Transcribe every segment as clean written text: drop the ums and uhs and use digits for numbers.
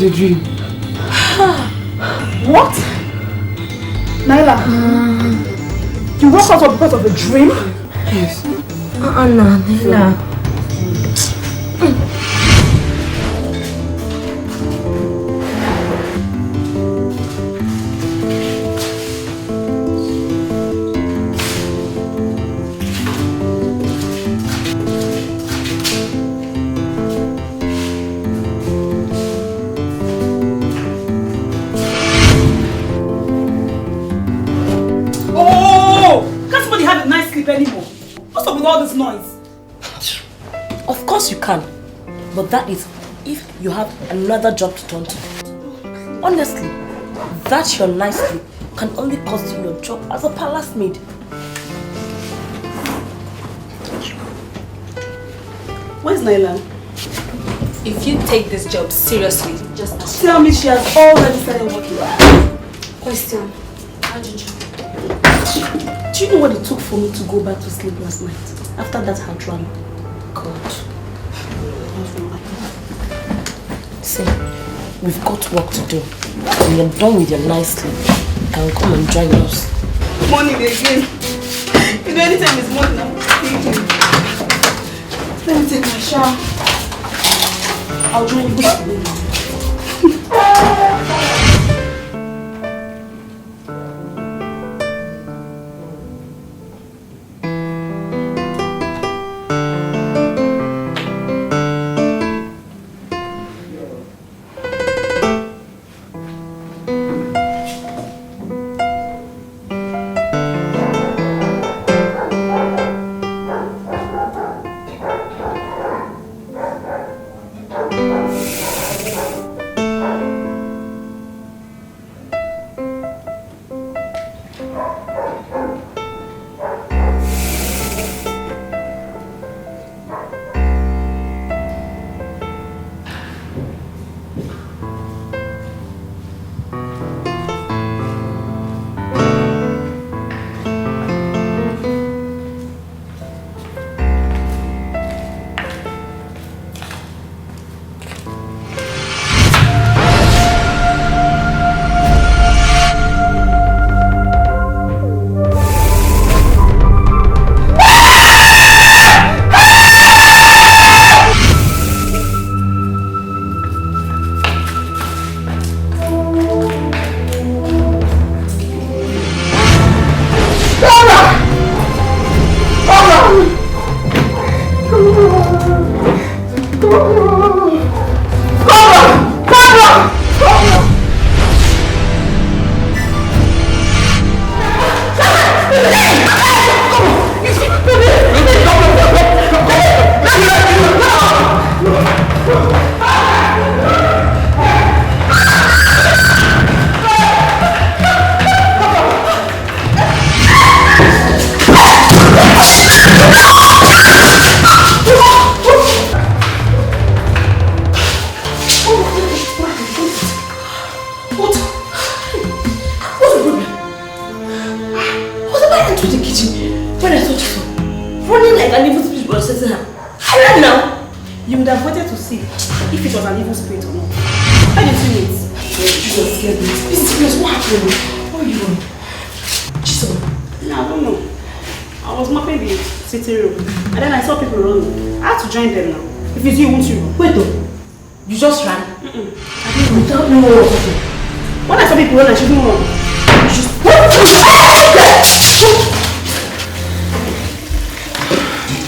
was a dream. What? Naila? You woke up because of a dream? Yes. No, Naila. Anymore. What's up with all this noise? Of course you can, but that is if you have another job to turn to. Honestly, that your night sleep can only cost you your job as a palace maid. Where's Naila? If you take this job seriously, just ask. Tell me she has already started working. Question. How did you? Do you know what it took for me to go back to sleep last night? After that her drama? God. See, we've got work to do. When you're done with your nice sleep, you can come and join us. Morning again. You know, anytime it's morning, I'm thinking. Let me take my shower. I'll join you this morning.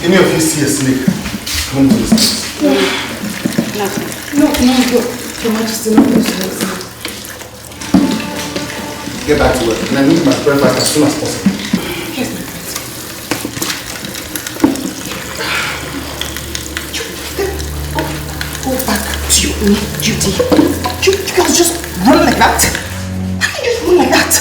Any of you see a snake come to this place? No, Your Majesty, no. Get back to work, and I need my breakfast as soon as possible. Yes, my friend. Go back to your own duty. You guys just run like that? How can you just run like that?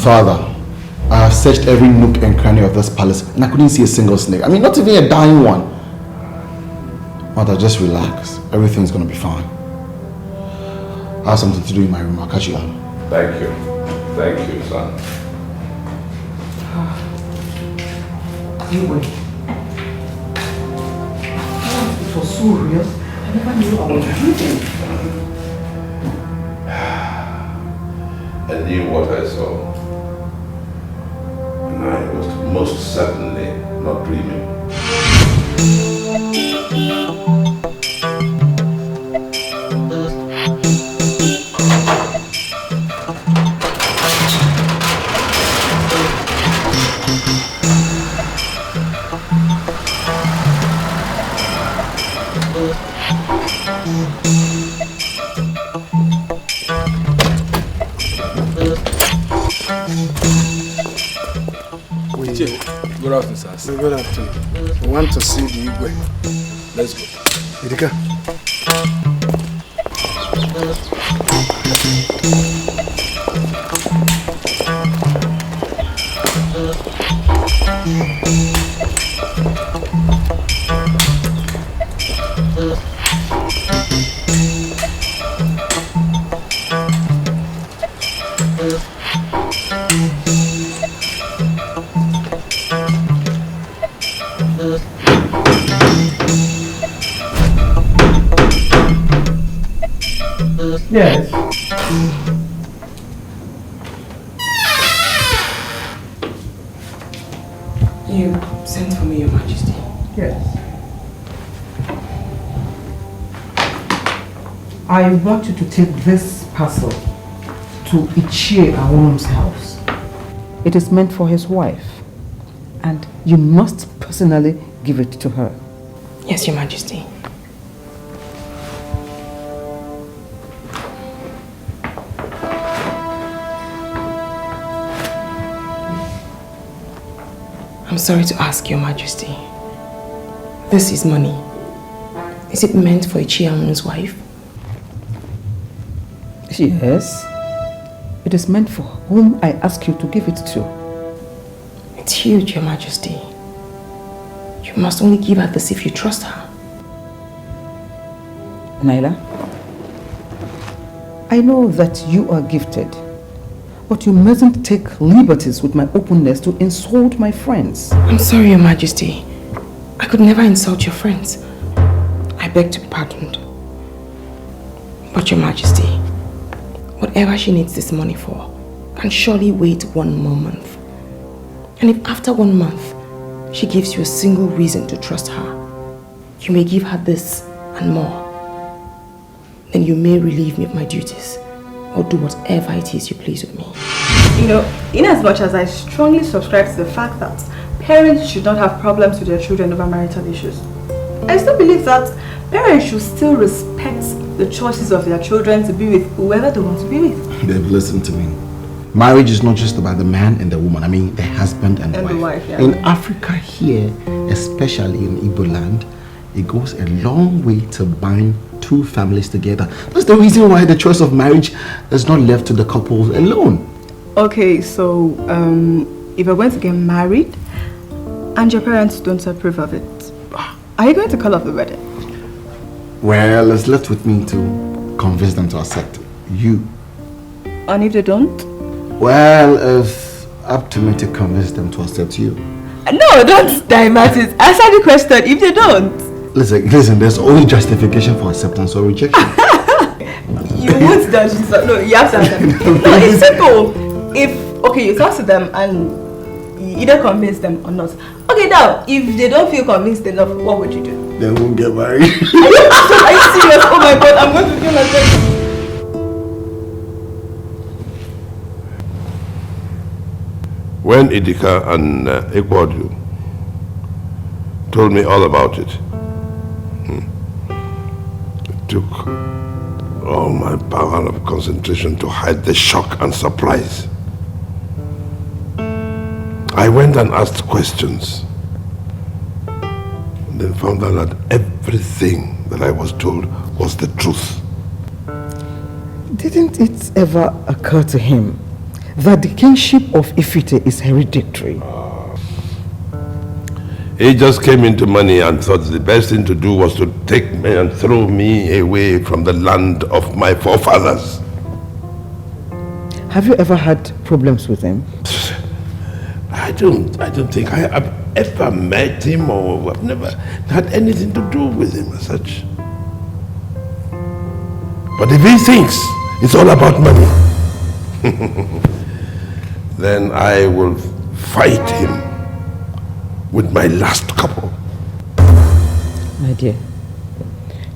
Father, I have searched every nook and cranny of this palace and I couldn't see a single snake. I mean, not even a dying one. Mother, just relax. Everything's gonna be fine. I have something to do in my room. I'll catch you out. Thank you. Thank you, son. Anyway, it was so real. I never knew I was dreaming. I knew what I saw. And I was most certainly not dreaming. Good afternoon, sir. Good afternoon. We want to see the Igwe. Let's go. Idika. Yes. You sent for me, Your Majesty. Yes. I want you to take this parcel to Ichie Awonum's house. It is meant for his wife, and you must personally give it to her. Yes, Your Majesty. I'm sorry to ask, Your Majesty. This is money. Is it meant for Ichiamun's wife? Yes. It is meant for whom I ask you to give it to. It's huge, Your Majesty. You must only give her this if you trust her. Naila, I know that you are gifted, but you mustn't take liberties with my openness to insult my friends. I'm sorry, Your Majesty. I could never insult your friends. I beg to be pardoned. But Your Majesty, whatever she needs this money for can surely wait 1 more month. And if after 1 month she gives you a single reason to trust her, you may give her this and more. Then you may relieve me of my duties or do whatever it is you please with me. You know, in as much as I strongly subscribe to the fact that parents should not have problems with their children over marital issues, I still believe that parents should still respect the choices of their children to be with whoever they want to be with. Babe, listen to me. Marriage is not just about the man and the woman. I mean, the husband and the wife. Yeah. In Africa here, especially in Igbo land, it goes a long way to bind 2 families together. That's the reason why the choice of marriage is not left to the couple alone. Okay, so if you're going to get married and your parents don't approve of it, are you going to call off the wedding? Well, it's left with me to convince them to accept you. And if they don't? Well, it's up to me to convince them to accept you. No, don't divert it. Answer the question if they don't. Listen, there's always justification for acceptance or rejection. You won't dodge this. No, you have to answer. No, it's simple. If, okay, you talk to them and you either convince them or not. Okay, now, if they don't feel convinced enough, what would you do? They won't get married. Are you serious? Oh my God, I'm going to kill myself. When Idika and Ikwodu told me all about it, it took all my power of concentration to hide the shock and surprise. I went and asked questions, and then found out that everything that I was told was the truth. Didn't it ever occur to him that the kingship of Ifite is hereditary? He just came into money and thought the best thing to do was to take me and throw me away from the land of my forefathers. Have you ever had problems with him? I don't think I have ever met him, or I've never had anything to do with him as such. But if he thinks it's all about money, then I will fight him with my last couple. My dear,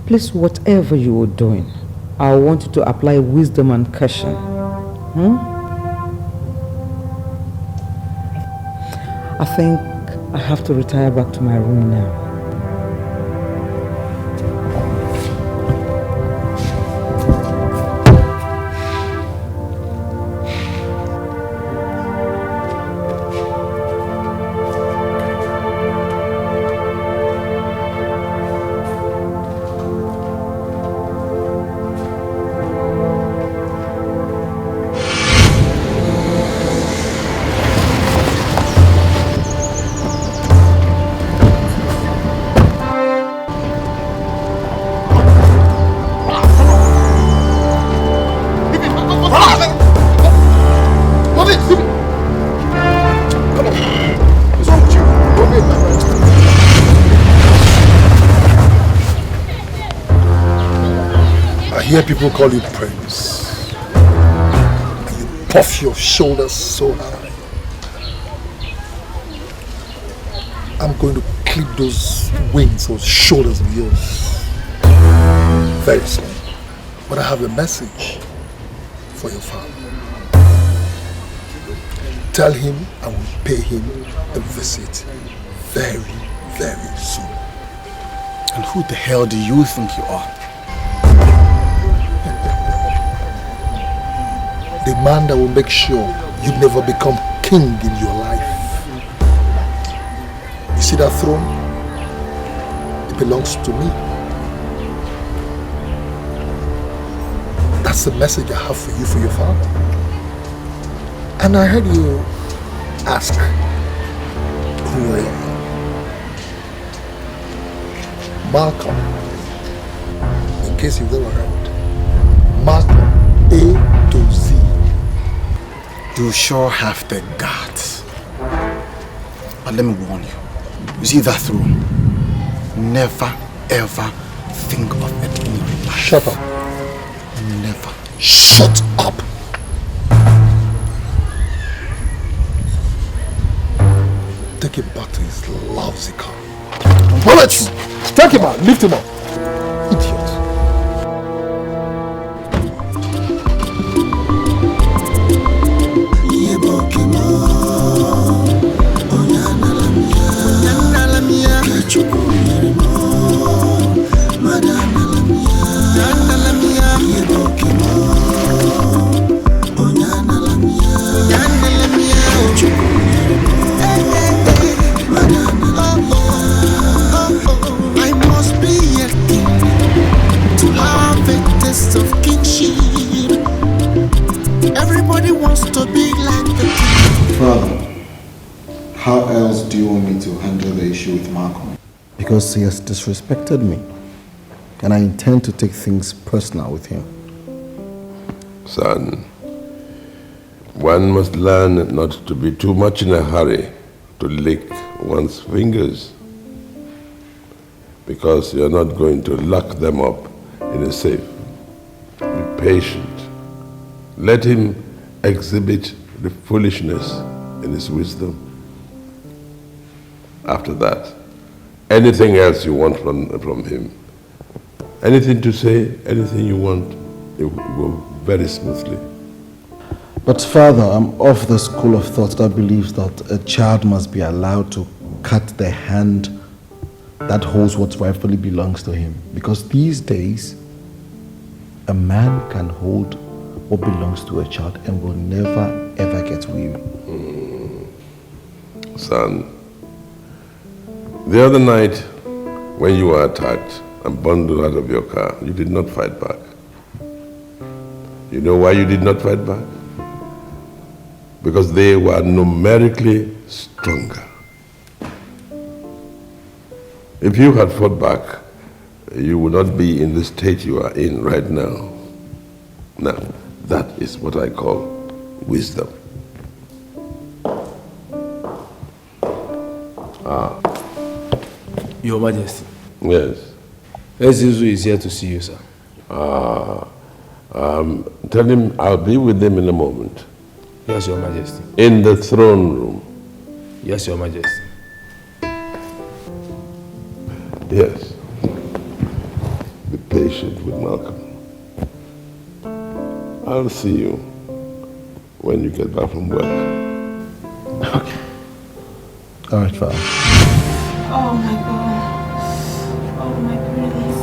please, whatever you are doing, I want you to apply wisdom and caution. I think I have to retire back to my room now. I hear people call you Prince. And you puff your shoulders so high. I'm going to clip those wings, those shoulders of yours. Very soon. But I have a message for your father. Tell him I will pay him a visit very, very soon. And who the hell do you think you are? The man that will make sure you never become king in your life. You see that throne? It belongs to me. That's the message I have for you, for your father. And I heard you ask who I am. Malcolm. In case you've never heard. Malcolm, A to Z. You sure have the guts. But let me warn you. You see that throne? Never ever think of it in your life. Shut up. Never. Shut up. Take him back to his lousy car. Bullets! Take him out. Lift him up. Idiot. I must be a king to have a taste of kingship. Everybody wants to be like the king. Father, how else do you want me to handle the issue with Malcolm? Because he has disrespected me, and I intend to take things personal with him. Son, one must learn not to be too much in a hurry to lick one's fingers, because you're not going to lock them up in a safe. Be patient. Let him exhibit the foolishness in his wisdom. After that, anything else you want from him, anything to say, anything you want, it will go very smoothly. But Father, I'm of the school of thought that believes that a child must be allowed to cut the hand that holds what rightfully belongs to him. Because these days, a man can hold what belongs to a child and will never ever get weary. Son, the other night when you were attacked and bundled out of your car, you did not fight back. You know why you did not fight back? Because they were numerically stronger. If you had fought back, you would not be in the state you are in right now. Now, that is what I call wisdom. Your Majesty. Yes. Ezizu is here to see you, sir. Tell him I'll be with him in a moment. Yes, Your Majesty. In the throne room. Yes, Your Majesty. Yes. Be patient with Malcolm. I'll see you when you get back from work. Okay. All right, Father. Oh my God. Oh my goodness.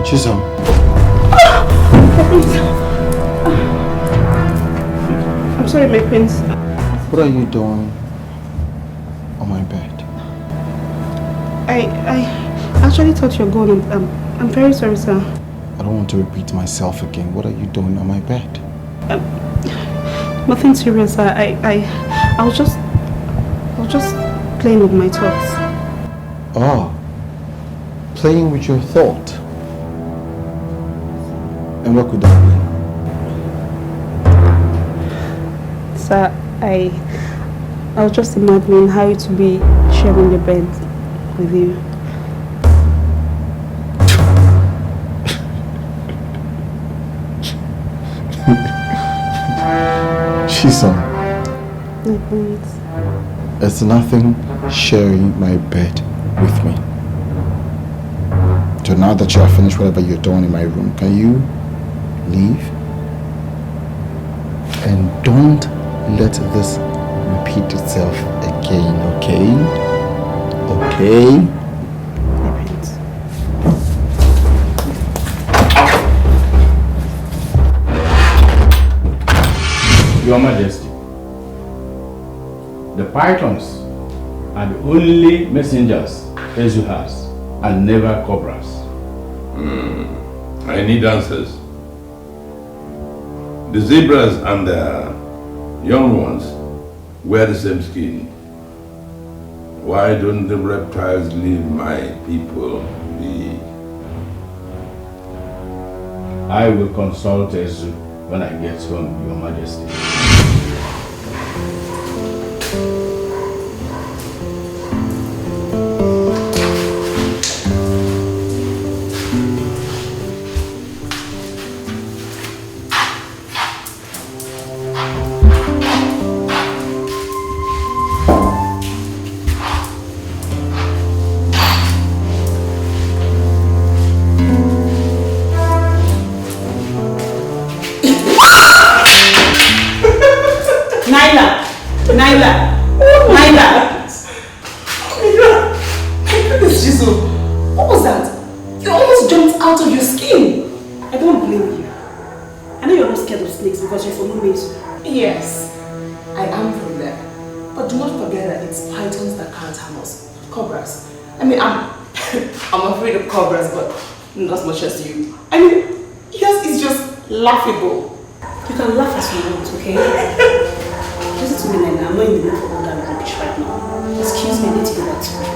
Chisholm. I'm sorry, my prince. What are you doing on my bed? I actually thought you were going. I'm very sorry, sir. I don't want to repeat myself again. What are you doing on my bed? Nothing serious, sir. I was just playing with my thoughts. Oh, playing with your thought. And what could that be? Sir, I was just imagining how it would be sharing the bed with you. Chisholm. It's nothing sharing my bed with me. So now that you have finished whatever you're doing in my room, can you leave? And don't let this repeat itself again, okay? Okay? Your Majesty, the pythons are the only messengers Ezu has, and never cobras. I need answers. The zebras and the young ones wear the same skin. Why don't the reptiles leave my people be? I will consult Ezu when I get home, Your Majesty. Laughable. You can laugh as you want, okay? Listen to me, Nana. I'm not in the mood for all that rubbish right now. Excuse me, I need to go back to work.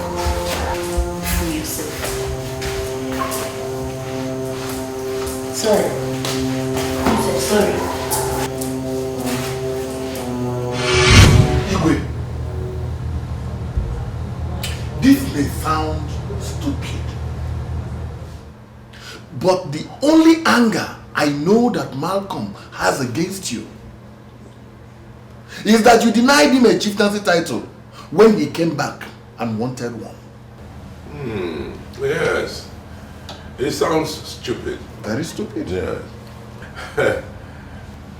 Free yourself. Sorry. I'm so sorry. Igwe, this may sound stupid, but the only anger I know that Malcolm has against you is that you denied him a chieftaincy title when he came back and wanted one. Yes. It sounds stupid. Very stupid. Yes.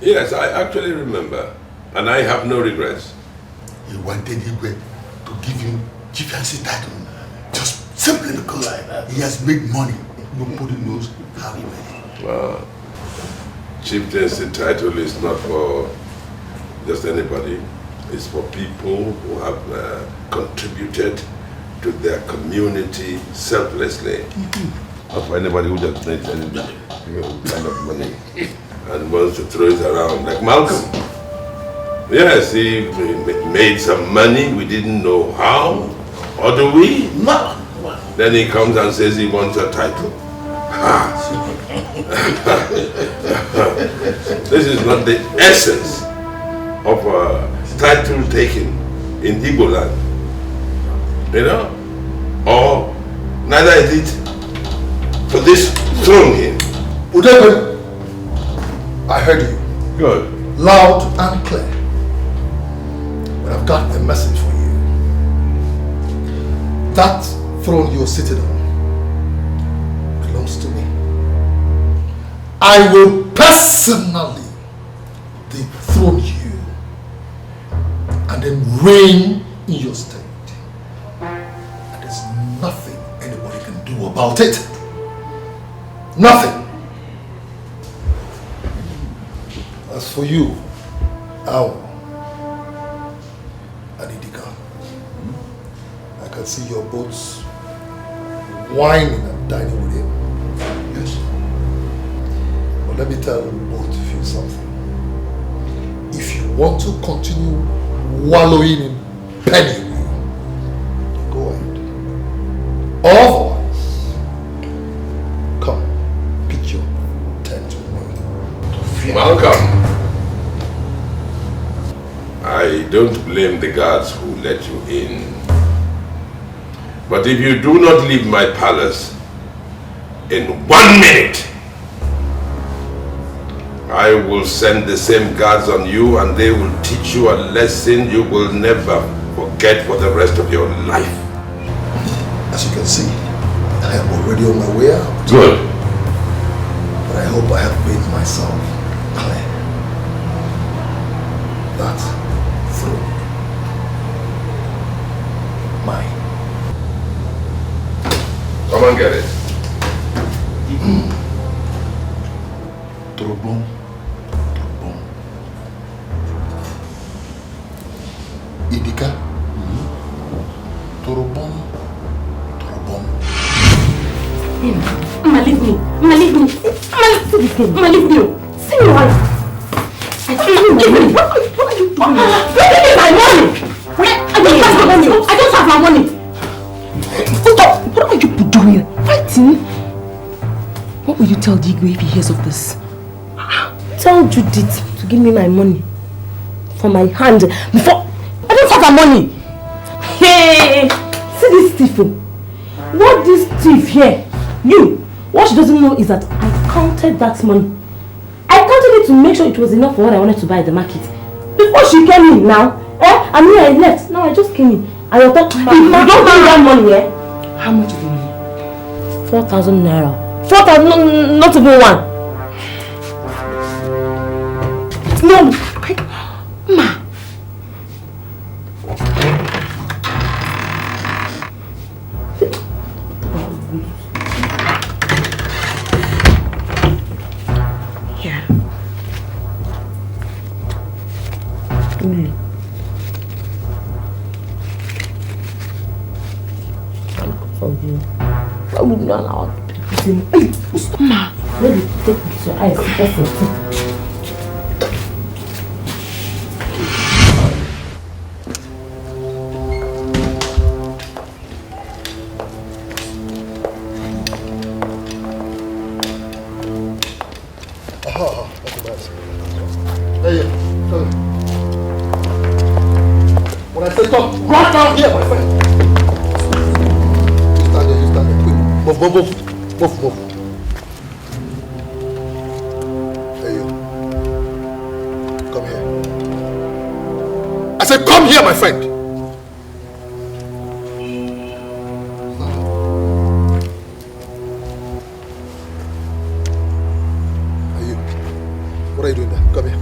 Yes, I actually remember. And I have no regrets. He wanted Igwe to give him chieftaincy title just simply because he has made money. Nobody knows how he made it. Wow. Chieftaincy title is not for just anybody. is for people who have contributed to their community selflessly. Not for anybody who just needs any kind of money and wants to throw it around, like Malcolm. Yes, he made some money, we didn't know how, or do we? No. Then he comes and says he wants a title. This is not the essence of a title taken in Igbo land. You know? Or neither is it for this throne here. Udebe, I heard you. Good. Loud and clear. But I've got a message for you. That throne you're sitting on belongs to me. I will personally dethrone you and then reign in your state. And there's nothing anybody can do about it. Nothing. As for you, Owl and Idika, I can see your boats whining and dining with him. Yes. But let me tell both of you something. If you want to continue wallowing in penury, go ahead. Otherwise, come, pitch your tent with me. Malcolm, I don't blame the guards who let you in. But if you do not leave my palace in 1 minute, I will send the same guards on you and they will teach you a lesson you will never forget for the rest of your life. As you can see, I am already on my way out. Good. But I hope I have made myself clear. That throne, mine. Come and get it. Turobon. Idika. Turobon. Mama, leave me. Mama, leave me. Mama, leave me. See me why. I can't give me. What are you doing? Where did my money? I don't have my money. I don't have my money. What are you doing? Fighting? What will you tell Digwe if he hears of this? Tell Judith to give me my money for my hand before I don't have my money. Hey, see this thief. What this thief here? You. What she doesn't know is that I counted that money. I counted it to make sure it was enough for what I wanted to buy at the market. Before she came in now, and when I left, now I just came in. And I thought, if you don't have that money, how much is the money? 4,000 naira. 4,000, not even one. No, Ma. Yeah. For you. I would not allow people to Ma, let me take this your eyes. When I say stop, right down here, my friend. You stand there, quick. Move. Hey, you. Come here. I said, come here, my friend. Hey, you. What are you doing there? Come here.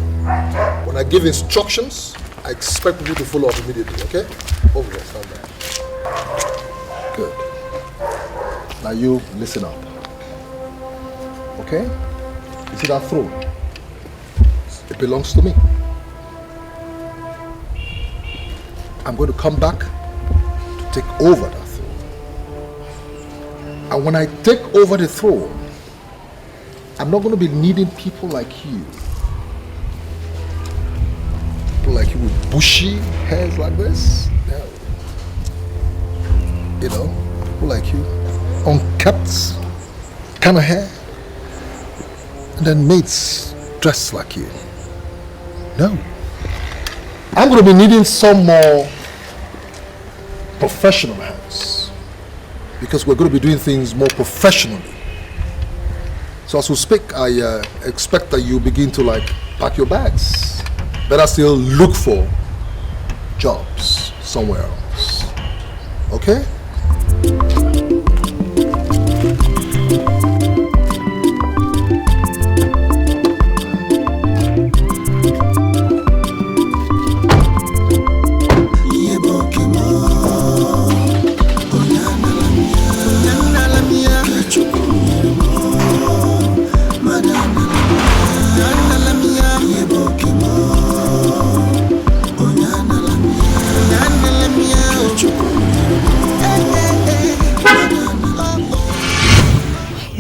When I give instructions, I expect people to follow up immediately, okay? Over there, stand there. Good. Now you listen up. Okay? You see that throne? It belongs to me. I'm going to come back to take over that throne. And when I take over the throne, I'm not going to be needing people like you. People like you with bushy hairs like this. No. You know, people like you, unkept kind of hair. And then mates dressed like you. No. I'm going to be needing some more professional hands. Because we're going to be doing things more professionally. So as we speak, I expect that you begin to pack your bags. Better still look for jobs somewhere else. Okay?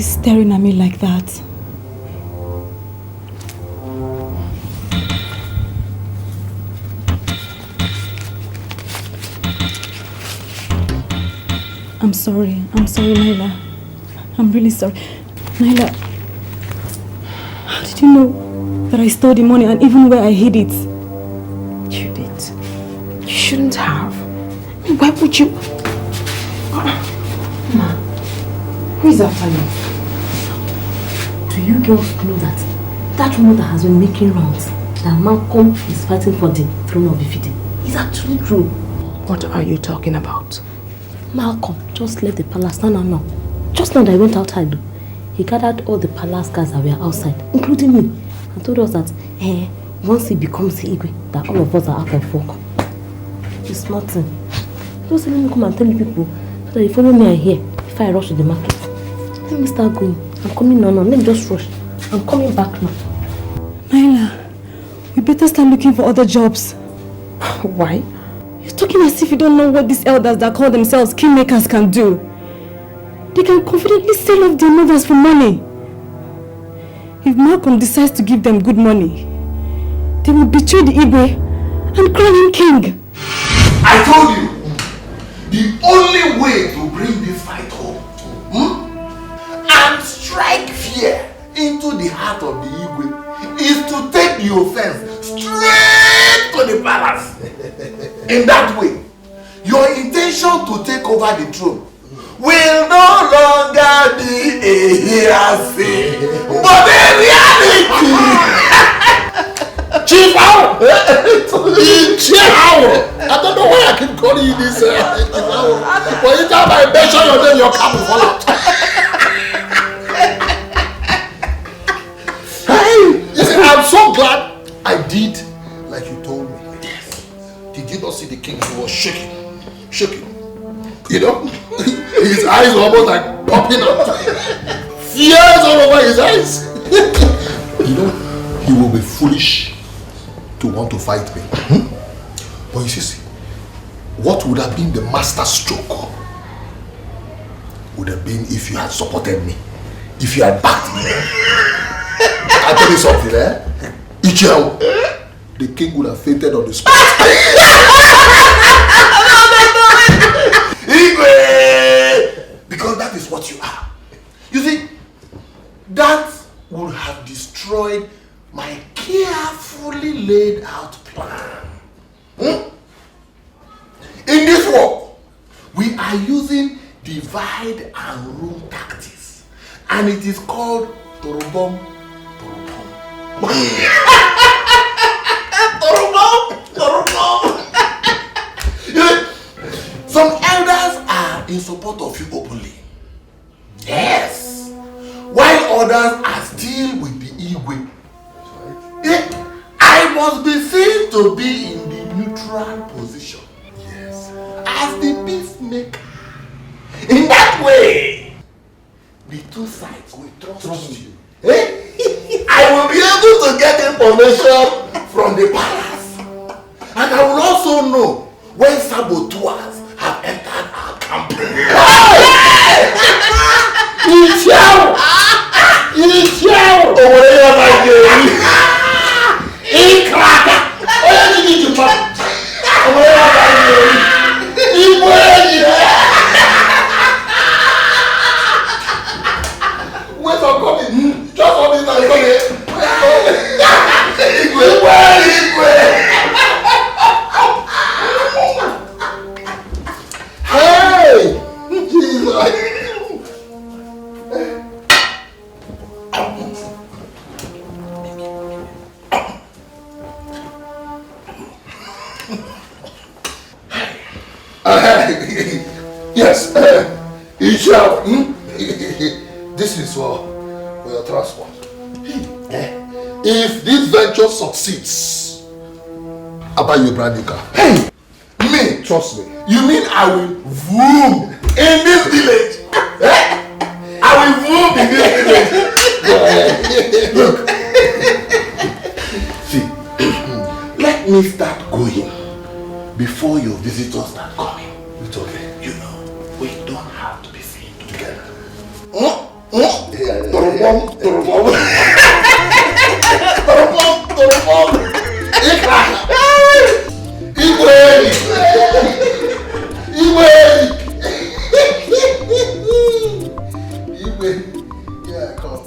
Staring at me like that. I'm sorry, Naila. I'm really sorry. Naila, how did you know that I stole the money and even where I hid it? You did. You shouldn't have. Why would you? Ma, who is after you? Do you girls know that rumor that has been making rounds, that Malcolm is fighting for the throne of Ifite, is actually true? What are you talking about? Malcolm just left the palace. No. Just now that I went outside, he gathered all the palace guys that were outside, including me, and told us that once he becomes the Igwe, that all of us are out of work. It's nothing. Just let me come and tell you people so that you follow me here if I rush to the market. Let me start going. I'm coming now. Let me just rush. I'm coming back now. Naila, we better start looking for other jobs. Why? You're talking as if you don't know what these elders that call themselves kingmakers can do. They can confidently sell off their mothers for money. If Malcolm decides to give them good money, they will betray the Igwe and crown him king. I told you, the only way to bring this fight home and strike fear into the heart of the Igwe is to take the offense straight to the palace. In that way, your intention to take over the throne will no longer be a hearsay, but a reality. Chief Owl! Chief Owl! I don't know why I keep calling you this Chief Owl. But anytime I mention your name, your cap will fall out. You see, I'm so glad I did like you told me. Yes. Did you not see the king? He was shaking. You know? His eyes were almost like popping out. Tears all over his eyes. You know, he will be foolish to want to fight me. But you see, what would have been the master stroke would have been if you had supported me, if you had backed me. I'll tell you something, Ichel, the king would have fainted on the spot. Because that is what you are. You see, that would have destroyed my carefully laid out plan. In this war, we are using divide and rule tactics, and it is called Torobom. Some elders are in support of you openly. Yes. While others are still with the Igwe. I must be seen to be in the neutral position. Yes. As the peacemaker. In that way, the two sides will trust you. I will be able to get information from the palace. And I will also know when saboteurs have entered our camp. Wait, I'm coming. Just hold it, I'm coming. Hey! Jesus! Yes, Isha, this is for your transport. If this venture succeeds, I'll buy you a brand new car. Hey! Me, trust me. You mean I will vroom in this village? I will vroom in this village. Look. See, let me start going before your visitors start coming. It's okay. You know, we don't have to be seen together. Yeah, come.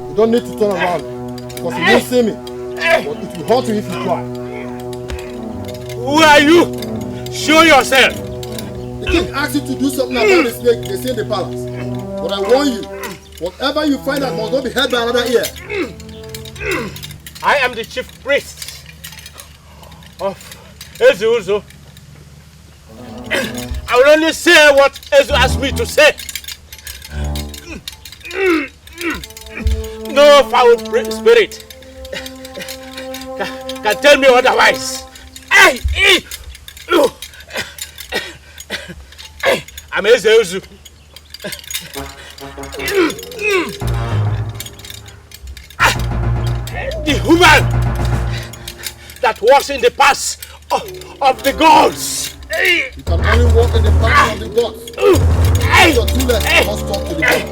You don't need to turn around because you won't see me. But it will hurt you if you try. Who are you? Show yourself. The king asked you to do something about the snake they see in the palace. But I warn you, whatever you find out must not be held by another ear. I am the chief priest of Ezuzo. I will only say what Ezu asked me to say. No foul spirit can tell me otherwise. I'm Ezu. The human that walks in the paths of the gods. You can only walk in the path of the gods. Your two legs must talk to the gods.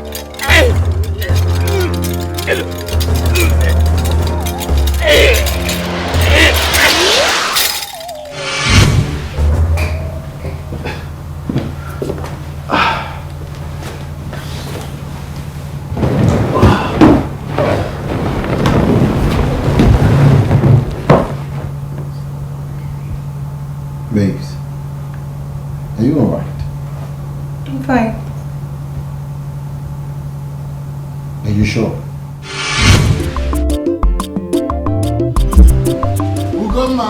Babes, are you alright? I'm fine. Are you sure? Ugoma.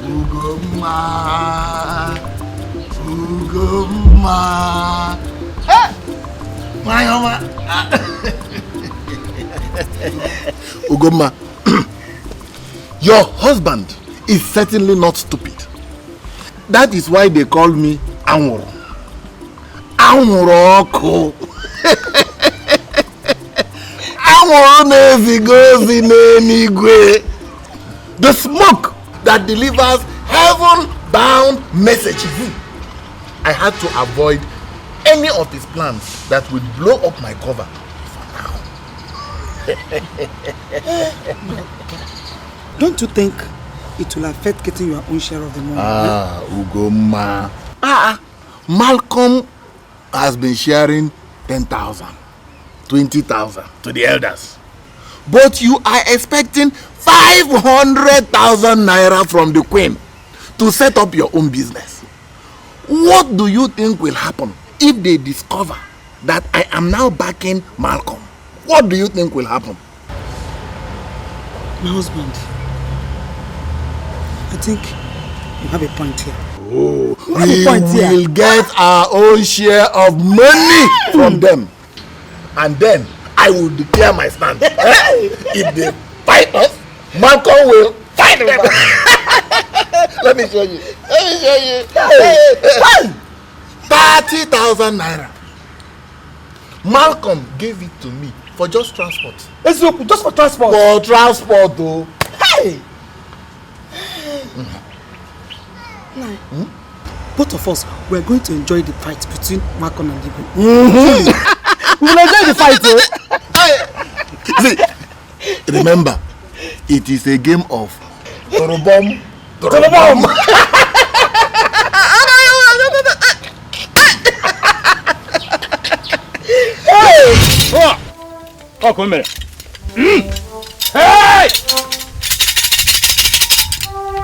Ugoma. Ugoma. Hey! My Oma. Ugoma. Your husband is certainly not stupid. That is why they call me Anworo. Anworo. The smoke that delivers heaven-bound messages. I had to avoid any of his plans that would blow up my cover for now. Don't you think it will affect getting your own share of the money? Ugoma. Malcolm has been sharing 10,000, 20,000 to the elders. But you are expecting 500,000 naira from the queen to set up your own business. What do you think will happen if they discover that I am now backing Malcolm? What do you think will happen? My husband, I think you have a point here. We will get our own share of money from them. And then I will declare my stand. If they fight us, Malcolm will fight them. Let me show you. 30,000 naira. Malcolm gave it to me for just transport. Just for transport? For transport, though. Hey! Both of us, we're going to enjoy the fight between Malcolm and Ibu. We will enjoy the fight, See, remember, it is a game of Torobom. Hey! Oh, come here. Hey!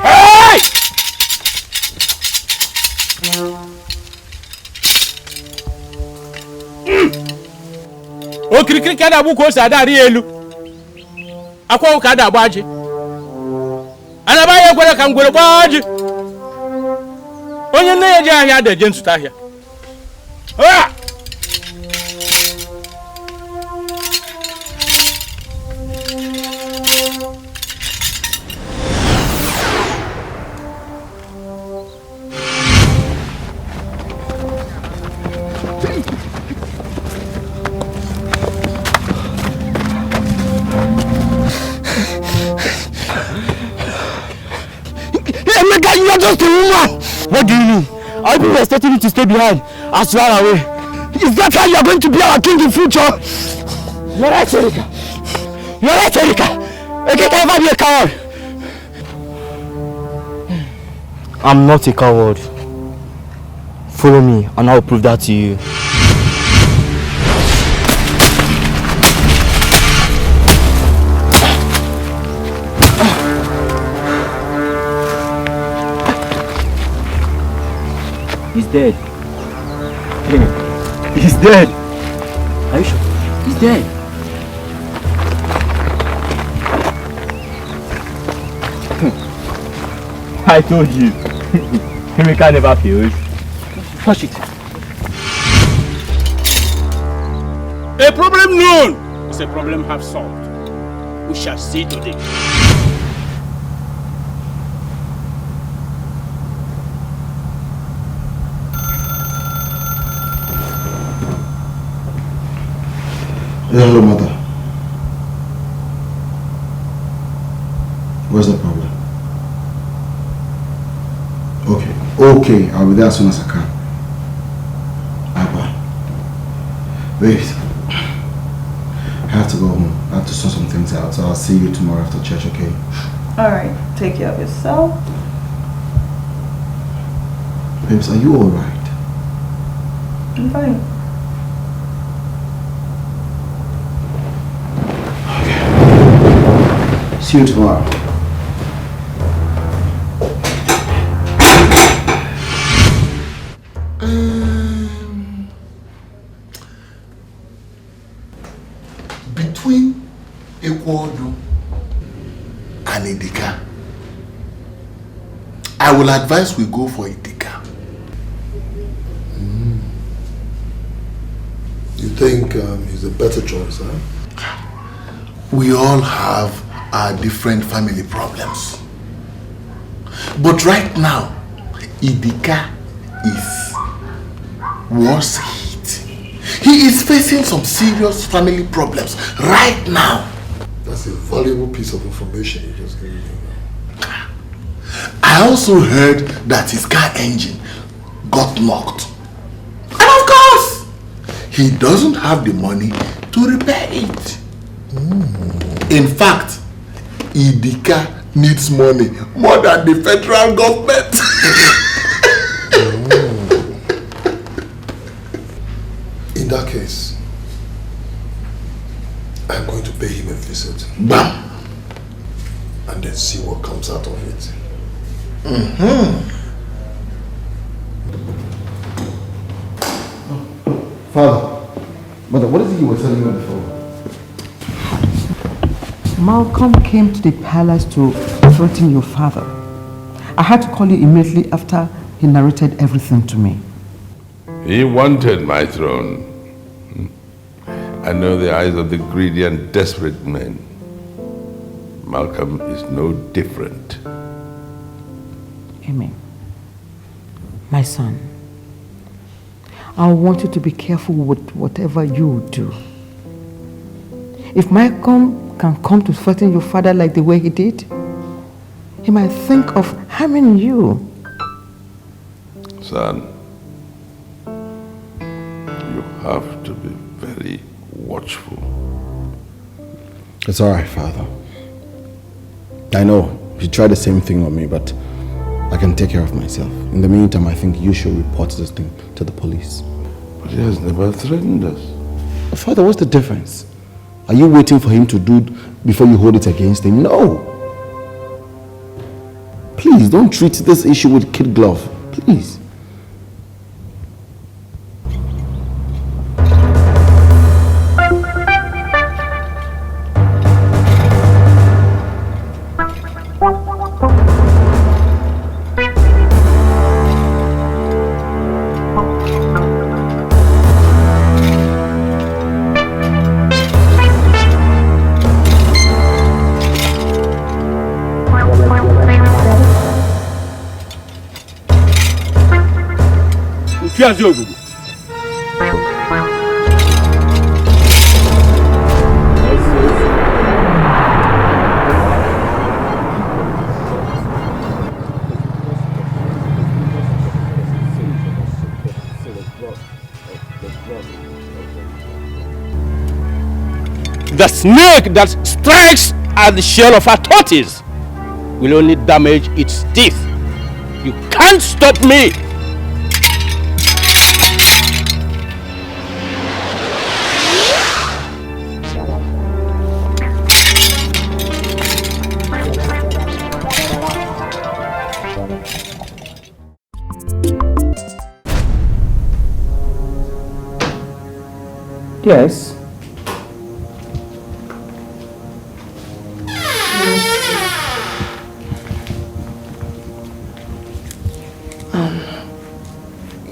Hey! Okirikiri ka da bu ko sa da ri elu. Akwa ka da gbaji. Ana ba ye gwere ka ngwere gbaji. Onye nne ya ji ahịa da je nsuta ahịa. Ah! You are just a woman! What do you mean? Our people are expecting you to stay behind as you are away. Is that how you are going to be our king in future? You are right, Erika. You are right, Erika. Erika can never be a coward. I'm not a coward. Follow me and I will prove that to you. He's dead. He's dead. Are you sure? He's dead. I told you. Himika never fails. Touch it. A problem known is a problem half solved. We shall see today. Hello, mother. What's the problem? Okay, I'll be there as soon as I can. Abba. Wait. I have to go home. I have to sort some things out, so I'll see you tomorrow after church, okay? Alright, take care of yourself. Babes, are you alright? I'm fine. See you tomorrow. Between Ekwodu and Idika, I will advise we go for Idika. You think he's a better choice, huh? We all have our different family problems. But right now, Idika is worse hit. He is facing some serious family problems right now. That's a valuable piece of information you just gave me. I also heard that his car engine got knocked. And of course, he doesn't have the money to repair it. In fact, Idika needs money more than the federal government. In that case, I'm going to pay him a visit. Bam! And then see what comes out of it. Father, Mother, what is it you were telling me on the phone? Malcolm came to the palace to threaten your father. I had to call you immediately after he he narrated everything to me. He wanted my throne. I know the eyes of the greedy and desperate men. Malcolm is no different. Amen. My son, I want you to be careful with whatever you do. If Malcolm can come to threaten your father like the way he did, he might think of harming you. Son, you have to be very watchful. It's all right, Father. I know you tried the same thing on me, but I can take care of myself. In the meantime, I think you should report this thing to the police. But he has never threatened us. Father, what's the difference? Are you waiting for him to do before you hold it against him? No. Please, don't treat this issue with kid glove. Please. The snake that strikes at the shell of a tortoise will only damage its teeth. You can't stop me. Yes.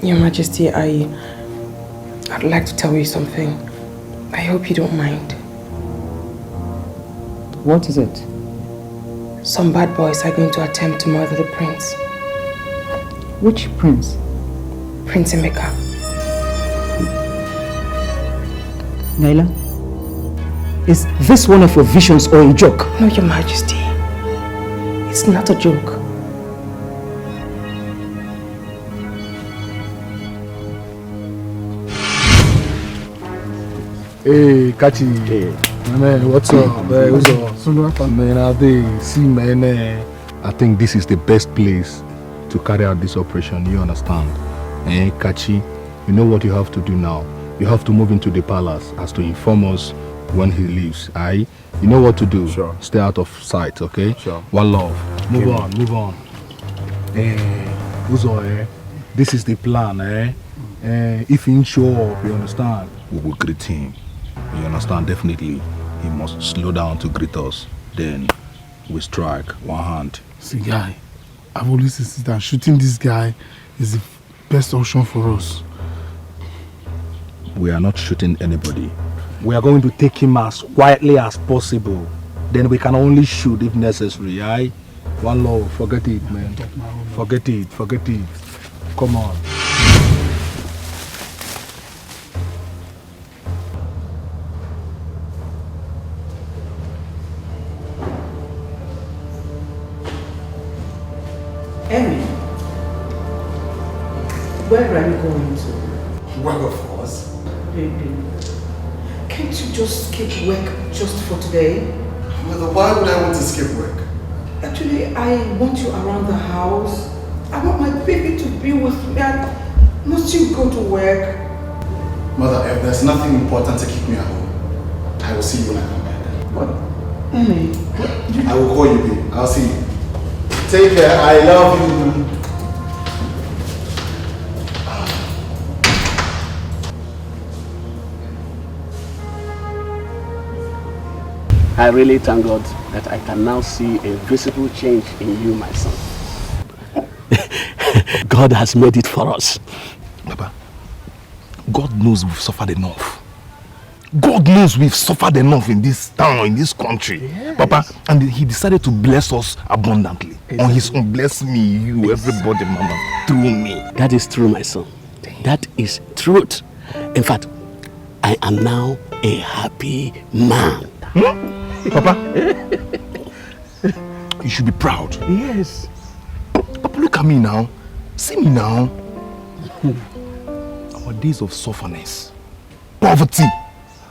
Your Majesty, I'd like to tell you something. I hope you don't mind. What is it? Some bad boys are going to attempt to murder the prince. Which prince? Prince Emeka. Naila, is this one of your visions or a joke? No, Your Majesty. It's not a joke. Hey, Kachi. Hey. Man, what's up? What's up? Man, I think this is the best place to carry out this operation, you understand? Hey, Kachi, you know what you have to do now? You have to move into the palace as to inform us when he leaves, aye? You know what to do? Sure. Stay out of sight, okay? Sure. One love. Move on. Uzo, this is the plan, if he show up, you understand, we will greet him. You understand? Definitely, he must slow down to greet us. Then we strike one hand. See, guy, I've always insisted that shooting this guy is the best option for us. We are not shooting anybody. We are going to take him as quietly as possible. Then we can only shoot if necessary, aye? One love, forget it, man. Forget it. Come on. Emmy, where are you going to? Work, of course. Baby, can't you just skip work just for today? Mother, why would I want to skip work? Actually, I want you around the house. I want my baby to be with me. Must you go to work? Mother, if there's nothing important to keep me at home, I will see you when I come back. What? Emmy, I will call you, babe. I'll see you. Take care. I love you. I really thank God that I can now see a visible change in you, my son. God has made it for us. Papa, God knows we've suffered enough. God knows we've suffered enough in this town, in this country. Yes. Papa, and he decided to bless us abundantly. Exactly. On his own, bless me, you, everybody, Mama, through me. That is true, my son. That is truth. In fact, I am now a happy man. Papa, you should be proud. Yes. Papa, look at me now. See me now. Our days of sufferness, poverty,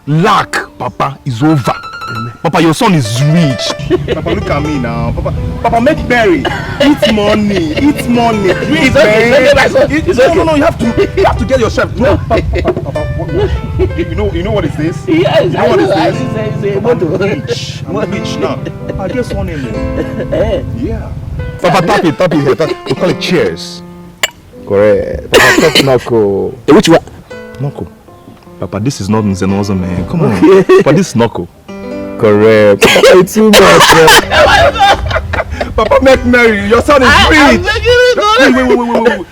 lack, Papa, is over. Amen. Papa, your son is rich. Papa, look at me now. Papa, make berry. Eat money. Eat money. Drink berry. It's okay. No, you have to get yourself. No, Papa, you know what is this? Yes, you know what is this? I'm rich now. I guess one name. Yeah. Papa, tap it here. We call it cheers. Correct. Papa, stop knuckle. Which one? Knuckle. Papa, this is not Nzenozo, man. Come on. Papa, this is knuckle. Correct. Papa, it's too much. Papa, make merry. Your son is rich. Wait.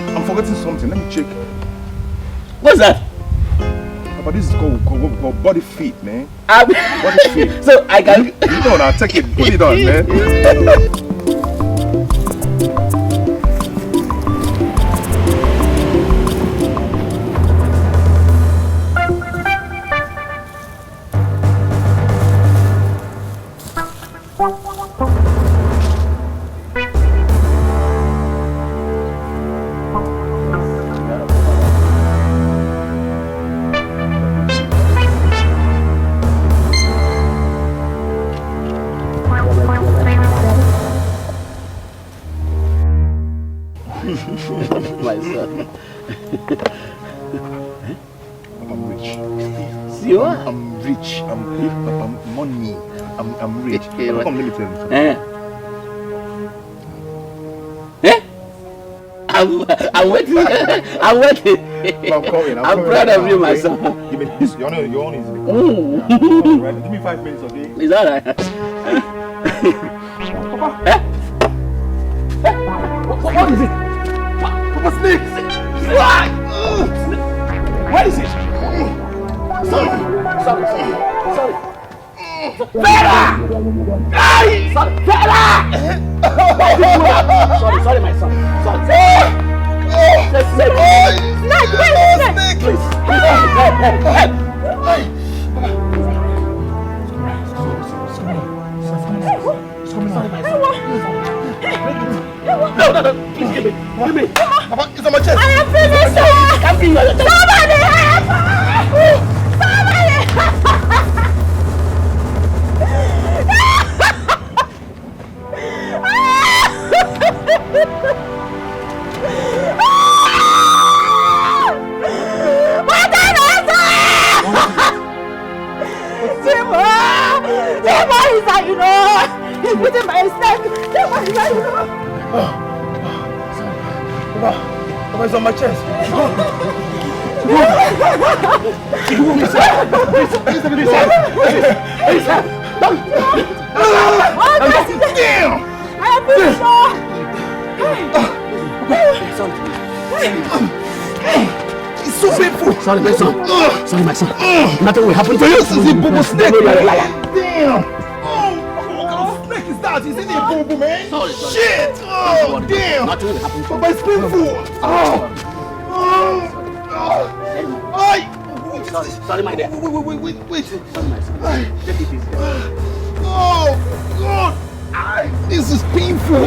I'm forgetting something. Let me check. What's that? Papa, this is called body fit, man. Body fit. So I can... You know now, take it. Put it on, man. My son. I'm rich. You are? I'm rich. I'm money. I'm rich. Come, let me tell you something. I'm waiting. I'm waiting. I'm coming. I'm proud of you, my son. Give me this. Your own is. Right. Give me 5 minutes, okay? Is that right? Papa. What is it? Papa, snake! What is it? Sorry. Fela! Sorry, my son. Sorry. Snake! Please. No, please give me. Papa, it's on my chest. I am finished. Somebody help! He's beating my stomach. Papa, it's on my chest. Damn! I am finished. It's so painful. Sorry, my son. Sorry, my son. Nothing will happen to you. This is a bubble snake. Damn! Is it a boo-boo, man? Sorry. Shit! Oh, damn! Nothing will happen to you. Papa, it's painful! Sorry, my dear. Wait. Sorry, my son. Take it easy. Oh, God! This is painful!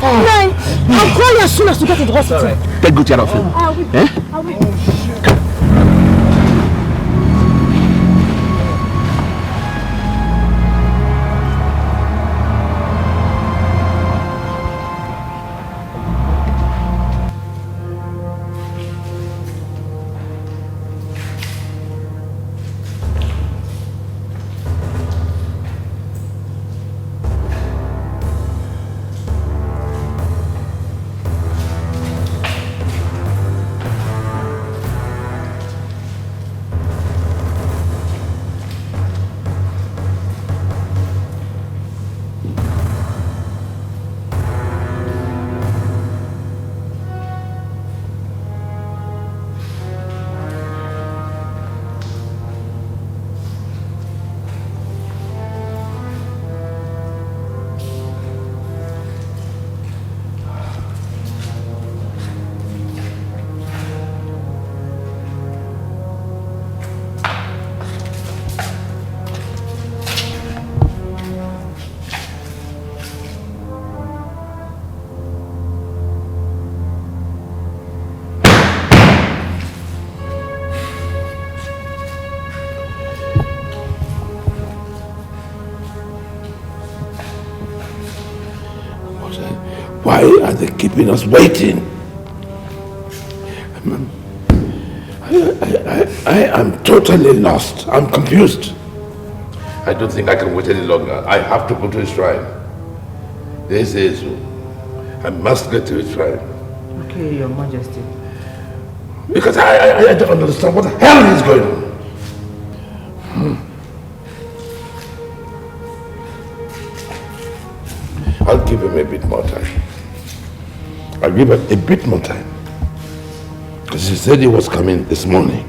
Nine, I'll call you as soon as you get to the hospital. Take good care of him. I will. Oh, shit. Why are they keeping us waiting? I am totally lost. I'm confused. I don't think I can wait any longer. I have to go to his shrine. This is. I must get to his shrine. Okay, Your Majesty. Because I don't understand what the hell is going on. I'll give him a bit more time. I'll give him a bit more time. Because he said he was coming this morning.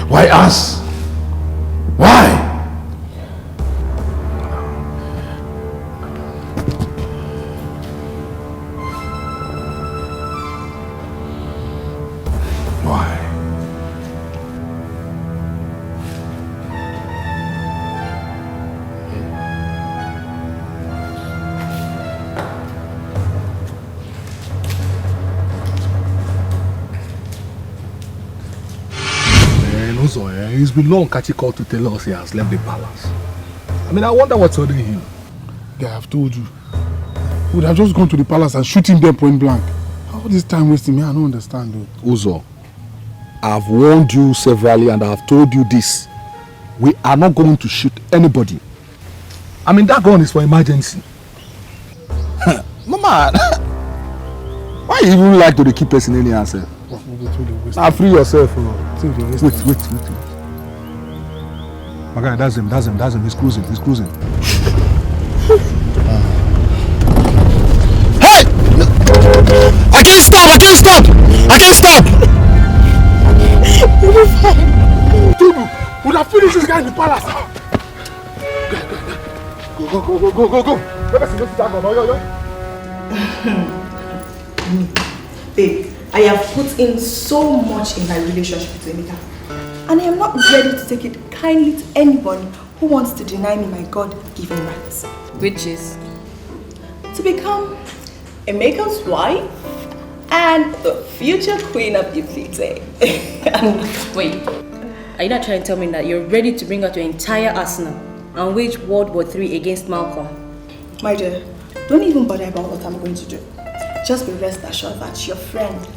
Why us? Why? Why? It's been long Kachi called to tell us he has left the palace. I mean, I wonder what's holding him. Yeah, I've told you. We would have just gone to the palace and shoot him there point blank. All this time wasting, me, I don't understand though. Uzo, I've warned you severally and I've told you this. We are not going to shoot anybody. I mean, that gun is for emergency. Mama, why you even like to keep person in the answer? Now free yourself. Wait. My guy, that's him. He's cruising. Hey! I can't stop! You'll be fine. Dude, we'll have finished this guy in the palace. Go. Babe, I have put in so much in my relationship with Emeka. And I am not ready to take it kindly to anybody who wants to deny me my God-given rights. Which is? To become Emeka's wife and the future queen of Ifite. Wait, are you not trying to tell me that you're ready to bring out your entire arsenal and wage World War III against Malcolm? My dear, don't even bother about what I'm going to do. Just be rest assured that your friend,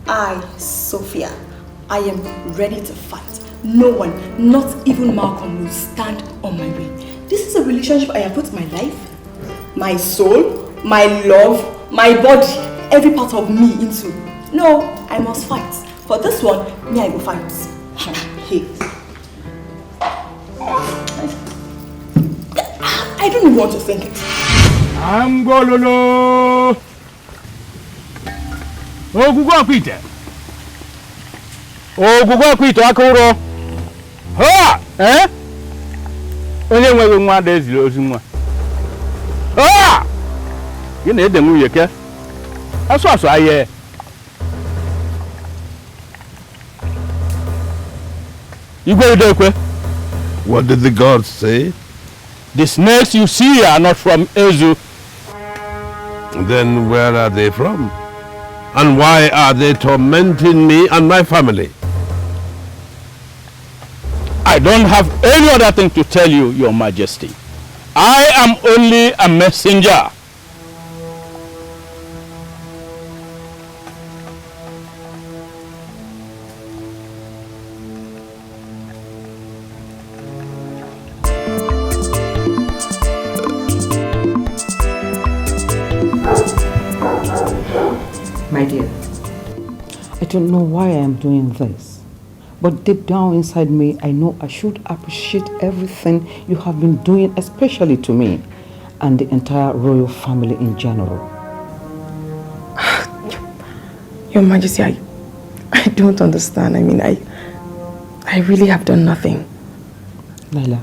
I, Sophia, I am ready to fight. No one, not even Malcolm, will stand on my way. This is a relationship I have put my life, my soul, my love, my body, every part of me into. No, I must fight. For this one, me I will fight. Hey. I don't even want to think it. I'm Gololo. Ogugwa kwite akụrụ. Ha! Onye nweghị nwa ada eziri ozi nwa. Ha! Gị na-ede nwunye ke. Asụ aye. Igwe idekwe. What did the gods say? The snakes you see are not from Ezu. Then where are they from? And why are they tormenting me and my family? I don't have any other thing to tell you, Your Majesty. I am only a messenger. My dear, I don't know why I am doing this, but deep down inside me, I know I should appreciate everything you have been doing, especially to me and the entire royal family in general. Your Majesty, I don't understand. I mean, I really have done nothing. Laila,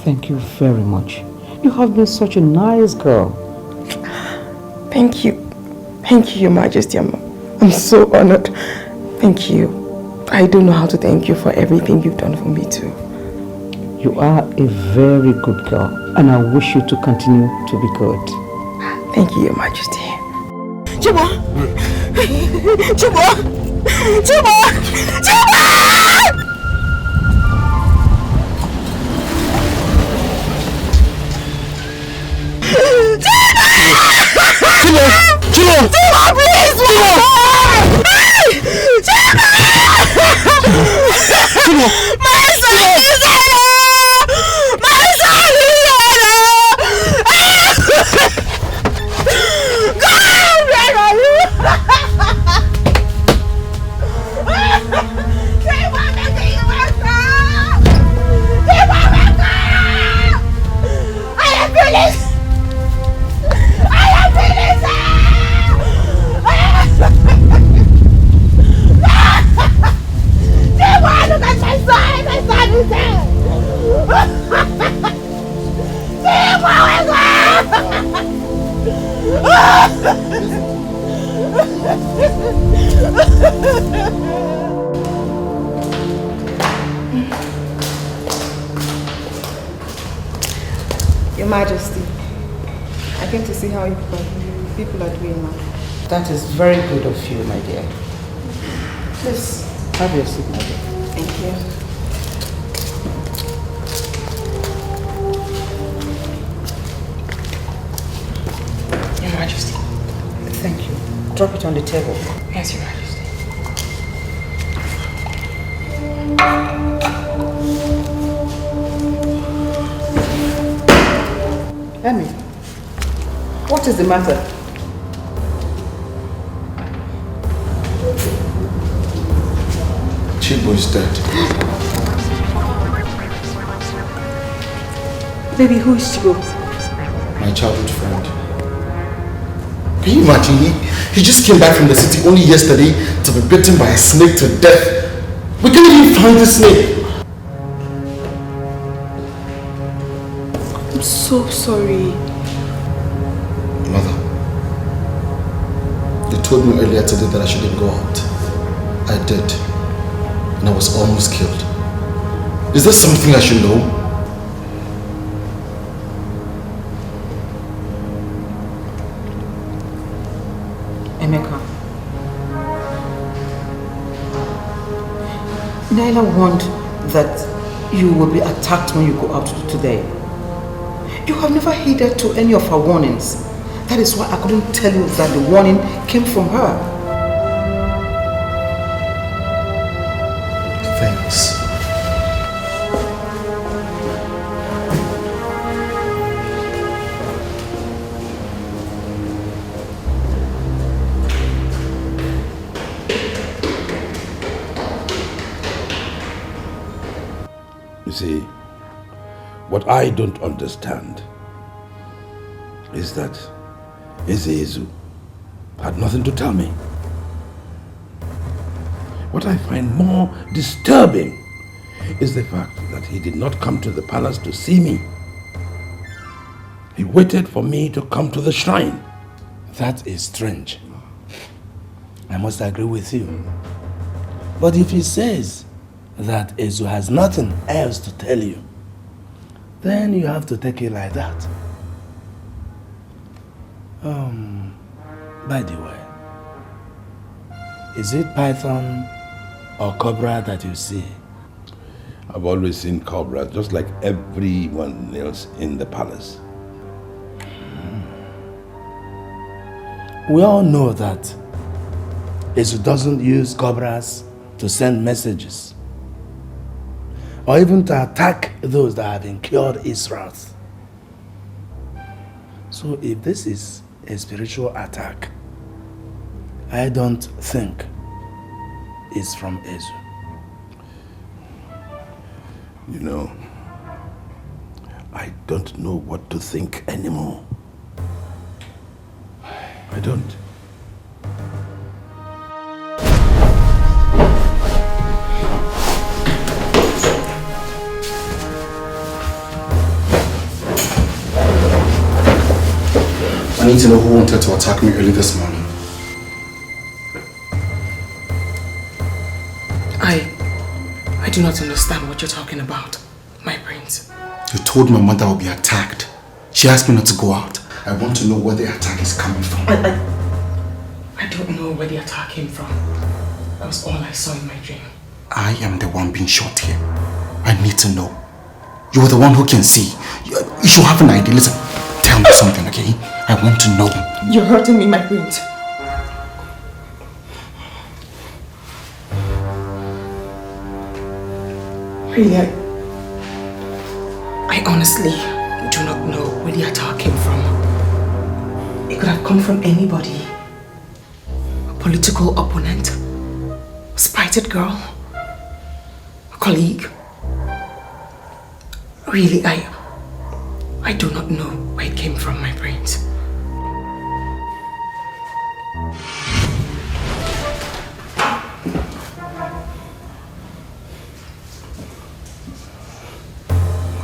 thank you very much. You have been such a nice girl. Thank you. Thank you, Your Majesty. I'm so honored. Thank you. I don't know how to thank you for everything you've done for me too. You are a very good girl, and I wish you to continue to be good. Thank you, Your Majesty. Chibo! Chibo! Chibo! Chibo! Chibo! Chibo! Chibo, please! Chibo! Chibo! My son is here! My son is here! God! Your Majesty, I came to see how you people are doing now. That is very good of you, my dear. Please, have your seat, my dear. Thank you. Your Majesty. Thank you. Drop it on the table. Yes, Your Majesty. Emmy, what is the matter? Chibo is dead. Baby, who is Chibo? My childhood friend. Can you imagine? He just came back from the city only yesterday to be bitten by a snake to death. We can't even find the snake. I'm so sorry. Mother, you told me earlier today that I shouldn't go out. I did. And I was almost killed. Is there something I should know? Emeka, Naila warned that you will be attacked when you go out today. You have never heeded to any of her warnings. That is why I couldn't tell you that the warning came from her. Thanks. You see, what I don't understand is that Ezezu had nothing to tell me. What I find more disturbing is the fact that he did not come to the palace to see me. He waited for me to come to the shrine. That is strange. I must agree with you. But if he says that Ezu has nothing else to tell you, then you have to take it like that. By the way, is it python or cobra that you see? I've always seen cobras, just like everyone else in the palace. We all know that Ezu doesn't use cobras to send messages or even to attack those that have incurred his wrath. So if this is a spiritual attack, I don't think it's from Ezu. You know, I don't know what to think anymore. I don't. I need to know who wanted to attack me early this morning. I do not understand what you're talking about, my prince. You told my mother I'll be attacked. She asked me not to go out. I want to know where the attack is coming from. I don't know where the attack came from. That was all I saw in my dream. I am the one being shot here. I need to know. You're the one who can see. You should have an idea. Listen, tell me something, okay? I want to know. You're hurting me, my brains. Really, I honestly do not know where the attack came from. It could have come from anybody. A political opponent, a spirited girl, a colleague. Really, I do not know where it came from, my brains.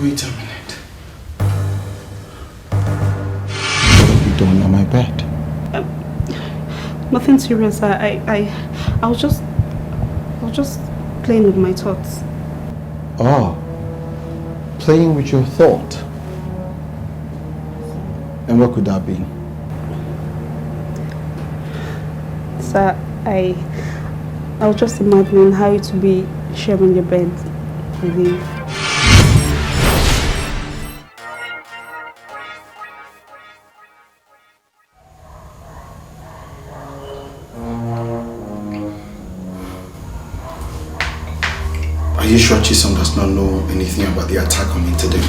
Wait a minute. You doing on my bed? Nothing serious. I was just playing with my thoughts. Oh, playing with your thought. And what could that be? Sir, I was just imagining how it would be sharing your bed with you. Are you sure Chisom does not know anything about the attack on me today?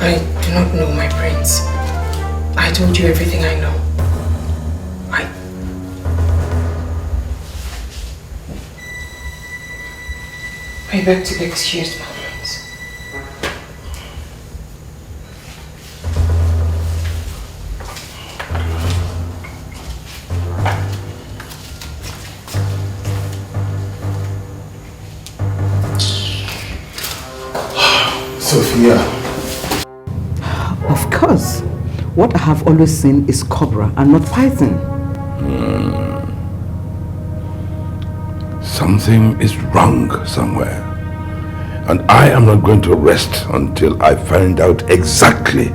I do not know, my prince. I told you everything I know. I beg to be excused, my prince. Sophia. Of course. What I have always seen is cobra and not python. Something is wrong somewhere. And I am not going to rest until I find out exactly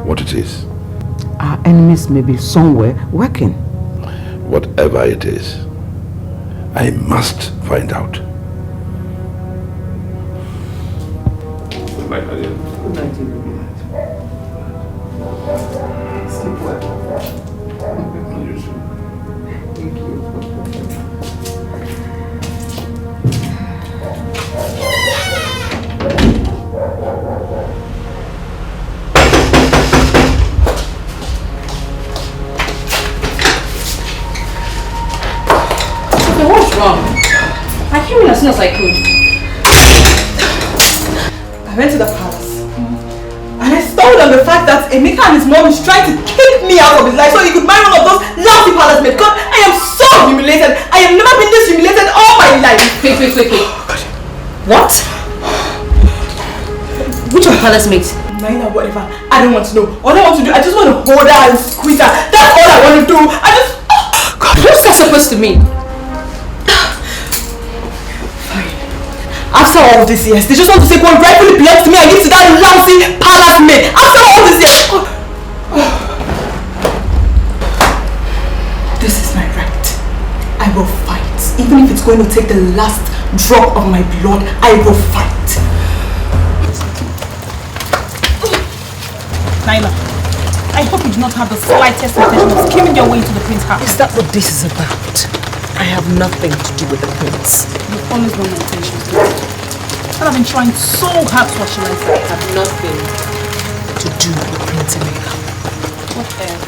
what it is. Our enemies may be somewhere working. Whatever it is, I must find out. Good night, Nadia. Good night, good night. Sleep well. Thank you. What's wrong? I came in as soon as I could. I went to the palace and I stumbled on the fact that Emeka and his mom is trying to kick me out of his life so he could marry one of those lousy palace mates. God, I am so humiliated. I have never been this humiliated all my life. Wait. What? Which of palace mates? Naina, whatever. I don't want to know. All I want to do, I just want to hold her and squeeze her. That's all I want to do. I just... God, what's that supposed to mean? After all these years, they just want to take what rightfully belongs to me and give it to that lousy palace maid. After all these years. This is my right. I will fight. Even if it's going to take the last drop of my blood, I will fight. Naila, I hope you do not have the slightest intention of skimming your way into the prince's house. Is that what this is about? I have nothing to do with the prince. You've always known my intentions. And I've been trying so hard to rationalize that. I have nothing to do with Prince Emeka. Whatever.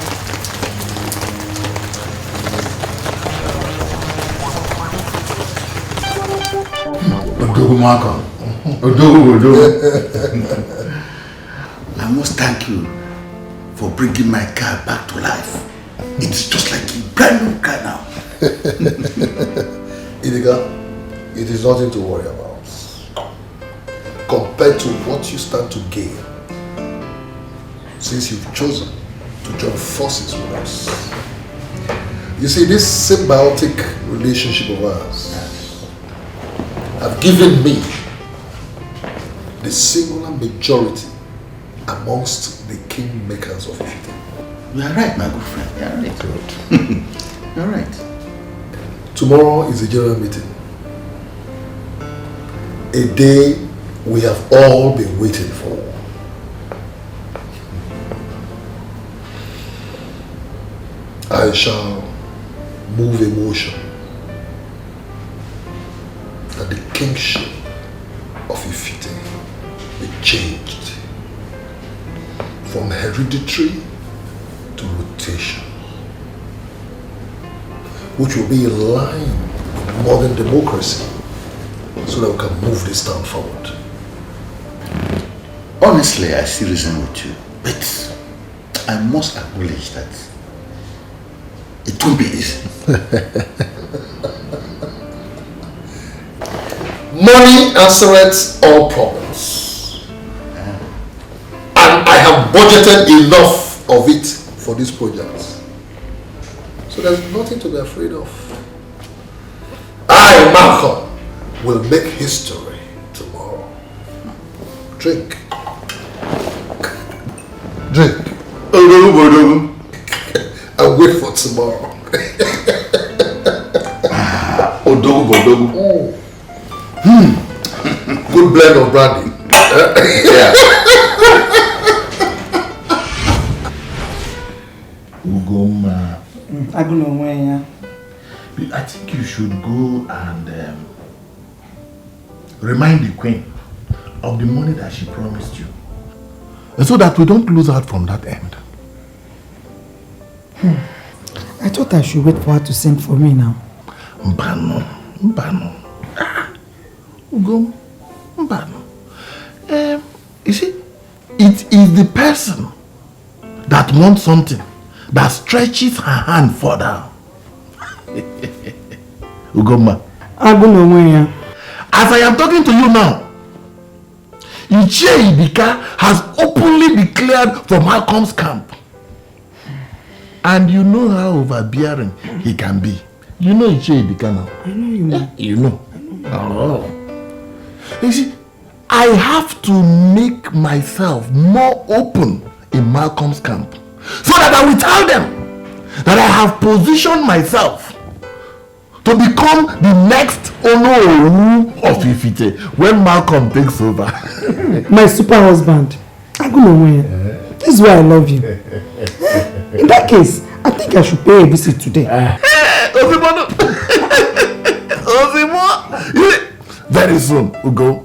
I must thank you for bringing my car back to life. It's just like a brand new car now. Idiga, it is nothing to worry about. Compared to what you stand to gain, since you've chosen to join forces with us. You see, this symbiotic relationship of ours have given me the singular majority amongst the kingmakers of Ifite. You are right, my good friend. You are right. Good. You are right. Tomorrow is a general meeting. A day we have all been waiting for. I shall move a motion that the kingship of Ifite be changed from hereditary to rotation, which will be in line with modern democracy, so that we can move this town forward. Honestly, I still reason with you, but I must acknowledge that it won't be easy. Money answers all problems. And I have budgeted enough of it for this project. So there's nothing to be afraid of. I, Malcolm, will make history tomorrow. Drink. Drink. And wait for tomorrow. Good blend of brandy. Yeah. Ugoma. I think you should go and remind the queen of the money that she promised you. And so that we don't lose out from that end. I thought I should wait for her to send for me now. Mbano. Ugom. Mbano. You see, it is the person that wants something that stretches her hand further. Ugoma. As I am talking to you now, Ichie Ibika has openly declared for Malcolm's camp. And you know how overbearing he can be. You know Ichie Ibika now. I know you know. You know. Oh. You see, I have to make myself more open in Malcolm's camp, so that I will tell them that I have positioned myself to become the next Ono of Ifite when Malcolm takes over. My super husband. This is why I love you. In that case, I think I should pay a visit today. Very soon, Ugo,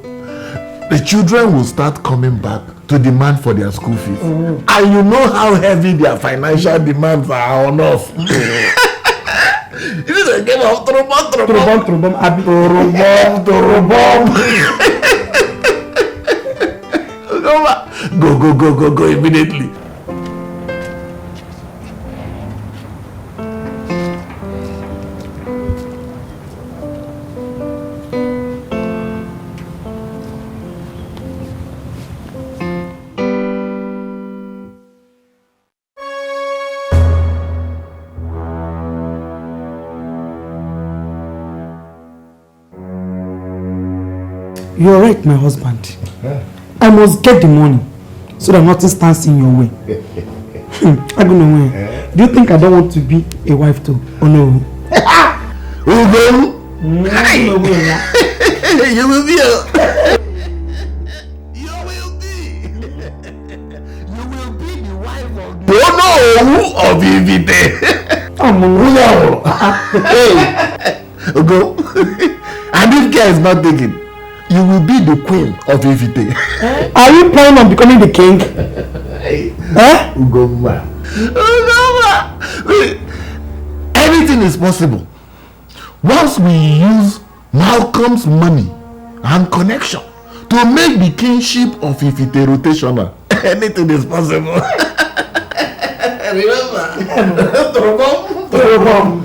the children will start coming back to demand for their school fees. And you know how heavy their financial demands are on us. It is a game of Trobom. Go immediately. You're right, my husband. I must get the money so that nothing stands in your way. Do you think I don't want to be a wife too? Oh no. You will be the of Ifite. Go. And if care is not taken, you will be the queen of Ifite. Are you planning on becoming the king? Ugoma. Anything is possible once we use Malcolm's money and connection to make the kingship of Ifite rotational. Anything is possible. Remember? Trobom.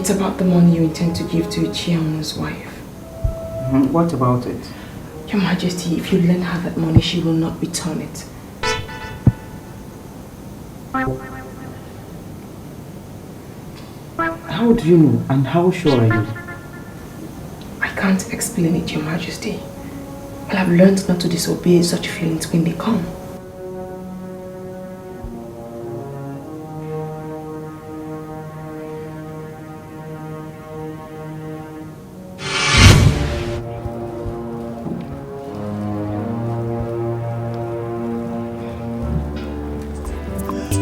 It's about the money you intend to give to Ichiamu's wife. What about it? Your Majesty, if you lend her that money, she will not return it. How do you know and how sure are you? I can't explain it, Your Majesty. But I've learned not to disobey such feelings when they come.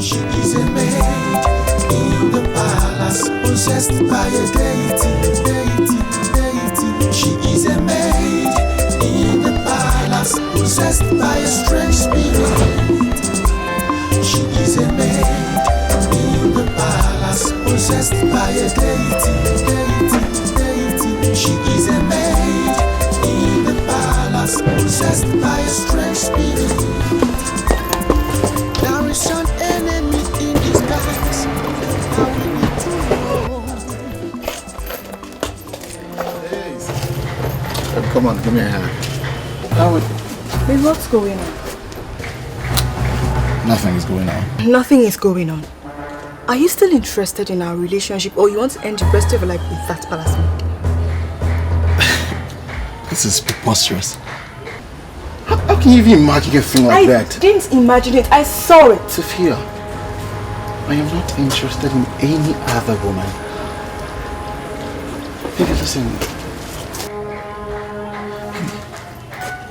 She is a maid in the palace, possessed by a deity. She is a maid in the palace, possessed by a strange spirit. She is a maid in the palace, possessed by a deity. She is a maid in the palace, possessed by a strange spirit. There is an enemy in disguise. How we need to know. Come on, give me a hand. Babe, what's going on? Nothing is going on. Nothing is going on. Are you still interested in our relationship, or you want to end the rest of your life with that palace maid? This is preposterous. How can you even imagine a thing like that? I didn't imagine it, I saw it. Sophia, I am not interested in any other woman. Baby, listen.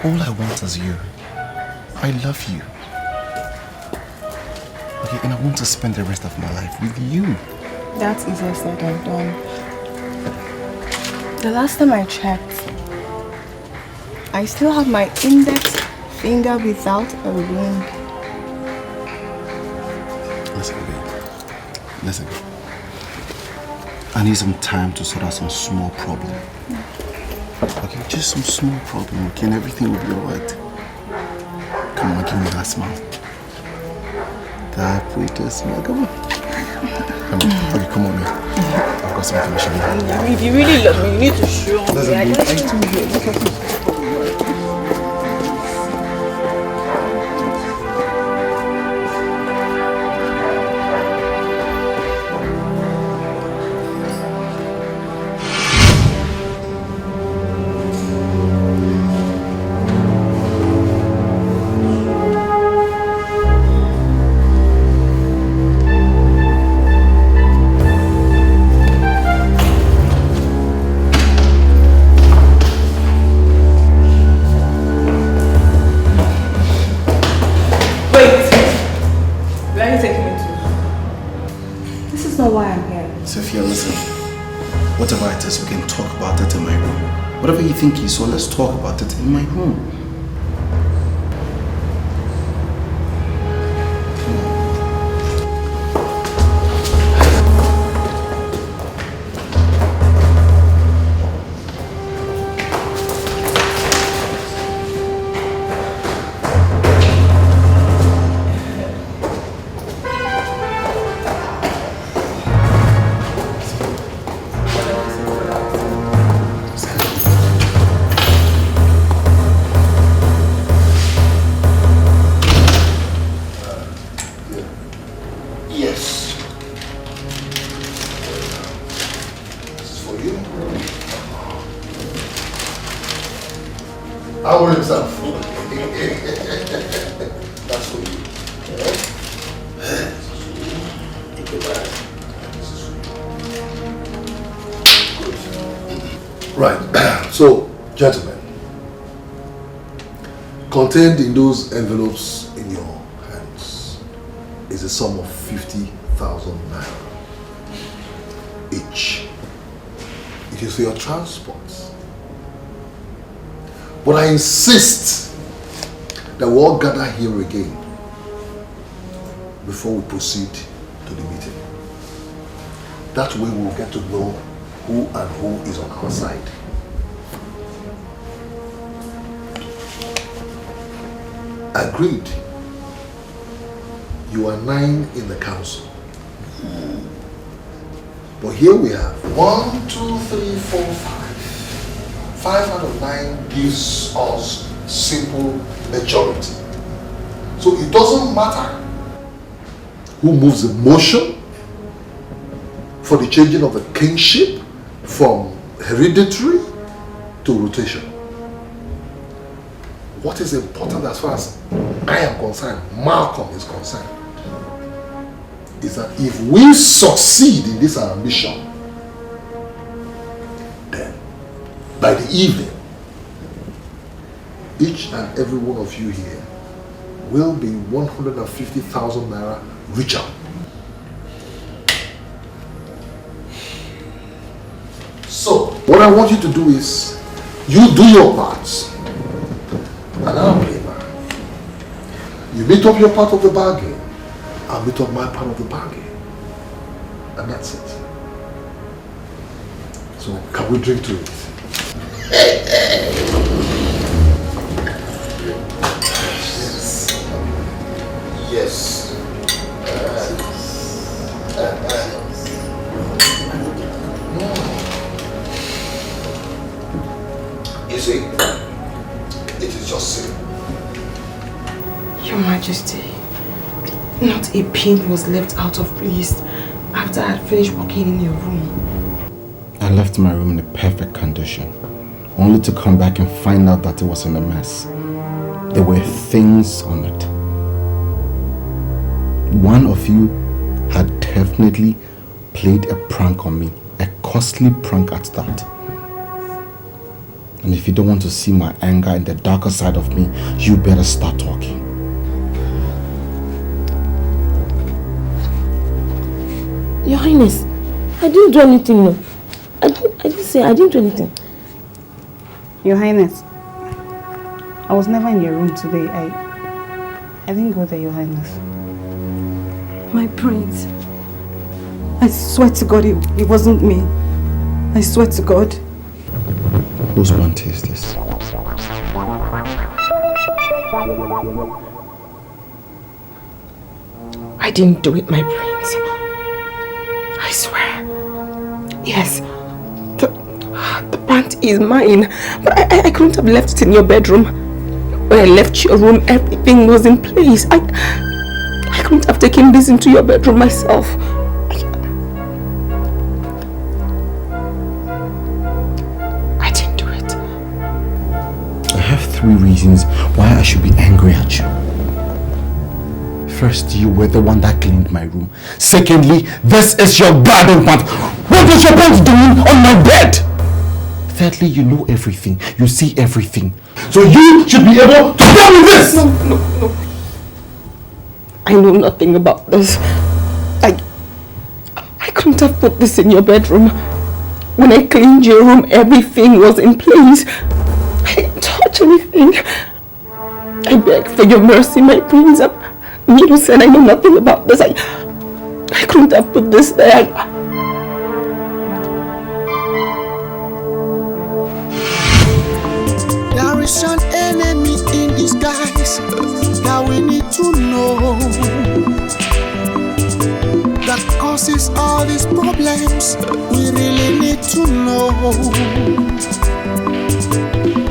All I want is you. I love you. Okay, and I want to spend the rest of my life with you. That's easier said than done. The last time I checked, I still have my index finger without a ring. Listen, babe. Listen. I need some time to sort out some small problem. Okay, just some small problem, okay, and everything will be alright. Come on, give me that smile. That pretty smile, come on. Come on, okay, come on, man. I've got something to show you. If you really love me, you need to show me. Listen, I babe, just... look at this. Whatever it is, we can talk about it in my room. Whatever you think is, so let's talk about it in my room. Gentlemen, contained in those envelopes in your hands is a sum of 50,000 naira each. It is for your transport. But I insist that we all gather here again before we proceed to the meeting. That way we'll get to know who and who is on our side. Agreed. You are 9 in the council. But here we have 1, 2, 3, 4, 5. 5 out of 9 gives us simple majority. So it doesn't matter who moves the motion for the changing of the kingship from hereditary to rotation. What is important as far as I am concerned, Malcolm is concerned, is that if we succeed in this ambition, then by the evening, each and every one of you here will be 150,000 naira richer. So, what I want you to do is, you do your parts, and I'll play mine. You meet up your part of the bargain, I'll meet up my part of the bargain. And that's it. So, can we drink to it? Yes. You see, it is just simple. Your Majesty, not a pin was left out of place after I had finished working in your room. I left my room in a perfect condition, only to come back and find out that it was in a mess. There were things on it. One of you had definitely played a prank on me, a costly prank at that. And if you don't want to see my anger and the darker side of me, you better start talking. Your Highness, I didn't do anything, no. I didn't do anything. Your Highness, I was never in your room today. I didn't go there, Your Highness. My prince, I swear to God it wasn't me. I swear to God. Whose bounty is this? I didn't do it, my prince. I swear. Yes, the pant is mine, but I couldn't have left it in your bedroom. When I left your room, everything was in place. I couldn't have taken this into your bedroom myself. I didn't do it. I have 3 reasons why I should be angry at you. First, you were the one that cleaned my room. Secondly, this is your garden pant. What is your pants doing on my bed? Thirdly, you know everything. You see everything. So you should be able to tell me this! No. I know nothing about this. I couldn't have put this in your bedroom. When I cleaned your room, everything was in place. I didn't touch anything. I beg for your mercy, my prince. I'm innocent. I know nothing about this. I couldn't have put this there. There is an enemy in disguise that we need to know, that causes all these problems. We really need to know.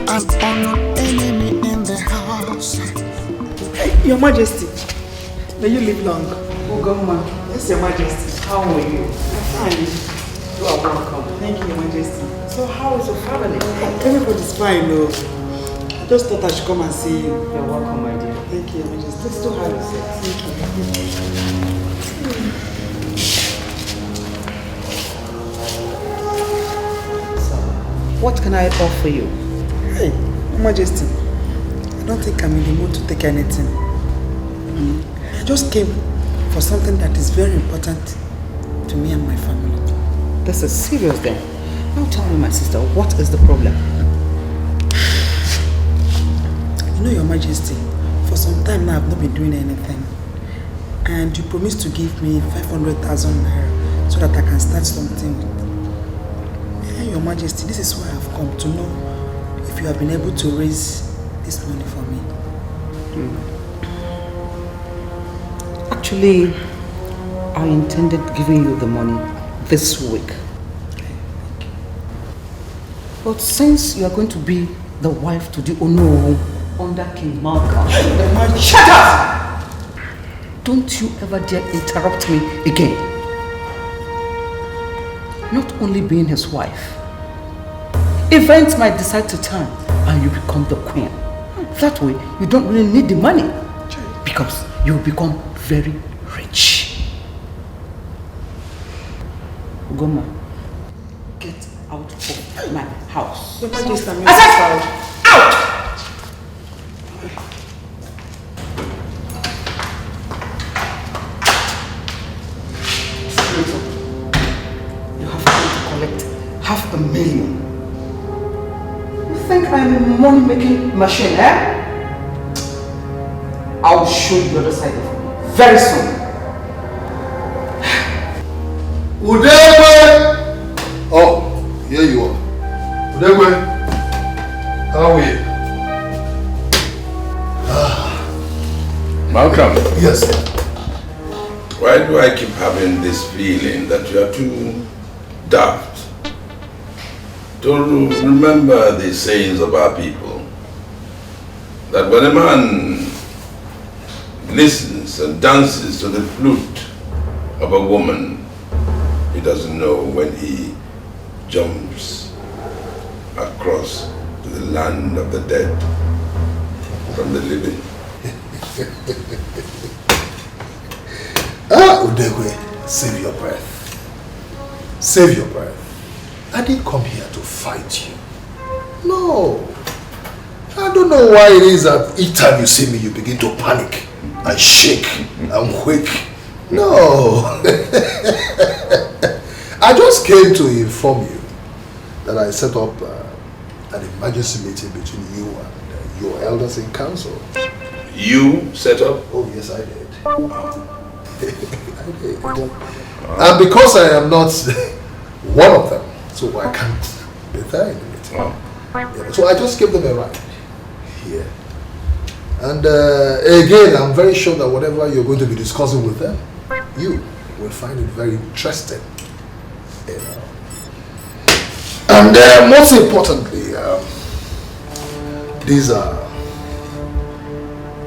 An unknown enemy in the house. Your Majesty, may you live long. Oh, Governor, yes, Your Majesty. How are you? I'm fine. You are welcome. Thank you, Your Majesty. So, how is your family? Everybody's fine, though. I just thought I should come and see you. You're welcome, my dear. Thank you, Your Majesty. Let's do how you say. Thank you. So, what can I offer you? Hey, Your Majesty. I don't think I'm in the mood to take anything. I just came for something that is very important to me and my family. This is serious then. Now tell me, my sister, what is the problem? You know, Your Majesty, for some time now I've not been doing anything. And you promised to give me 500,000 naira so that I can start something. Yeah, Your Majesty, this is why I've come to know if you have been able to raise this money for me. Actually, I intended giving you the money this week. But since you are going to be the wife to the Ono under King Malcolm, the man, shut up! Don't you ever dare interrupt me again. Not only being his wife, events might decide to turn and you become the queen. That way, you don't really need the money because you will become very rich. Ugoma, get out of my house. Your Majesty, I'm out! You have to collect $500,000. You think I'm a money-making machine, eh? I'll show you the other side of it very soon. Udegwe! Oh, here you are. Udegwe, how are you? Malcolm. Yes, sir. Why do I keep having this feeling that you are too daft to remember the sayings of our people? That when a man listens and dances to the flute of a woman, he doesn't know when he jumps across to the land of the dead from the living. Udegwe, save your breath. Save your breath. I didn't come here to fight you. No. I don't know why it is that each time you see me, you begin to panic and shake and quake. No. I just came to inform you that I set up an emergency meeting between you and your elders in council. You set up? Oh, yes, I did. I did. And because I am not one of them, so I can't be there in the meeting. Yeah, so I just gave them a ride here. And again, I'm very sure that whatever you're going to be discussing with them, you will find it very interesting. You know. And most importantly, these are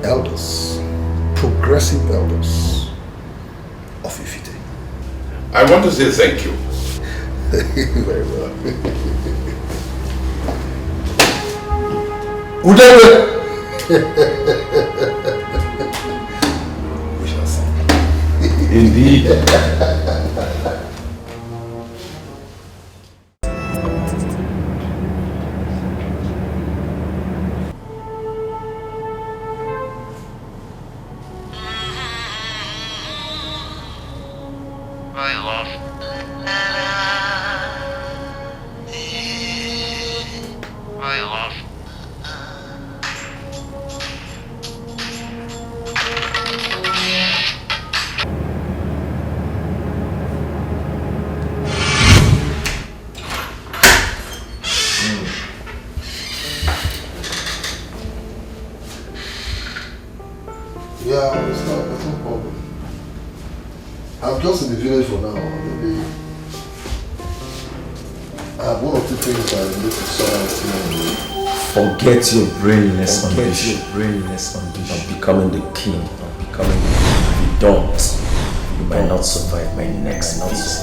elders, progressive elders of Ifite. I want to say thank you. Very well. Udegwe! We shall see. Indeed. Yeah, it's no problem. I'm just in the village for now. Maybe I have one or two things I need to solve. Forget your brainless ambition of becoming the king, of becoming the king. If you don't, you might not survive my next visit.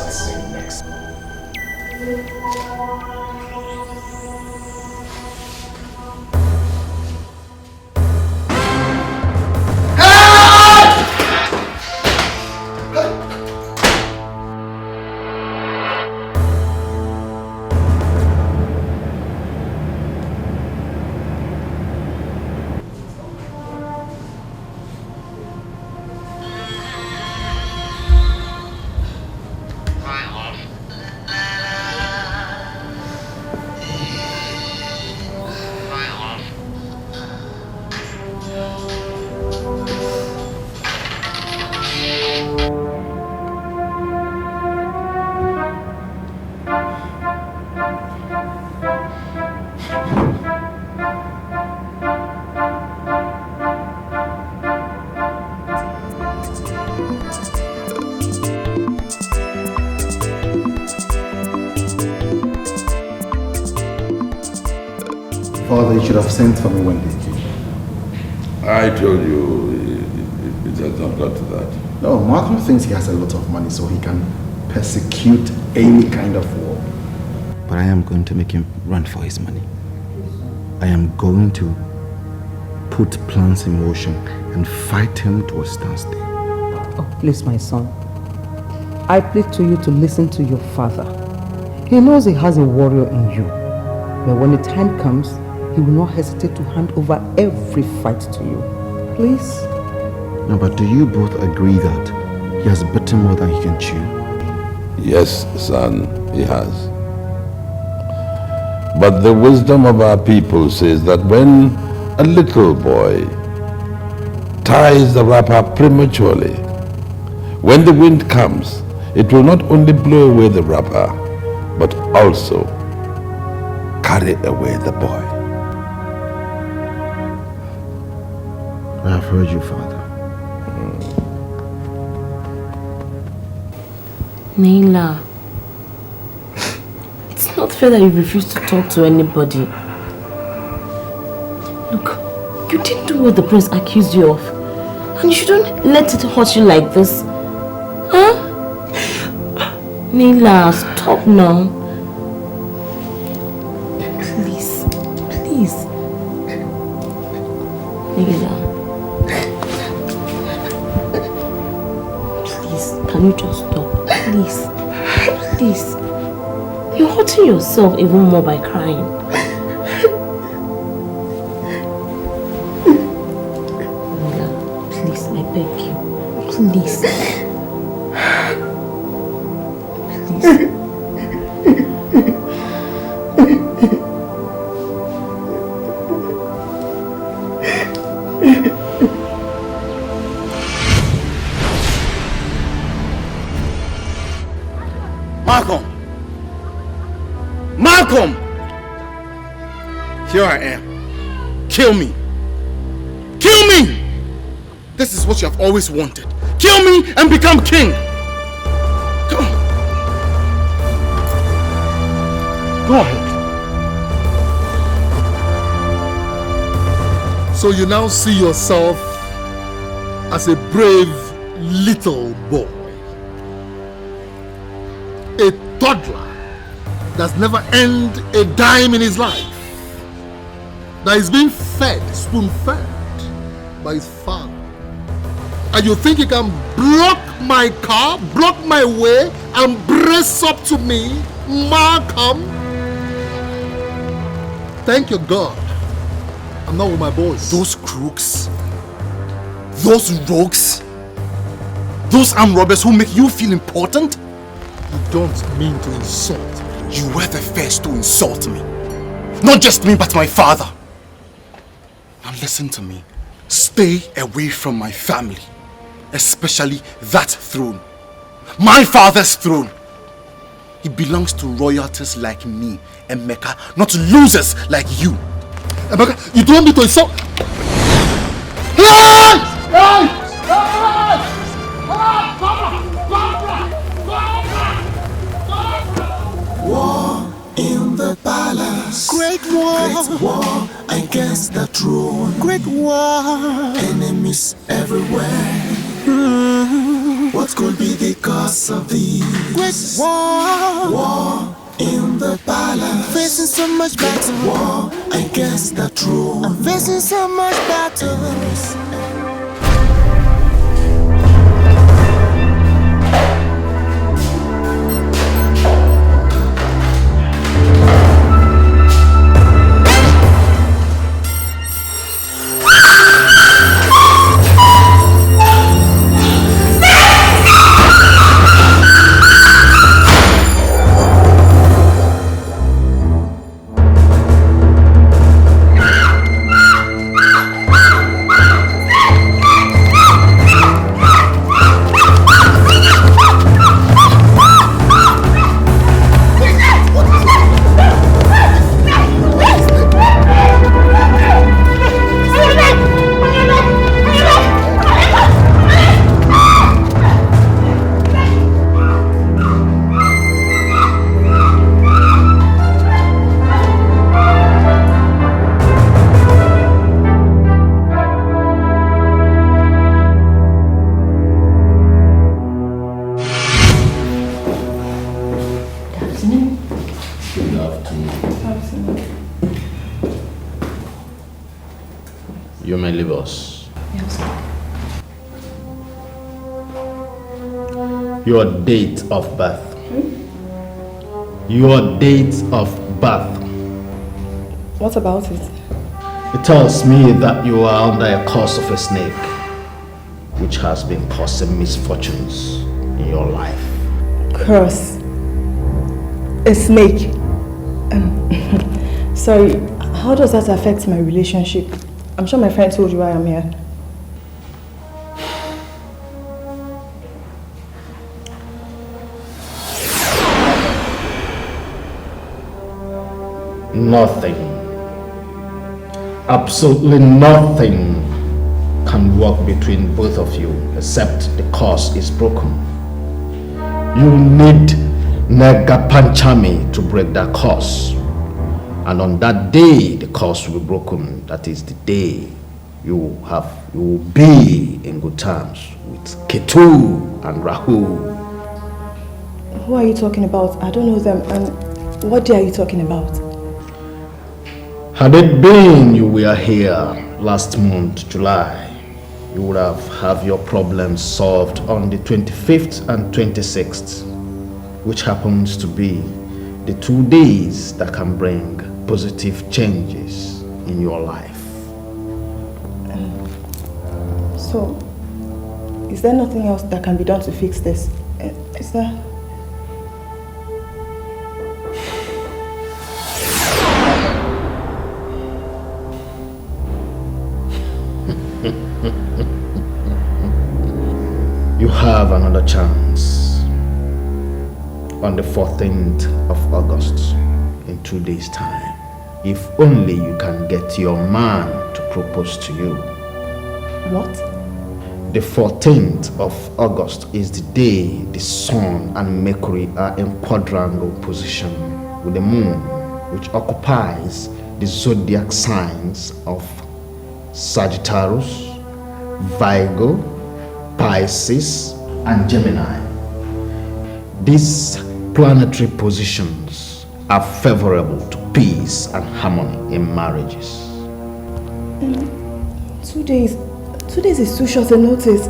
Father, you should have sent for me one day. I told you it has not got to that. No, Malcolm thinks he has a lot of money so he can persecute any kind of war. But I am going to make him run for his money. I am going to put plans in motion and fight him to a standstill. Oh, please, my son. I plead to you to listen to your father. He knows he has a warrior in you. But when the time comes, he will not hesitate to hand over every fight to you. Please? No, but do you both agree that he has bitten more than he can chew? Yes, son, he has. But the wisdom of our people says that when a little boy ties the wrapper prematurely, when the wind comes, it will not only blow away the wrapper, but also carry away the boy. I have heard you, Father. Naila, it's not fair that you refuse to talk to anybody. Look, you didn't do what the prince accused you of. And you shouldn't let it hurt you like this. Huh? Naila, stop now. Please, please. Naila. Please, can you just stop? Please. Please. You're hurting yourself even more by crying. Naila, please, I beg you. Please. Please. Malcolm! Malcolm! Here I am. Kill me. Kill me! This is what you have always wanted. Kill me and become king. Come on. Go ahead. So you now see yourself as a brave little boy. A toddler that's never earned a dime in his life. That is being fed, spoon-fed by his father. And you think you can block my car, block my way, and brace up to me, Malcolm? Thank you, God. I'm not with my boys. Those crooks, those rogues, those armed robbers who make you feel important? You don't mean to insult me. You were the first to insult me. Not just me, but my father. Now listen to me. Stay away from my family. Especially that throne. My father's throne. It belongs to royalties like me, Emeka, not to losers like you. Emeka, you don't need to insult. Hey! Hey! War in the palace. Great war against the throne. Great war. Enemies everywhere. What could be the cause of these? Great war in the palace. Facing so much battle. War against the throne. I'm facing so much battles. You may leave us. Yes, sir. Your date of birth. Your date of birth. What about it? It tells me that you are under a curse of a snake, which has been causing misfortunes in your life. Curse. A snake. Sorry, how does that affect my relationship? I'm sure my friend told you why I'm here. Nothing, absolutely nothing can work between both of you except the curse is broken. You need Nagapanchami to break that curse. And on that day, the curse will be broken. That is the day you will be in good terms with Ketu and Rahu. Who are you talking about? I don't know them. And what day are you talking about? Had it been you were here last month, July, you would have your problems solved on the 25th and 26th, which happens to be the 2 days that can bring positive changes in your life. So, is there nothing else that can be done to fix this? Is there? You have another chance on the 14th of August in 2 days' time. If only you can get your man to propose to you. What? The 14th of August is the day the Sun and Mercury are in quadrangle position with the Moon, which occupies the zodiac signs of Sagittarius, Virgo, Pisces, and Gemini. These planetary positions are favorable to peace and harmony in marriages. 2 days. 2 days is too short a notice.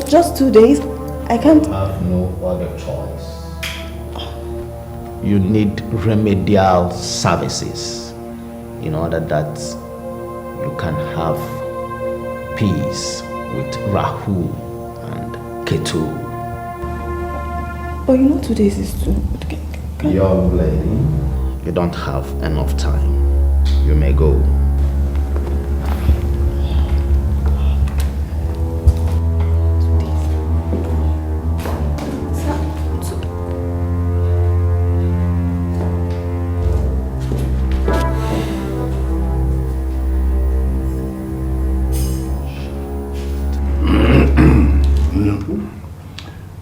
Just 2 days? I can't... You have no other choice. You need remedial services in order that you can have peace with Rahu and Ketu. But you know 2 days is too... Young lady, you don't have enough time. You may go.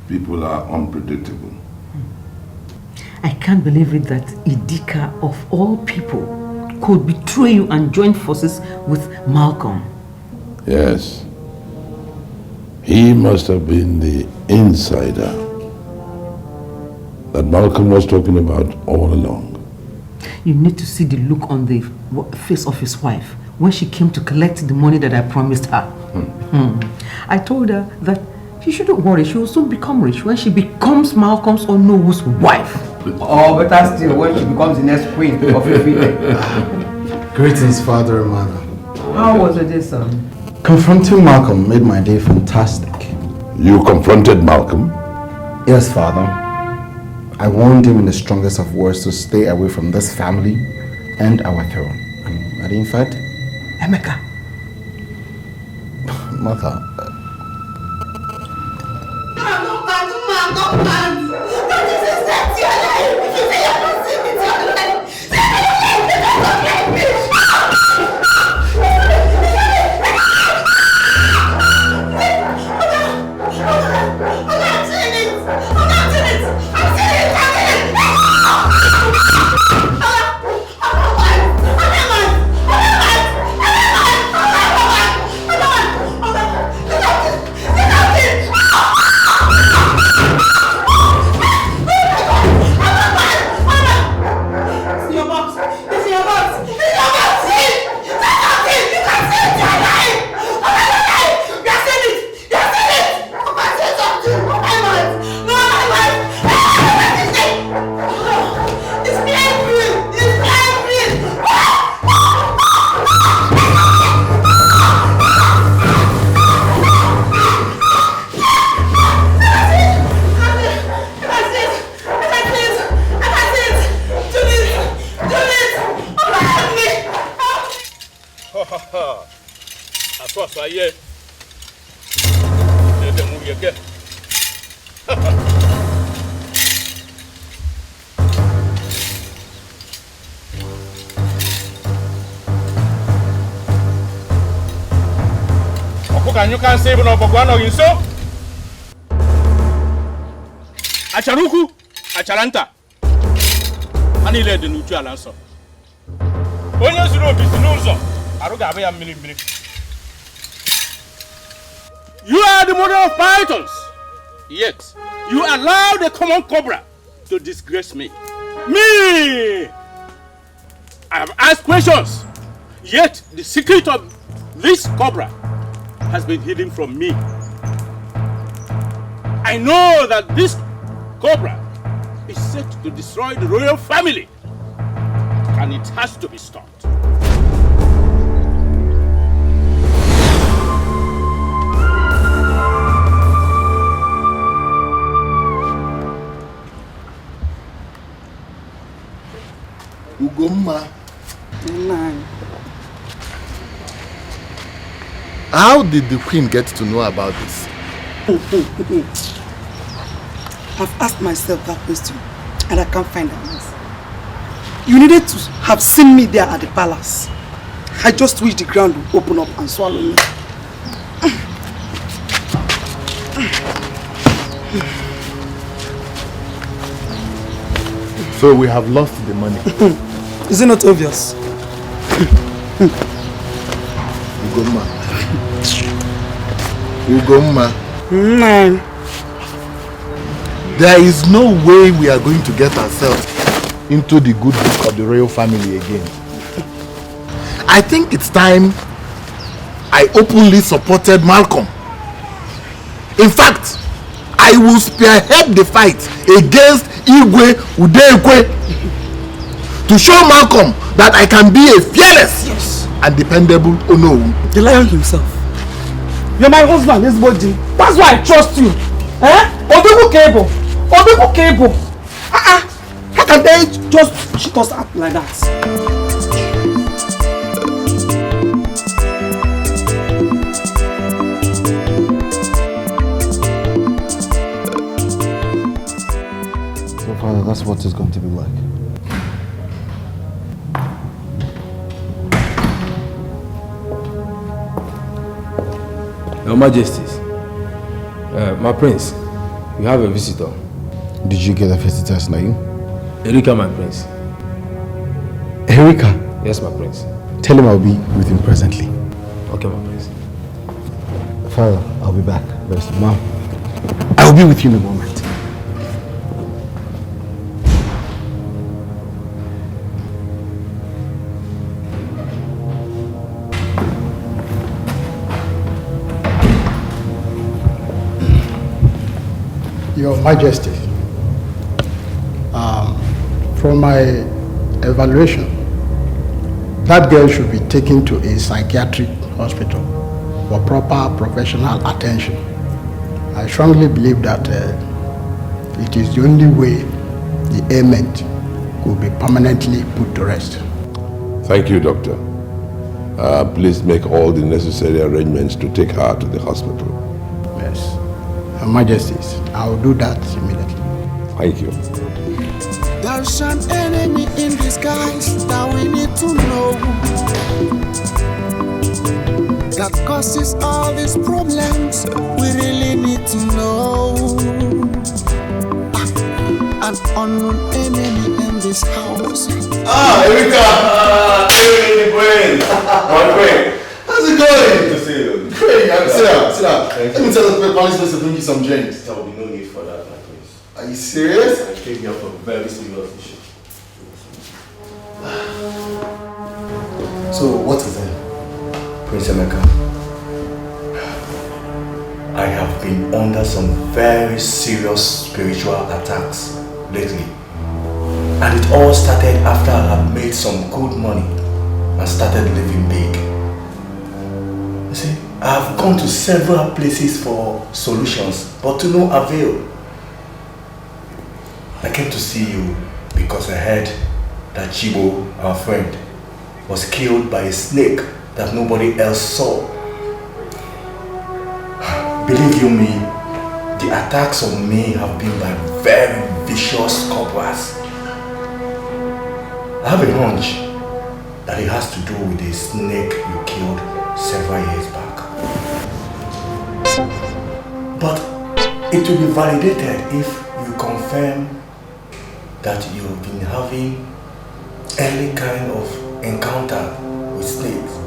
People are unpredictable. I can't believe it that Idika, of all people, could betray you and join forces with Malcolm. Yes. He must have been the insider that Malcolm was talking about all along. You need to see the look on the face of his wife when she came to collect the money that I promised her. I told her that she shouldn't worry, she will soon become rich when she becomes Malcolm's Onowo's wife. Or better still, when she becomes the next queen of Ifile. Greetings, Father and Mother. How was it, son? Confronting Malcolm made my day fantastic. You confronted Malcolm? Yes, Father. I warned him in the strongest of words to stay away from this family and our throne. And in fact... Emeka. Mother... fire. Let them move again. Can you can't save no Bogwano in so? Acharuku, Acharanta. Ani led the neutral answer. When you know this news, Arugabe and Milibri. You are the mother of pythons. Yet, you allow the common cobra to disgrace me. Me! I have asked questions. Yet, the secret of this cobra has been hidden from me. I know that this cobra is set to destroy the royal family, and it has to be stopped. Ugomma. Man. How did the queen get to know about this? I've asked myself that question and I can't find an answer. You needed to have seen me there at the palace. I just wish the ground would open up and swallow me. So we have lost the money. Is it not obvious? Ugomma. Man. There is no way we are going to get ourselves into the good book of the royal family again. I think it's time I openly supported Malcolm. In fact, I will spearhead the fight against Igwe Udekwe to show Malcolm that I can be a fearless and dependable Onowu. The lion himself. You're my husband, this body. That's why I trust you. Obiku Cable. Obiku Cable. How can they just shit us out like that? So, Father, that's what it's going to be like. Your Majesties, my prince, you have a visitor. Did you get a visitor's name? Erika, my prince. Erika? Yes, my prince. Tell him I'll be with him presently. Okay, my prince. Father, I'll be back very soon. Mom, I'll be with you in a moment. Your Majesty, from my evaluation, that girl should be taken to a psychiatric hospital for proper professional attention. I strongly believe that it is the only way the ailment could be permanently put to rest. Thank you, Doctor. Please make all the necessary arrangements to take her to the hospital. Yes. Your Majesties, I will do that immediately. Thank you. There's an enemy in disguise that we need to know, that causes all these problems. We really need to know. An unknown enemy in this house. Erika! Hey, Queen! My Queen! How's it going? Good to see you. Great, sit down. Let me tell the police to bring you some drinks. There will be no need for that, my prince. Are you serious? I came here for a very serious issue. So, what is it? Prince Emeka, I have been under some very serious spiritual attacks lately. And it all started after I had made some good money and started living big. You see, I have gone to several places for solutions, but to no avail. I came to see you because I heard that Chibo, our friend, was killed by a snake that nobody else saw. Believe you me, the attacks on me have been by very vicious cobras. I have a hunch that it has to do with the snake you killed several years back. But it will be validated if you confirm that you've been having any kind of encounter with snakes.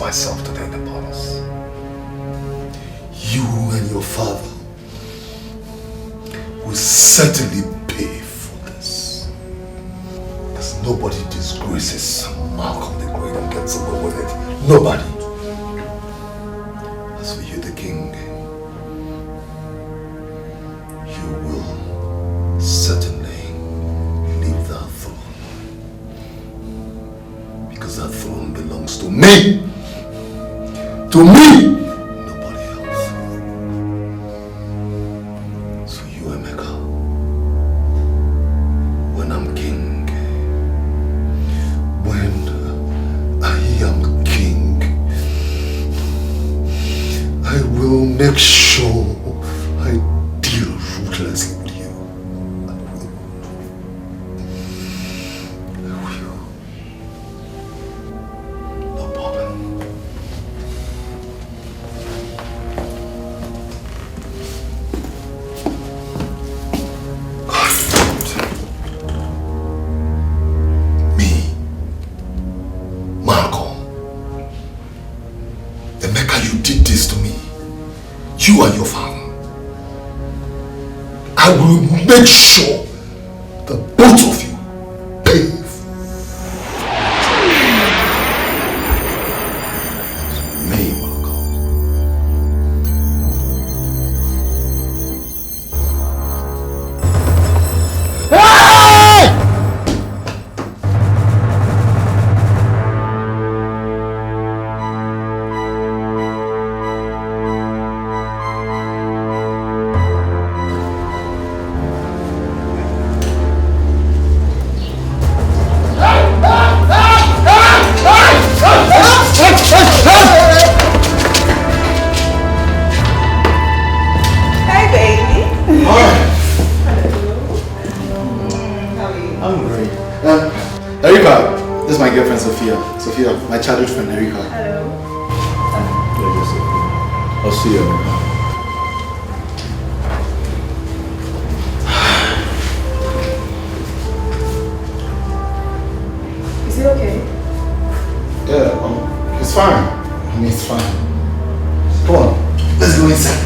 Myself today in the palace. You and your father will certainly pay for this. Because nobody disgraces Malcolm the Great and gets away with it. Nobody. As for you, the king, you will certainly leave that throne. Because that throne belongs to me. To me! Nobody else. So you, Emeka, when I'm king, when I am king, I will make sure I deal ruthlessly with you. I will. No problem. You and your father. I will make sure that both of you pay. Me, Sophia, my childhood friend Erika. Hello. I'll see you. Is it okay? Yeah, it's fine. I mean, it's fine. Come on, let's go inside.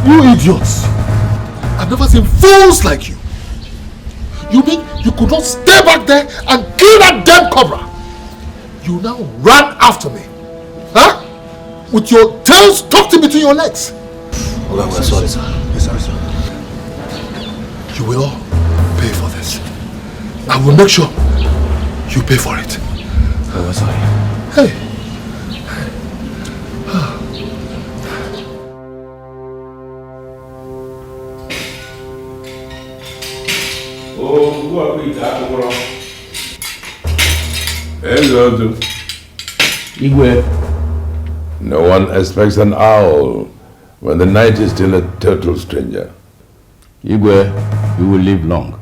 You idiots! I've never seen fools like you. You mean you could not stay back there and kill that damn cobra? You now ran after me. Huh? With your tails tucked in between your legs. Okay, we're sorry, sir. We're sorry, sir. You will all pay for this. I will make sure you pay for it. We're sorry. Hey. Oh, Ozu. Igwe. No one expects an owl when the night is still a total stranger. Igwe, you will live long.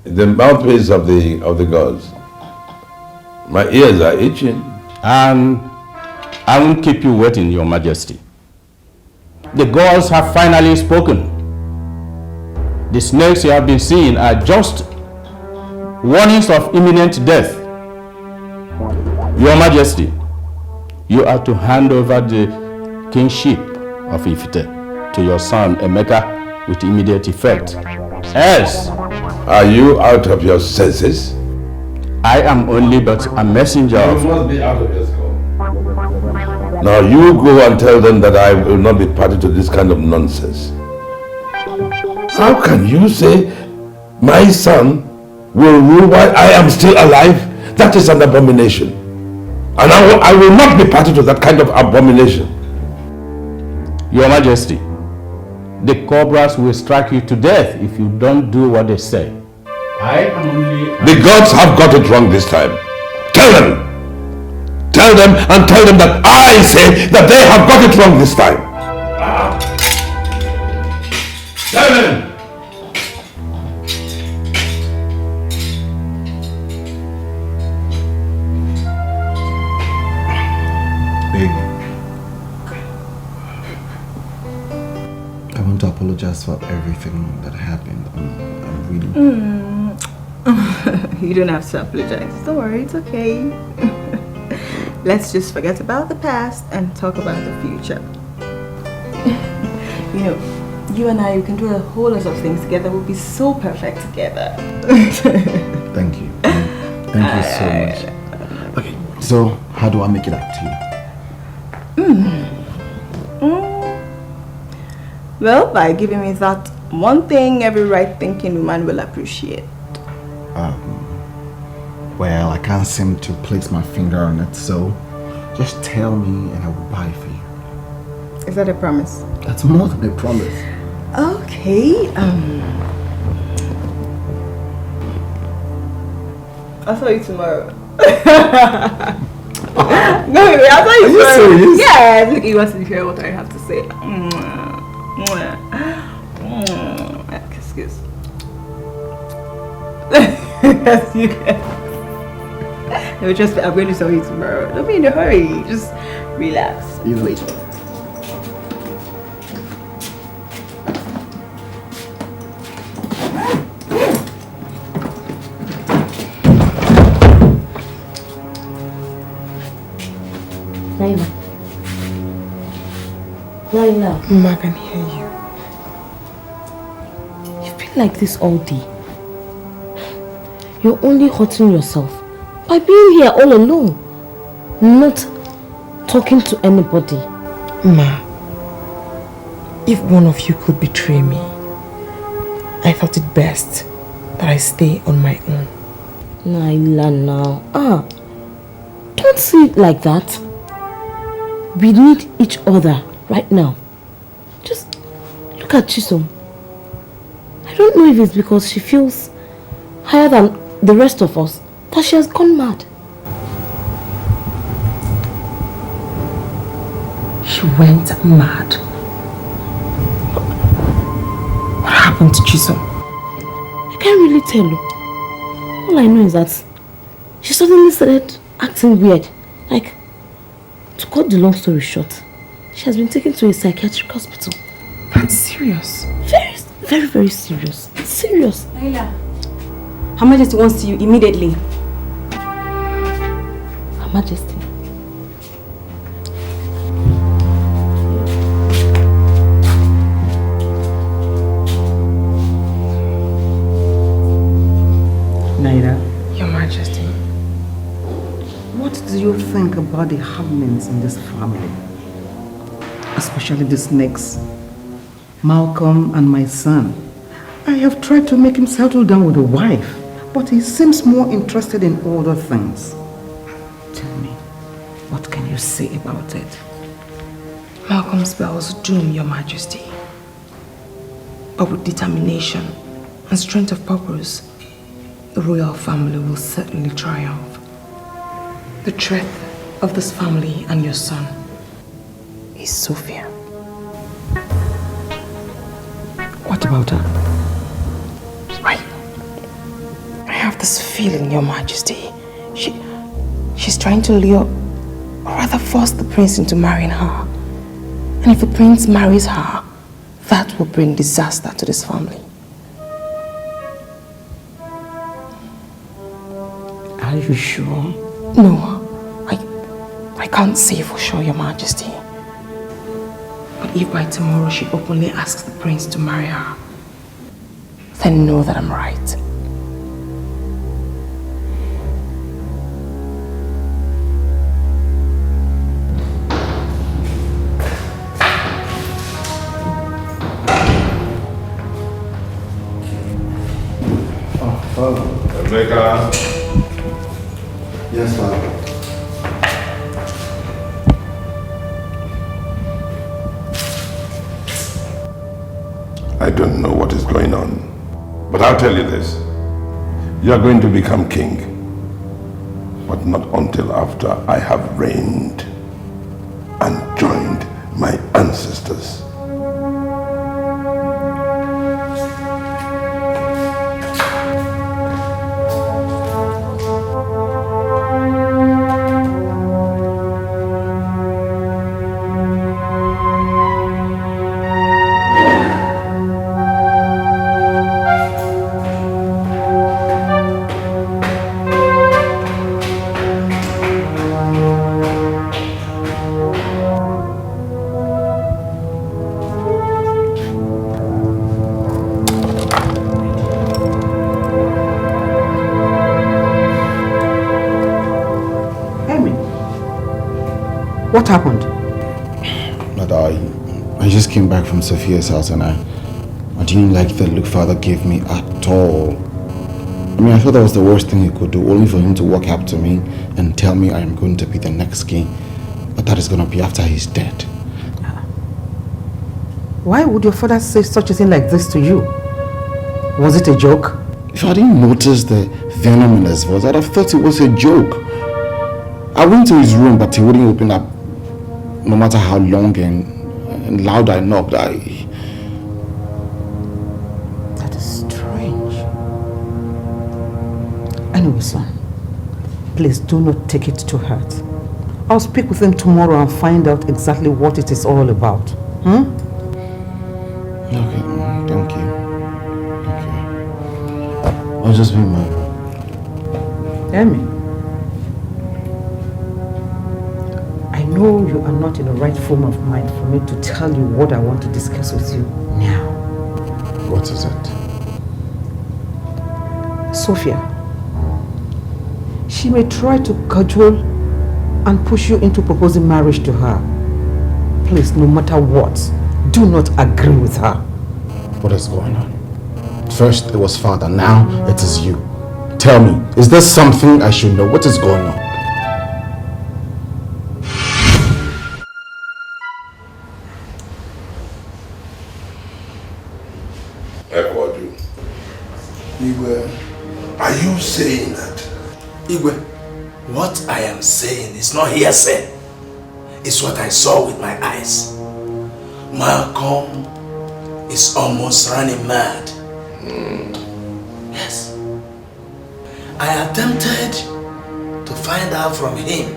The mouthpiece of the gods. My ears are itching. And I won't keep you waiting, Your Majesty. The gods have finally spoken. The snakes you have been seeing are just warnings of imminent death. Your Majesty, you are to hand over the kingship of Ifite to your son Emeka with immediate effect. Else, are you out of your senses? I am only but a messenger of... You must be out of your skull. Now you go and tell them that I will not be party to this kind of nonsense. How can you say my son will rule while I am still alive? That is an abomination. And I will not be party to that kind of abomination. Your Majesty, the cobras will strike you to death if you don't do what they say. I am only... The gods have got it wrong this time. Tell them! Tell them and tell them that I say that they have got it wrong this time. Tell them! I want to apologize for everything that happened. I'm really... You don't have to apologize. Don't worry, it's okay. Let's just forget about the past and talk about the future. You know, you and I, we can do a whole lot of things together. We'll be so perfect together. Thank you. Thank you so much. Okay, so how do I make it up to you? Well, by giving me that one thing every right-thinking woman will appreciate. Well, I can't seem to place my finger on it, so just tell me and I will buy it for you. Is that a promise? That's more than a promise. Okay, I'll tell you tomorrow. No, wait, I'll tell you tomorrow. Are you serious? Yeah, look, you want to hear what I have to say. Excuse. Yes, you can. No, just I'm going to tell you tomorrow. Don't be in a hurry. Just relax. Wait. Naila. Mama, I can hear you. You've been like this all day. You're only hurting yourself by being here all alone, not talking to anybody. Ma, if one of you could betray me, I thought it best that I stay on my own. Naila, now. Don't see it like that. We need each other right now. Just look at Chisom. I don't know if it's because she feels higher than the rest of us that she has gone mad. She went mad. What happened to Chisom? I can't really tell you. All I know is that she suddenly started acting weird. Like, to cut the long story short, she has been taken to a psychiatric hospital. That's serious. Very, very, very serious. Serious. Naila, Her Majesty wants you immediately. Her Majesty. Naira. Your Majesty. What do you think about the happenings in this family? Especially the snakes. Malcolm and my son. I have tried to make him settle down with a wife, but he seems more interested in other things. Tell me, what can you say about it? Malcolm's spells doom, Your Majesty. But with determination and strength of purpose, the royal family will certainly triumph. The threat of this family and your son is Sophia. What about her? I have this feeling, Your Majesty. She's trying to lure, or rather force the prince into marrying her. And if the prince marries her, that will bring disaster to this family. Are you sure? No, I can't say for sure, Your Majesty. But if by tomorrow she openly asks the prince to marry her, then know that I'm right. Emeka. Yes, Father. I don't know what is going on, but I'll tell you this. You are going to become king, but not until after I have reigned and joined my ancestors. What happened? But I just came back from Sophia's house and I didn't like the look father gave me at all. I mean, I thought that was the worst thing he could do, only for him to walk up to me and tell me I am going to be the next king. But that is going to be after he's dead. Why would your father say such a thing like this to you? Was it a joke? If I didn't notice the venom in his voice, I'd have thought it was a joke. I went to his room, but he wouldn't open up. No matter how long and loud I knocked, That is strange. Anyway, son, please do not take it to heart. I'll speak with him tomorrow and find out exactly what it is all about. Okay, thank you. I'll just be my... Emmy, I know you are not in the right frame of mind for me to tell you what I want to discuss with you now. What is it? Sophia, she may try to cajole and push you into proposing marriage to her. Please, no matter what, do not agree with her. What is going on? First it was father, now it is you. Tell me, is there something I should know? What is going on? Ekwadu. Igwe. Are you saying that? Igwe, what I am saying is not hearsay. It's what I saw with my eyes. Malcolm is almost running mad. Yes. I attempted to find out from him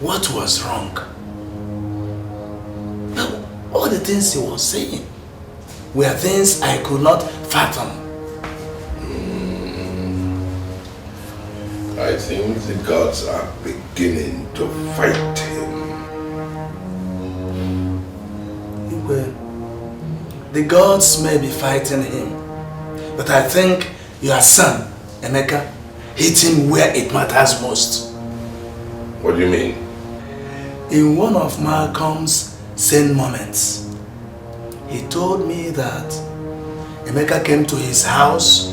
what was wrong. But all the things he was saying were things I could not fathom. I think the gods are beginning to fight him. The gods may be fighting him, but I think your son, Emeka, hit him where it matters most. What do you mean? In one of Malcolm's sane moments, he told me that Emeka came to his house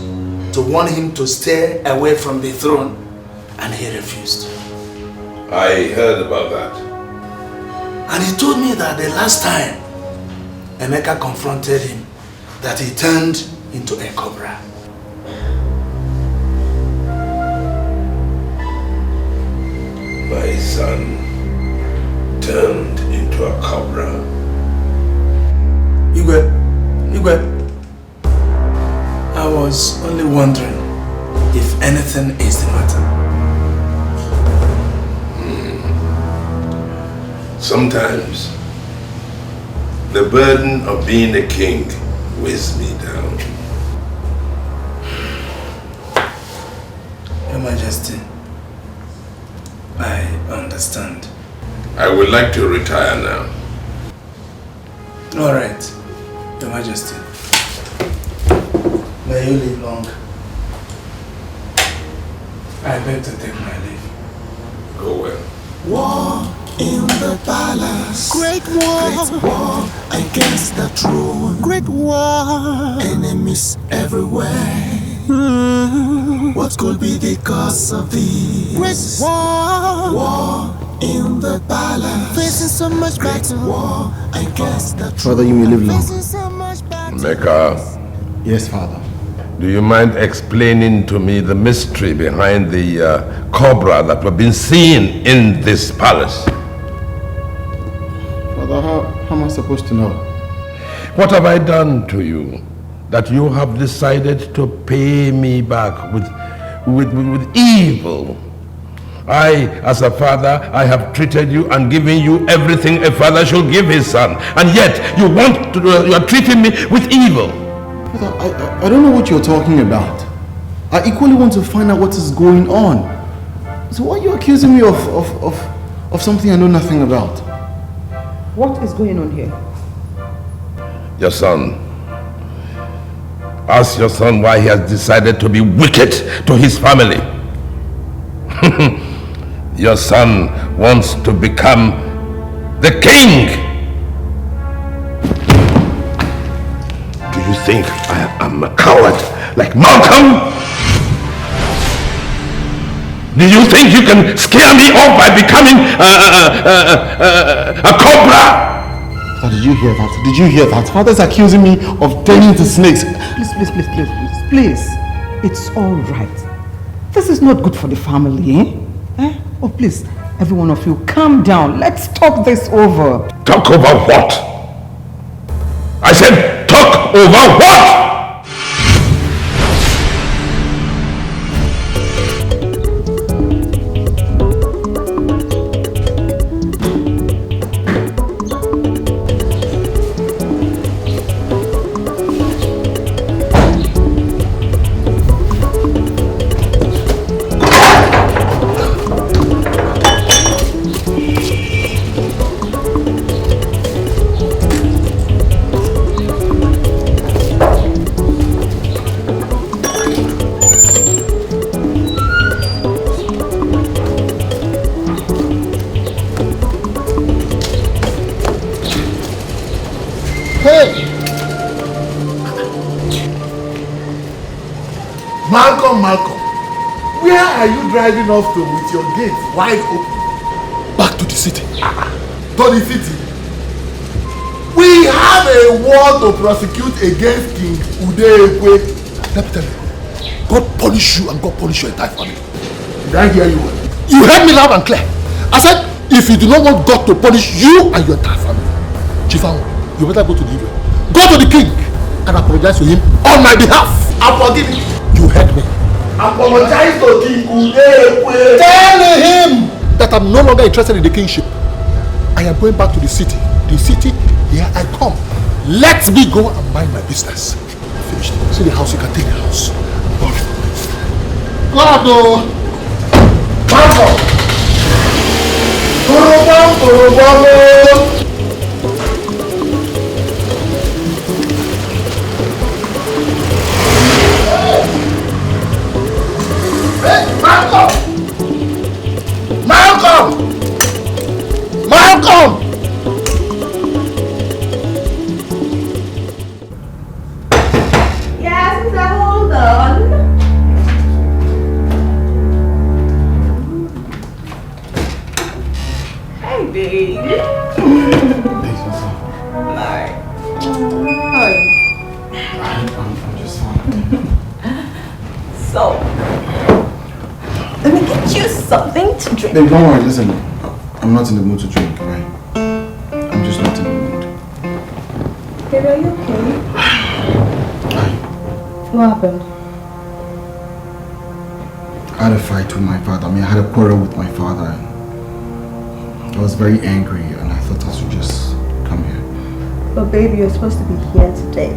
to warn him to stay away from the throne, and he refused. I heard about that. And he told me that the last time Emeka confronted him, that he turned into a cobra. my son turned into a cobra. Igwe, I was only wondering if anything is the matter. Sometimes the burden of being a king weighs me down. Your Majesty, I understand. I would like to retire now. All right, Your Majesty. May you live long. I beg to take my leave. Go well. War in the palace. Great war against the throne. Great war. Enemies everywhere. What could be the cause of this? Great war. War in the palace. Facing so much battle. War against the throne. Father, you may live long. Mecca. Yes, Father. Do you mind explaining to me the mystery behind the cobra that we've been seeing in this palace? Father, how am I supposed to know? What have I done to you that you have decided to pay me back with evil? I, as a father, I have treated you and given you everything a father should give his son, and yet you are treating me with evil. Father, I don't know what you're talking about. I equally want to find out what is going on. So why are you accusing me of something I know nothing about? What is going on here? Your son. Ask your son why he has decided to be wicked to his family. Your son wants to become the king. Do you think I am a coward like Malcolm? Do you think you can scare me off by becoming a cobra? Father, did you hear that? Did you hear that? Father's accusing me of turning into snakes. Please. It's all right. This is not good for the family, eh? Oh, please, every one of you, calm down. Let's talk this over. Talk over what? I said, talk over what? Malcolm, where are you driving off to with your gates wide open? Back to the city. To the city? We have a war to prosecute against King Udekwe. Let me tell you, God punish you and God punish your entire family. Did I hear you well? You heard me loud and clear. I said, if you do not want God to punish you and your entire family, Chifawo, you better go to the evil. Go to the king and apologize to him on my behalf. I'm forgiving. You heard me. Apologize to King Udekwe. Tell him that I'm no longer interested in the kingship. I am going back to the city. The city, here I come. Let me go and mind my business. Finished. See the house, you can take the house. God, oh. Malcolm. Malcolm! Yes, sir, hold on. Hey, babe. Hi. How are you? I'm just fine. So, let me get get you something to drink. Babe, don't worry, listen. I'm not in the mood to drink, right? I'm just not in the mood. Baby, are you okay? What happened? I had a fight with my father. I mean, I had a quarrel with my father. I was very angry and I thought I should just come here. But baby, you're supposed to be here today.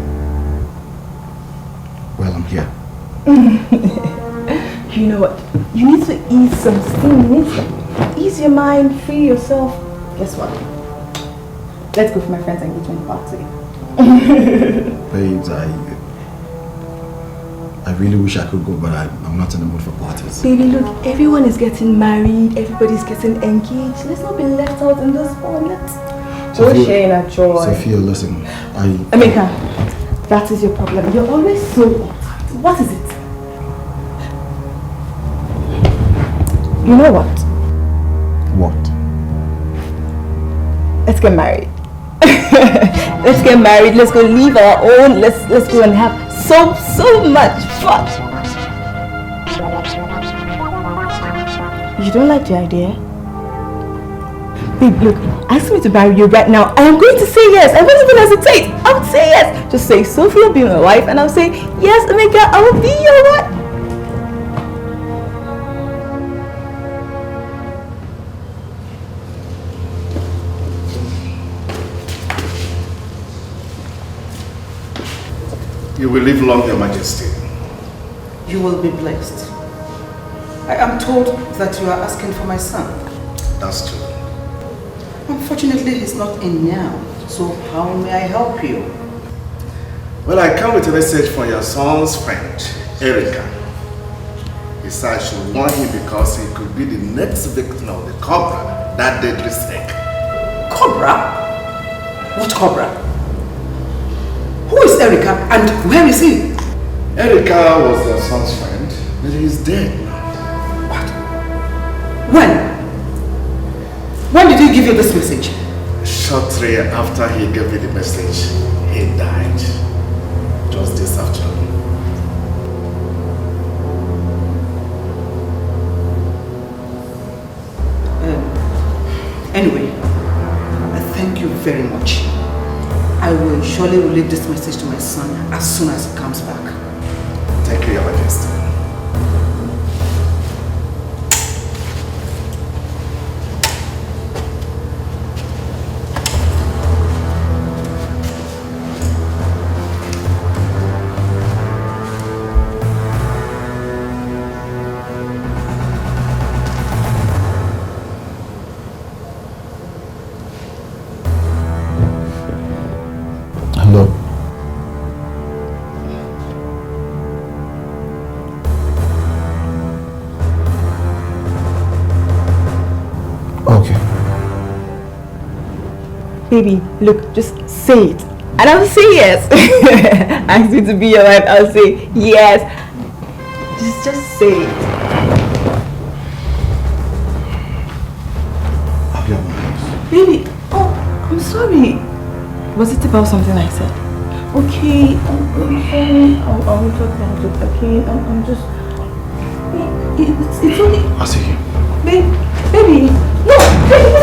Well, I'm here. You know what? You need to ease some steam. You need to ease your mind, free yourself. Guess what? Let's go for my friend's engagement party. Babes, I really wish I could go, but I'm not in the mood for parties. Baby, look, everyone is getting married, everybody's getting engaged. Let's not be left out in this one. Let's go share in our joy. Sophia, listen, Emeka, that is your problem. You're always so uptight. What is it? You know what? What? Let's get married. Let's get married. Let's go leave our own. Let's go and have so much fun. You don't like the idea? Babe, look, ask me to marry you right now. I am going to say yes. I won't even hesitate. I would say yes. Just say, Sophia, be my wife, and I'll say, yes, Emeka, I will be your wife. You will live long, Your Majesty. You will be blessed. I am told that you are asking for my son. That's true. Unfortunately, he's not in now. So how may I help you? Well, I come with a message from your son's friend, Erica. He said I should warn him because he could be the next victim of the cobra, that deadly snake. Cobra? What cobra? Who is Erica and where is he? Erica was your son's friend, but he's dead. What? When? When did he give you this message? Shortly after he gave me the message, he died. Just this afternoon. Anyway, I thank you very much. I will surely relay this message to my son as soon as he comes back. Thank you, Your Majesty. Hello. Okay. Baby, look, just say it. And I'll say yes. Ask me to be your wife, I'll say yes. Just say it. Baby, oh, I'm sorry. Was it about something I said? Okay, I'm sorry. I'll talk about it, okay? I'm just... It's only... I'll see you. Baby, no, baby.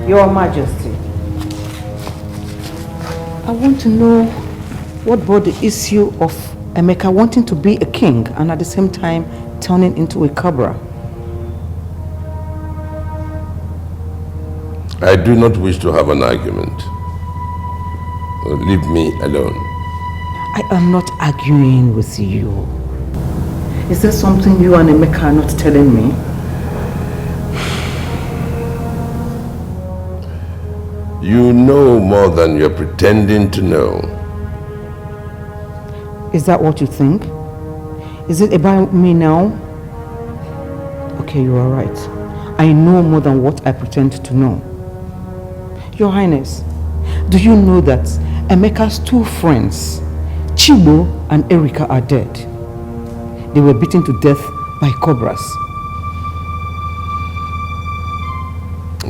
Your Majesty, I want to know what brought the issue of Emeka wanting to be a king and at the same time turning into a cobra. I do not wish to have an argument. Leave me alone. I am not arguing with you. Is there something you and Emeka are not telling me? You know more than you're pretending to know. Is that what you think? Is it about me now? Okay, you are right. I know more than what I pretend to know. Your Highness, do you know that Emeka's 2 friends, Chibo and Erika, are dead? They were beaten to death by cobras.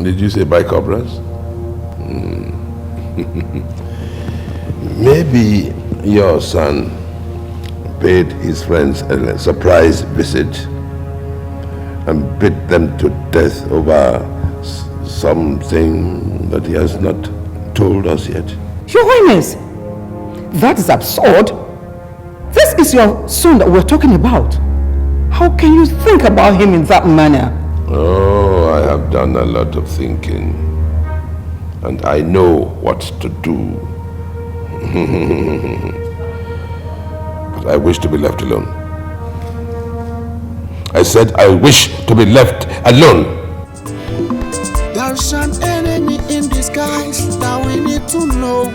Did you say by cobras? Maybe your son paid his friends a surprise visit and beat them to death over something that he has not told us yet. Your Highness, that is absurd. This is your son that we're talking about. How can you think about him in that manner? Oh, I have done a lot of thinking, and I know what to do. But I wish to be left alone. I said I wish to be left alone. There's an enemy in disguise that we need to know,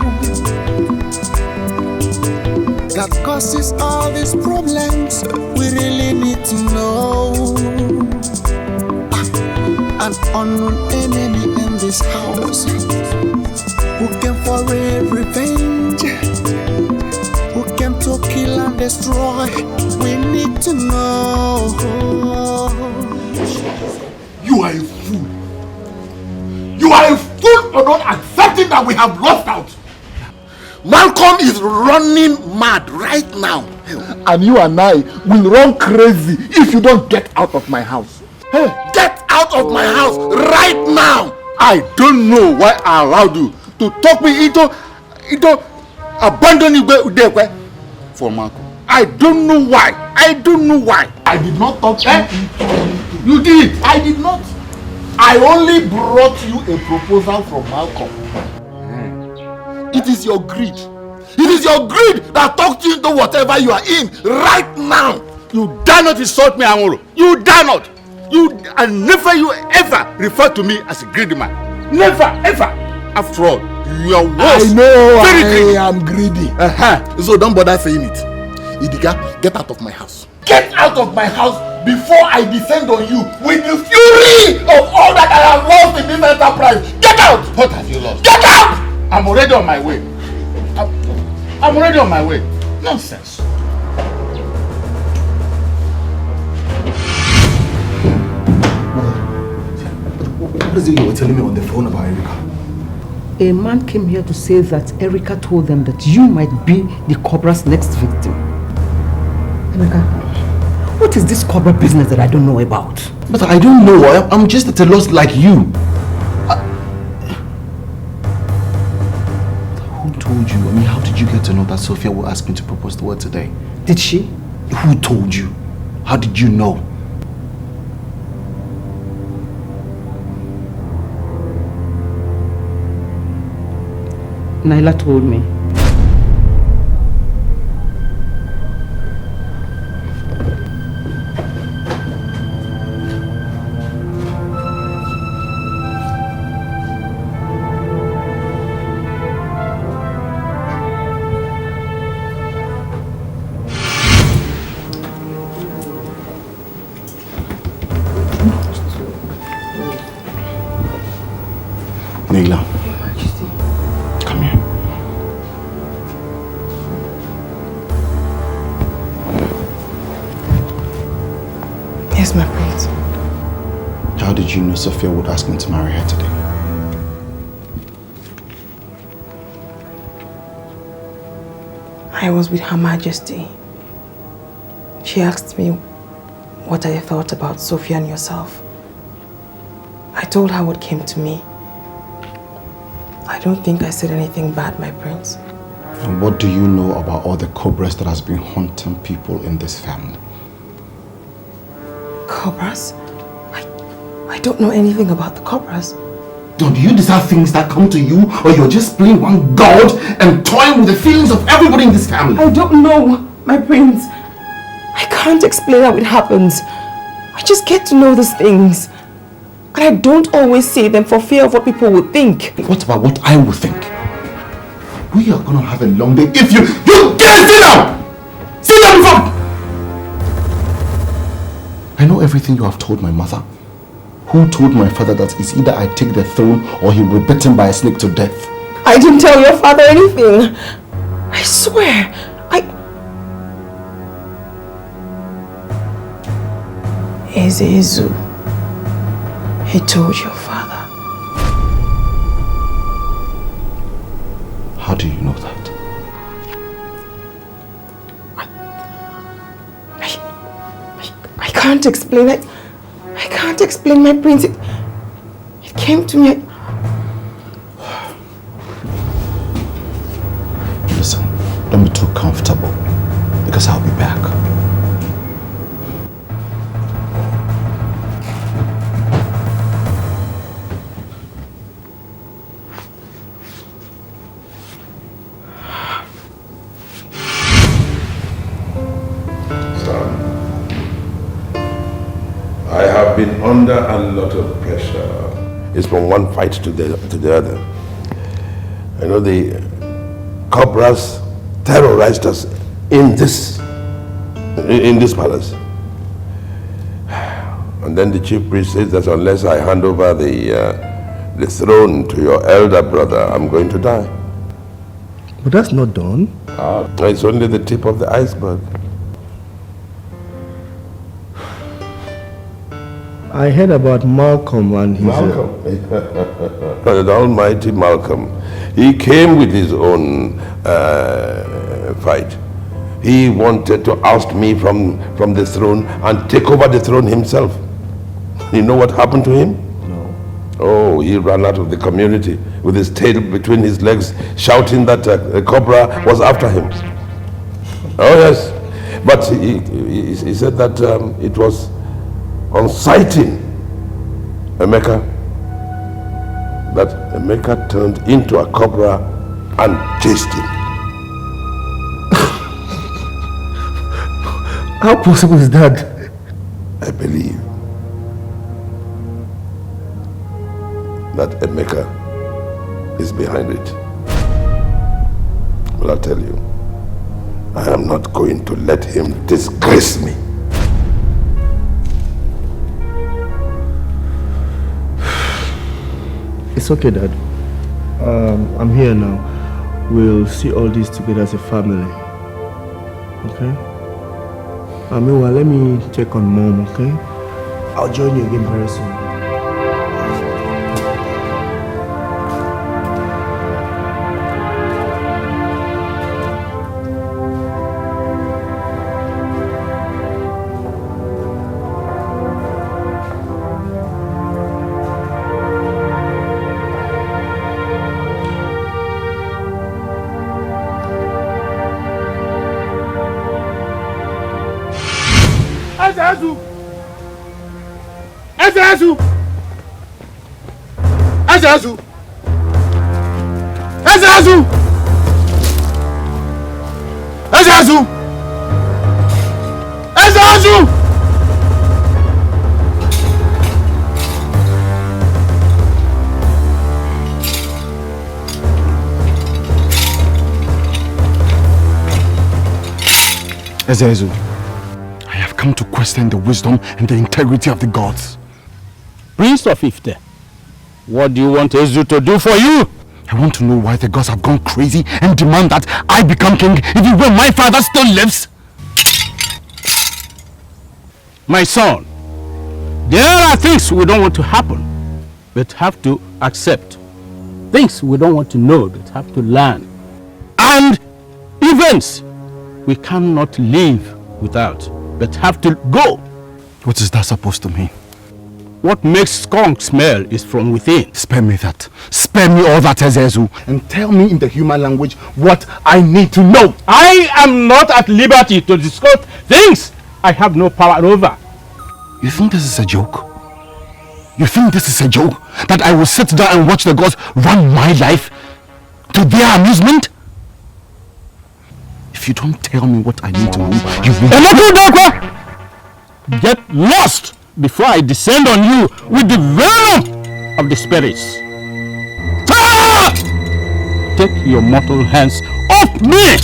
that causes all these problems. We really need to know. An unknown enemy in this house who came for revenge, who came to kill and destroy. We need to know. You are a fool. You are a fool for not accepting that we have lost out. Malcolm is running mad right now. And you and I will run crazy if you don't get out of my house. Hey, get out of my house right now. I don't know why I allowed you to talk me into abandoning Udekwe for Malcolm. I don't know why. I don't know why. I did not talk you into anything. You did. I did not. I only brought you a proposal from Malcolm. It is your greed. It is your greed that talked you into whatever you are in right now. You dare not insult me, Amoro. You dare not. And never you ever refer to me as a greedy man. Never, ever. After all, you are worse. I know I am greedy. So don't bother saying it. Idiga, get out of my house. Get out of my house before I descend on you with the fury of all that I have lost in this enterprise. Get out! What have you lost? Get out! I'm already on my way. I'm already on my way. Nonsense. What is it you were telling me on the phone about Erika? A man came here to say that Erika told them that you might be the cobra's next victim. Erika, what is this cobra business that I don't know about? But I don't know. I'm just at a loss like you. Who told you? I mean, how did you get to know that Sophia will ask me to propose to her today? Did she? Who told you? How did you know? Naila told me. Naila. Come here. Yes, my prince. How did you know Sophia would ask me to marry her today? I was with Her Majesty. She asked me what I thought about Sophia and yourself. I told her what came to me. I don't think I said anything bad, my prince. And what do you know about all the cobras that has been haunting people in this family? Cobras? I don't know anything about the cobras. Do you deserve things that come to you, or you're just playing one god and toying with the feelings of everybody in this family? I don't know, my prince. I can't explain how it happens. I just get to know these things. And I don't always say them for fear of what people will think. What about what I will think? We are gonna have a long day if you get it out! on the phone! I know everything you have told my mother. Who told my father that it's either I take the throne or he will be bitten by a snake to death? I didn't tell your father anything. I swear. Ezezu, he told your father. How do you know that? I can't explain it. I can't explain, my prince. It came to me. Listen, don't be too comfortable because I'll be back. Been under a lot of pressure. It's from one fight to the other. I know the cobras terrorized us in this palace. And then the chief priest says that unless I hand over the throne to your elder brother, I'm going to die. But that's not done. It's only the tip of the iceberg. I heard about Malcolm and his... Malcolm? The almighty Malcolm. He came with his own fight. He wanted to oust me from the throne and take over the throne himself. You know what happened to him? No. Oh, he ran out of the community with his tail between his legs, shouting that a cobra was after him. Oh yes. But he said that it was on sighting Emeka, that Emeka turned into a cobra and chased him. How possible is that? I believe that Emeka is behind it. But I'll tell you, I am not going to let him disgrace me. It's okay, Dad. I'm here now. We'll see all this together as a family. Okay? Meanwhile, let me check on Mom, okay? I'll join you again very soon. Ezezu! Ezezu! Ezezu! Ezezu! Ezezu! Ezezu, I have come to question the wisdom and the integrity of the gods. Prince of Ifte, what do you want Ezu to do for you? I want to know why the gods have gone crazy and demand that I become king even when my father still lives. My son, there are things we don't want to happen, but have to accept. Things we don't want to know, but have to learn. And events we cannot live without, but have to go. What is that supposed to mean? What makes skunk smell is from within. Spare me that. Spare me all that, Ezezu. And tell me in the human language what I need to know. I am not at liberty to discuss things I have no power over. You think this is a joke? You think this is a joke? That I will sit down and watch the gods run my life to their amusement? If you don't tell me what I need to know, you will... Get lost before I descend on you with the venom of the spirits. Ah! Take your mortal hands off me!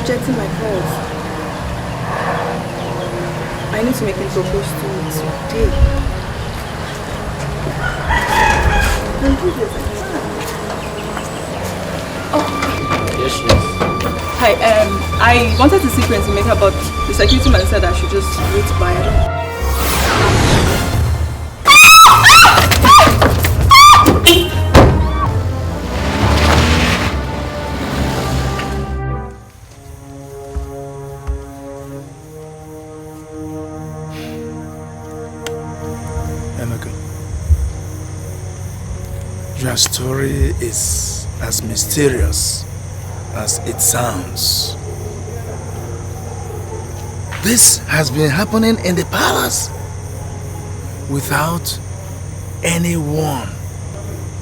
rejecting my calls. I need to make him propose to me today. Can you do this? Yes, yes. Hi, I wanted to see Prince Emeka, but the security man said I should just wait by him. Emeka, your story is as mysterious as it sounds. This has been happening in the palace without anyone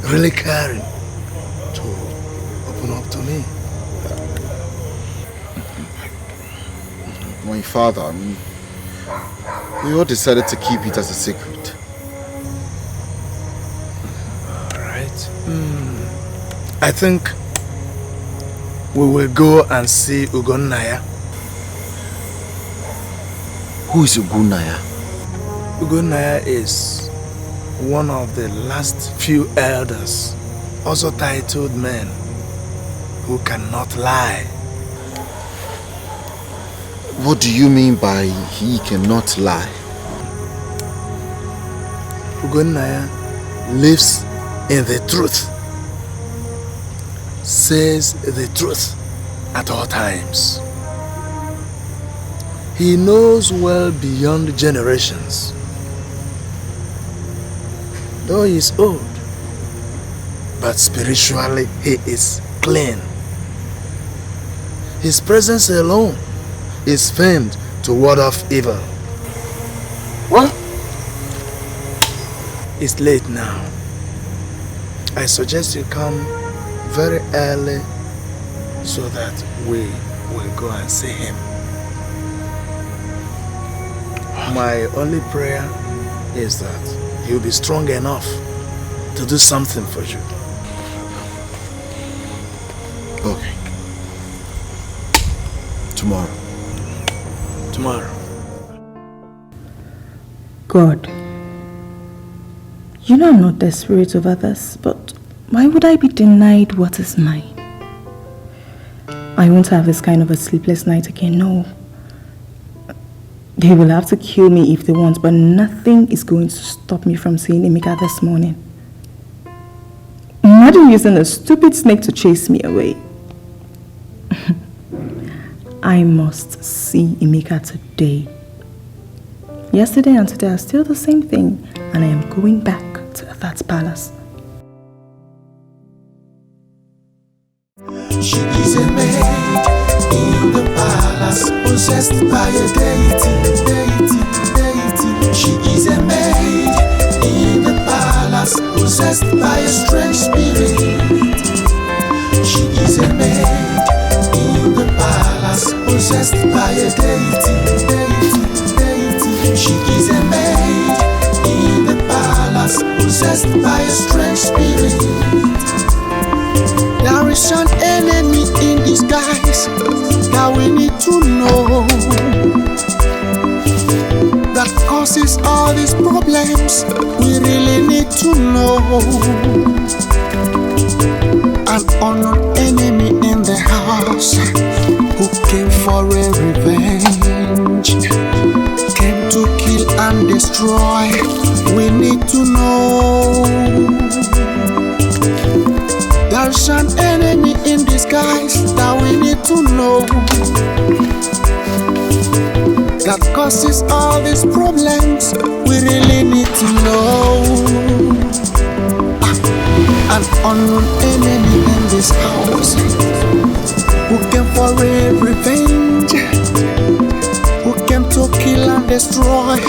really caring to open up to me. My father, we all decided to keep it as a secret. Alright. I think we will go and see Ugonnaya. Who is Ugonnaya? Ugonnaya is one of the last few elders, also titled men, who cannot lie. What do you mean by he cannot lie? Ugonnaya lives in the truth, says the truth at all times. He knows well beyond generations. Though he is old, but spiritually he is clean. His presence alone is famed to ward off evil. What? It's late now. I suggest you come very early so that we will go and see him. My only prayer is that he'll be strong enough to do something for you. Okay. Tomorrow. Tomorrow. God, you know I'm not desperate over this, but why would I be denied what is mine? I won't have this kind of a sleepless night again, no. They will have to kill me if they want, but nothing is going to stop me from seeing Emeka this morning. Imagine using a stupid snake to chase me away. I must see Emeka today. Yesterday and today are still the same thing, and I am going back to that palace. She is a maid in the palace, possessed by a deity. She is a maid in the palace, possessed by a strange spirit. She is a maid in the palace, possessed by a deity. She is a maid in the palace, possessed by a strange spirit. There is an enemy in disguise that we need to know, that causes all these problems. We really need to know. An unknown enemy in the house who came for a revenge, came to kill and destroy. We need to know. There's an enemy in disguise that we need to know, that causes all these problems. We really need to know. An unknown enemy in this house who came for a revenge, who came to kill and destroy.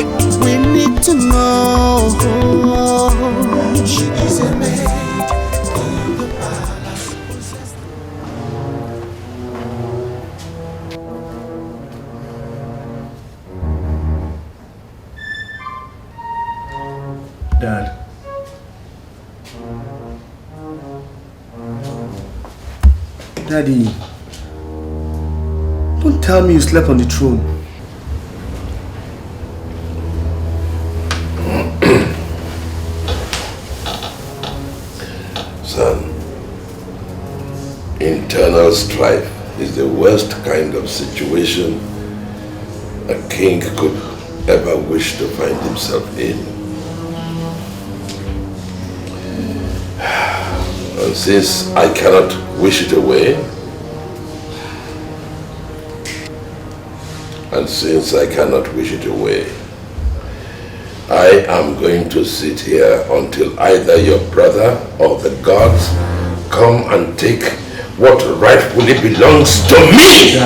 We need to know. She is a maid. Dad. Daddy. Don't tell me you slept on the throne. Son, internal strife is the worst kind of situation a king could ever wish to find himself in. And since I cannot wish it away, I am going to sit here until either your brother or the gods come and take what rightfully belongs to me!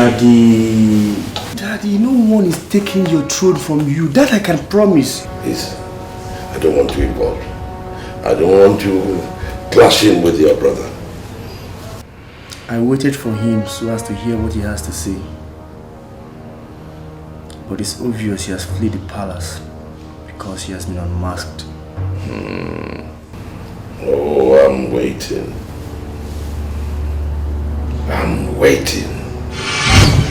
Daddy, no one is taking your throne from you. That I can promise. Please, I don't want you involved. I don't want you clashing with your brother. I waited for him so as to hear what he has to say. But it's obvious he has fled the palace because he has been unmasked. Oh, I'm waiting.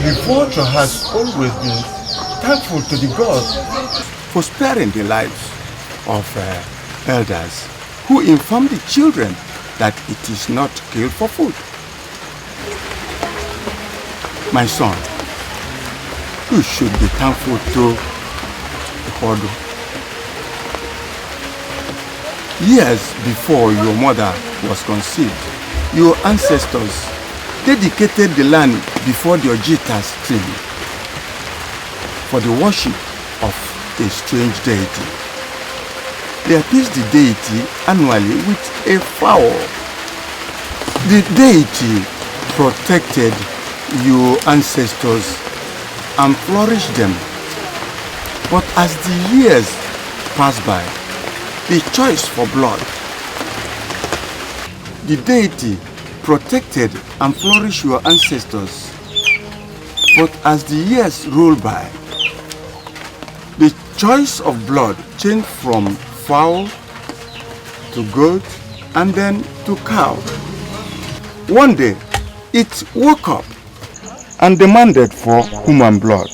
The vulture has always been thankful to the gods for sparing the lives of elders who inform the children that it is not killed for food. My son, you should be thankful to Odo. Years before your mother was conceived, your ancestors dedicated the land before the Ojita stream for the worship of a strange deity. They appeased the deity annually with a fowl. The deity protected your ancestors and flourished them. But as the years passed by, the choice for blood, the deity protected and flourished your ancestors. But as the years rolled by, the choice of blood changed from fowl to goat and then to cow. One day, it woke up and demanded for human blood.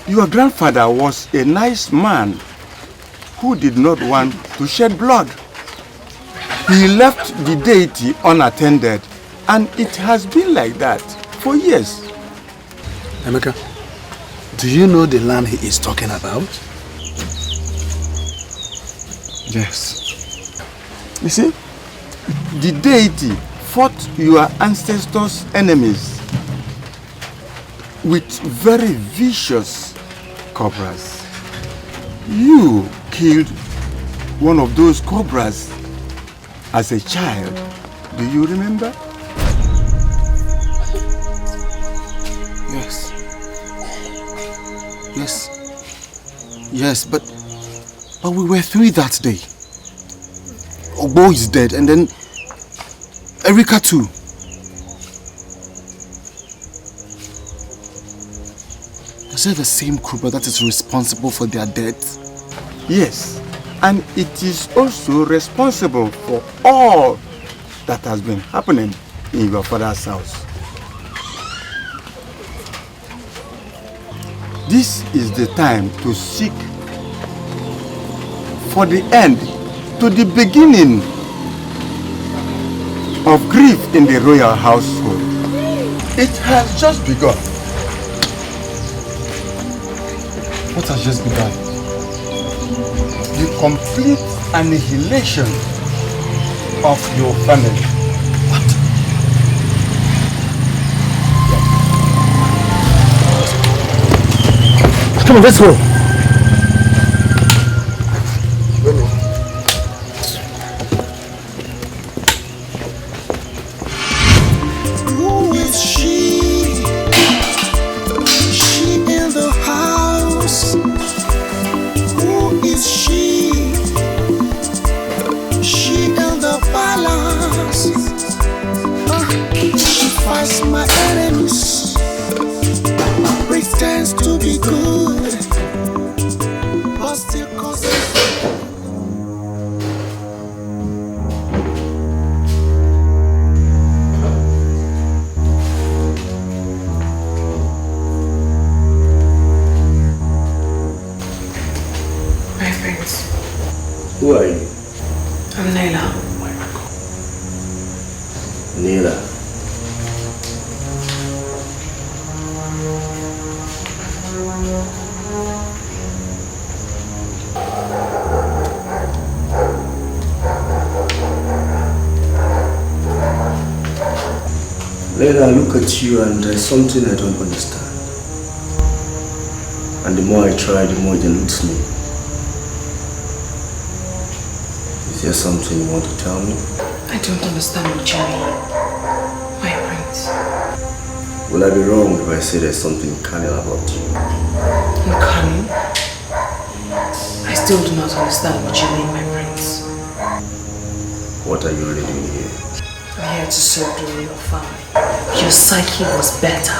Your grandfather was a nice man who did not want to shed blood. He left the deity unattended, and it has been like that for years. Emeka, do you know the land he is talking about? Yes. You see, the deity fought your ancestors' enemies with very vicious cobras. You killed one of those cobras as a child. Do you remember? Yes. Yes, but we were through that day. Ogbo is dead, and then Erika too. Is it the same Cobra that is responsible for their deaths? Yes, and it is also responsible for all that has been happening in your father's house. This is the time to seek for the end to the beginning of grief in the royal household. It has just begun. What has just begun? The complete annihilation of your family. Come on, let's go. Who is she? She in the house. Who is she? She in the palace. She fights my enemies. Pretends to be good, but still causes. Leila, I look at you and there's something I don't understand. And the more I try, the more it eludes me. Is there something you want to tell me? I don't understand what you mean, my prince. Will I be wrong if I say there's something carnal about you? Carnal? I still do not understand what you mean, my prince. What are you really doing here? I'm here to serve the royal family. If your psyche was better,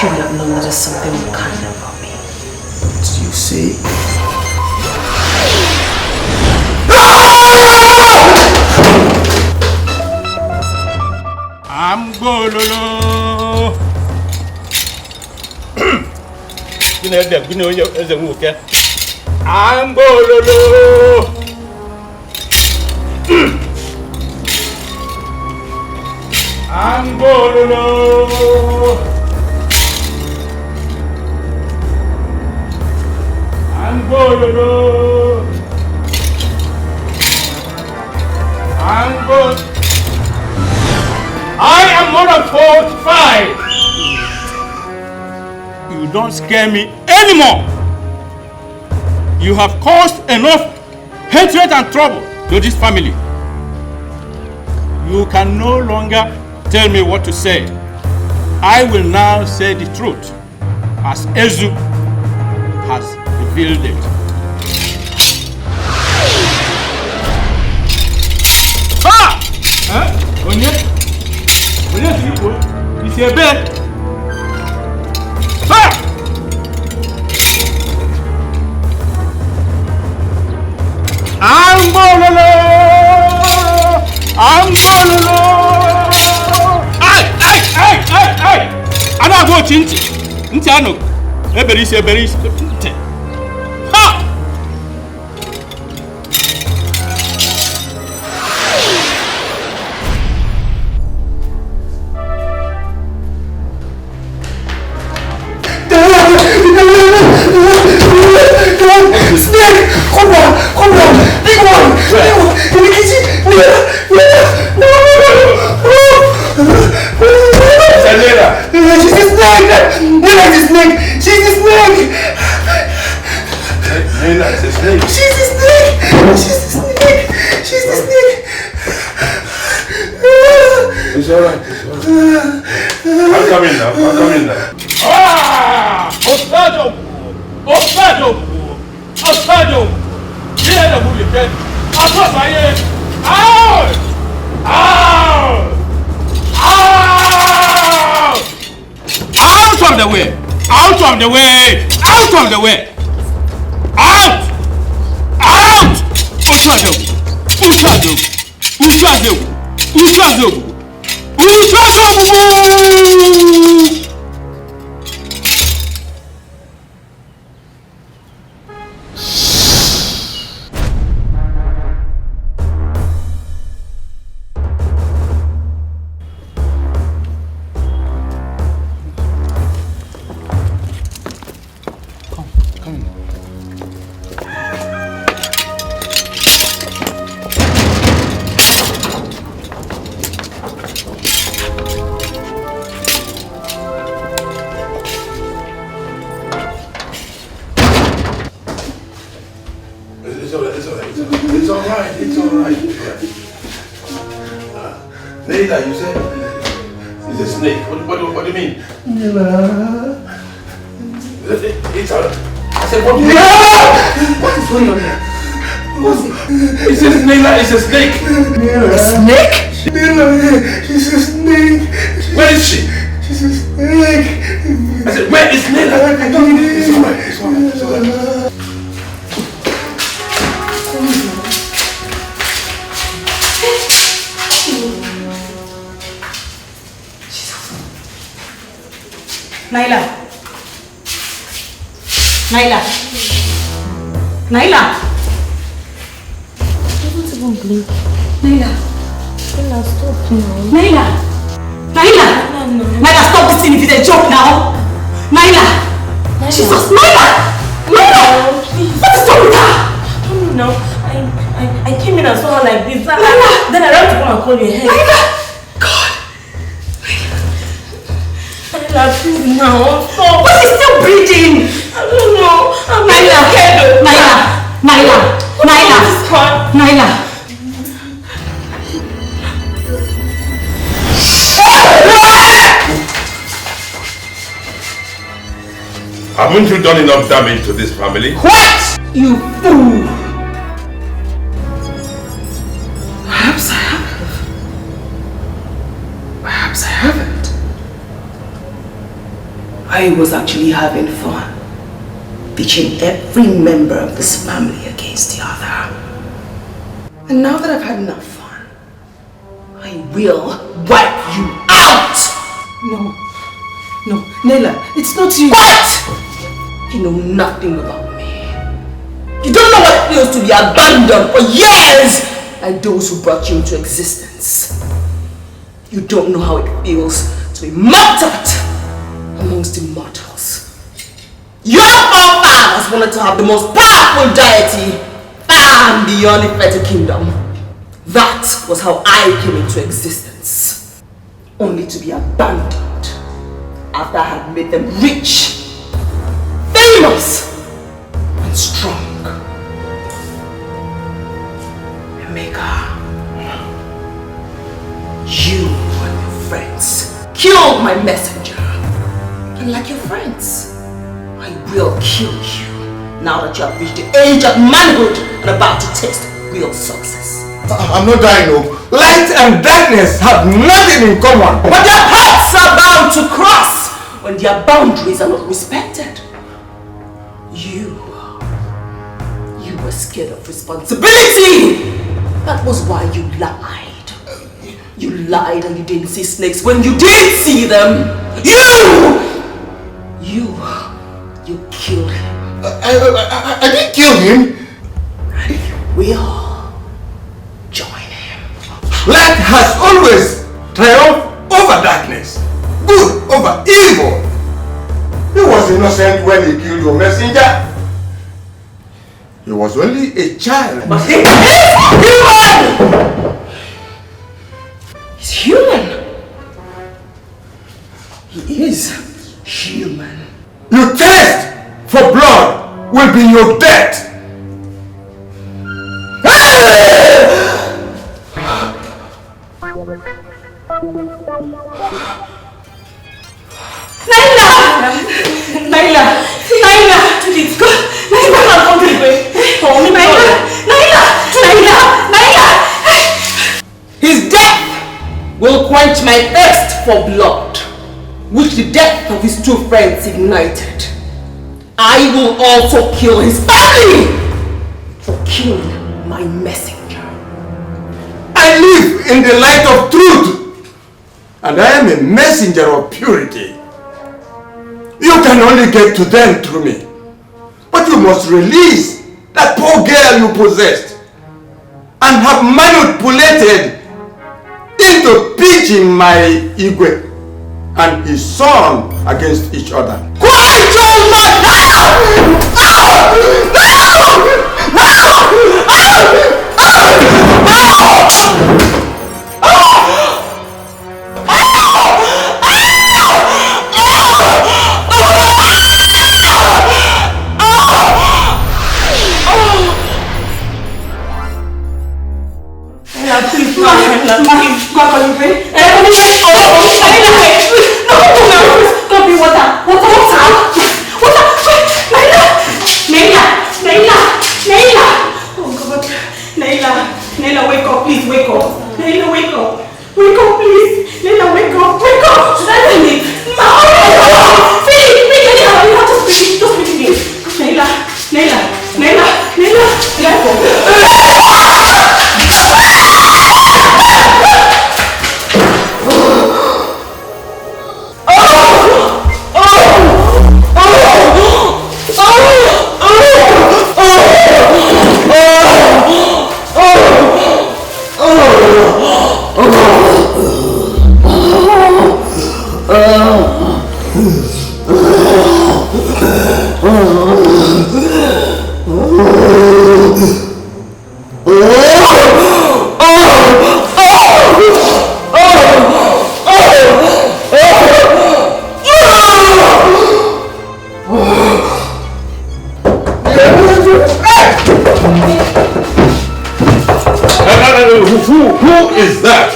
you would have known that there's something uncanny about me. What do you say? I'm gololo. I'm gololo. I'm gololo. I'm gololo. I'm gololo. I am more than 45. You don't scare me anymore. You have caused enough hatred and trouble to this family. You can no longer tell me what to say. I will now say the truth as Ezu has revealed it. Ha! Huh? Onye people, it's a bed. Ha! I'm bololo. Ay! Ana go chinchi. Nti ano. Eberisi. Ha! Snake! Come on! Big one! In the kitchen! She's the snake! Leila is the snake! She's the snake! Leila is the snake! She's the snake! She's the snake! It's alright. I'm coming now. Ah! Osado! Here the bullet dead. Across my head. Out! Out of the way! Ushazo! It's alright. Leila, you said it's a snake. What do you mean? It's alright. I said, what do you mean? What is going on here? It says Leila is a snake. A snake? Leila, she's a snake. Where is she? She's a snake. I said, where is Leila? It's alright. Naila! Don't even blink. Naila, stop now. Naila, stop this thing if it's a joke now. Naila! Jesus, Naila! Please. What is wrong with her? No, I came in and saw her like this. Then I ran to come and call your head. Naila! God! Naila, please now. Stop. But she's still breathing. I don't know. Naila. Haven't you done enough damage to this family? What? You fool! Perhaps I have. Perhaps I haven't. I was actually having fun, pitching every member of this family against the other. And now that I've had enough fun, I will wipe you out! No, Naila, it's not you. What? You know nothing about me. You don't know what it feels to be abandoned for years by those who brought you into existence. You don't know how it feels to be mocked at amongst immortals. Your forefathers wanted to have the most powerful deity far and beyond the Feta kingdom. That was how I came into existence. Only to be abandoned after I had made them rich, famous, and strong. Emeka, you and your friends killed my messenger. And like your friends, I will kill you now that you have reached the age of manhood and about to taste real success. I'm not dying, no. Light and darkness have nothing in common. But their paths are bound to cross when their boundaries are not respected. You were scared of responsibility. That was why you lied. You lied and you didn't see snakes when you did see them. You killed him. I didn't kill him. We all join him. Light has always triumphed over darkness. Good over evil. He was innocent when he killed your messenger. He was only a child. But he is human! He's human. He is human. Your thirst for blood will be your death. Naila! Please go! Naila, come to me! Naila! His death will quench my thirst for blood, which the death of his two friends ignited. I will also kill his family for killing my messenger. I live in the light of truth, and I am a messenger of purity. You can only get to them through me. But you must release that poor girl you possessed and have manipulated into pitching my Igwe and his son against each other. Quiet your mouth! Naila, wake up, please wake up. Who is that?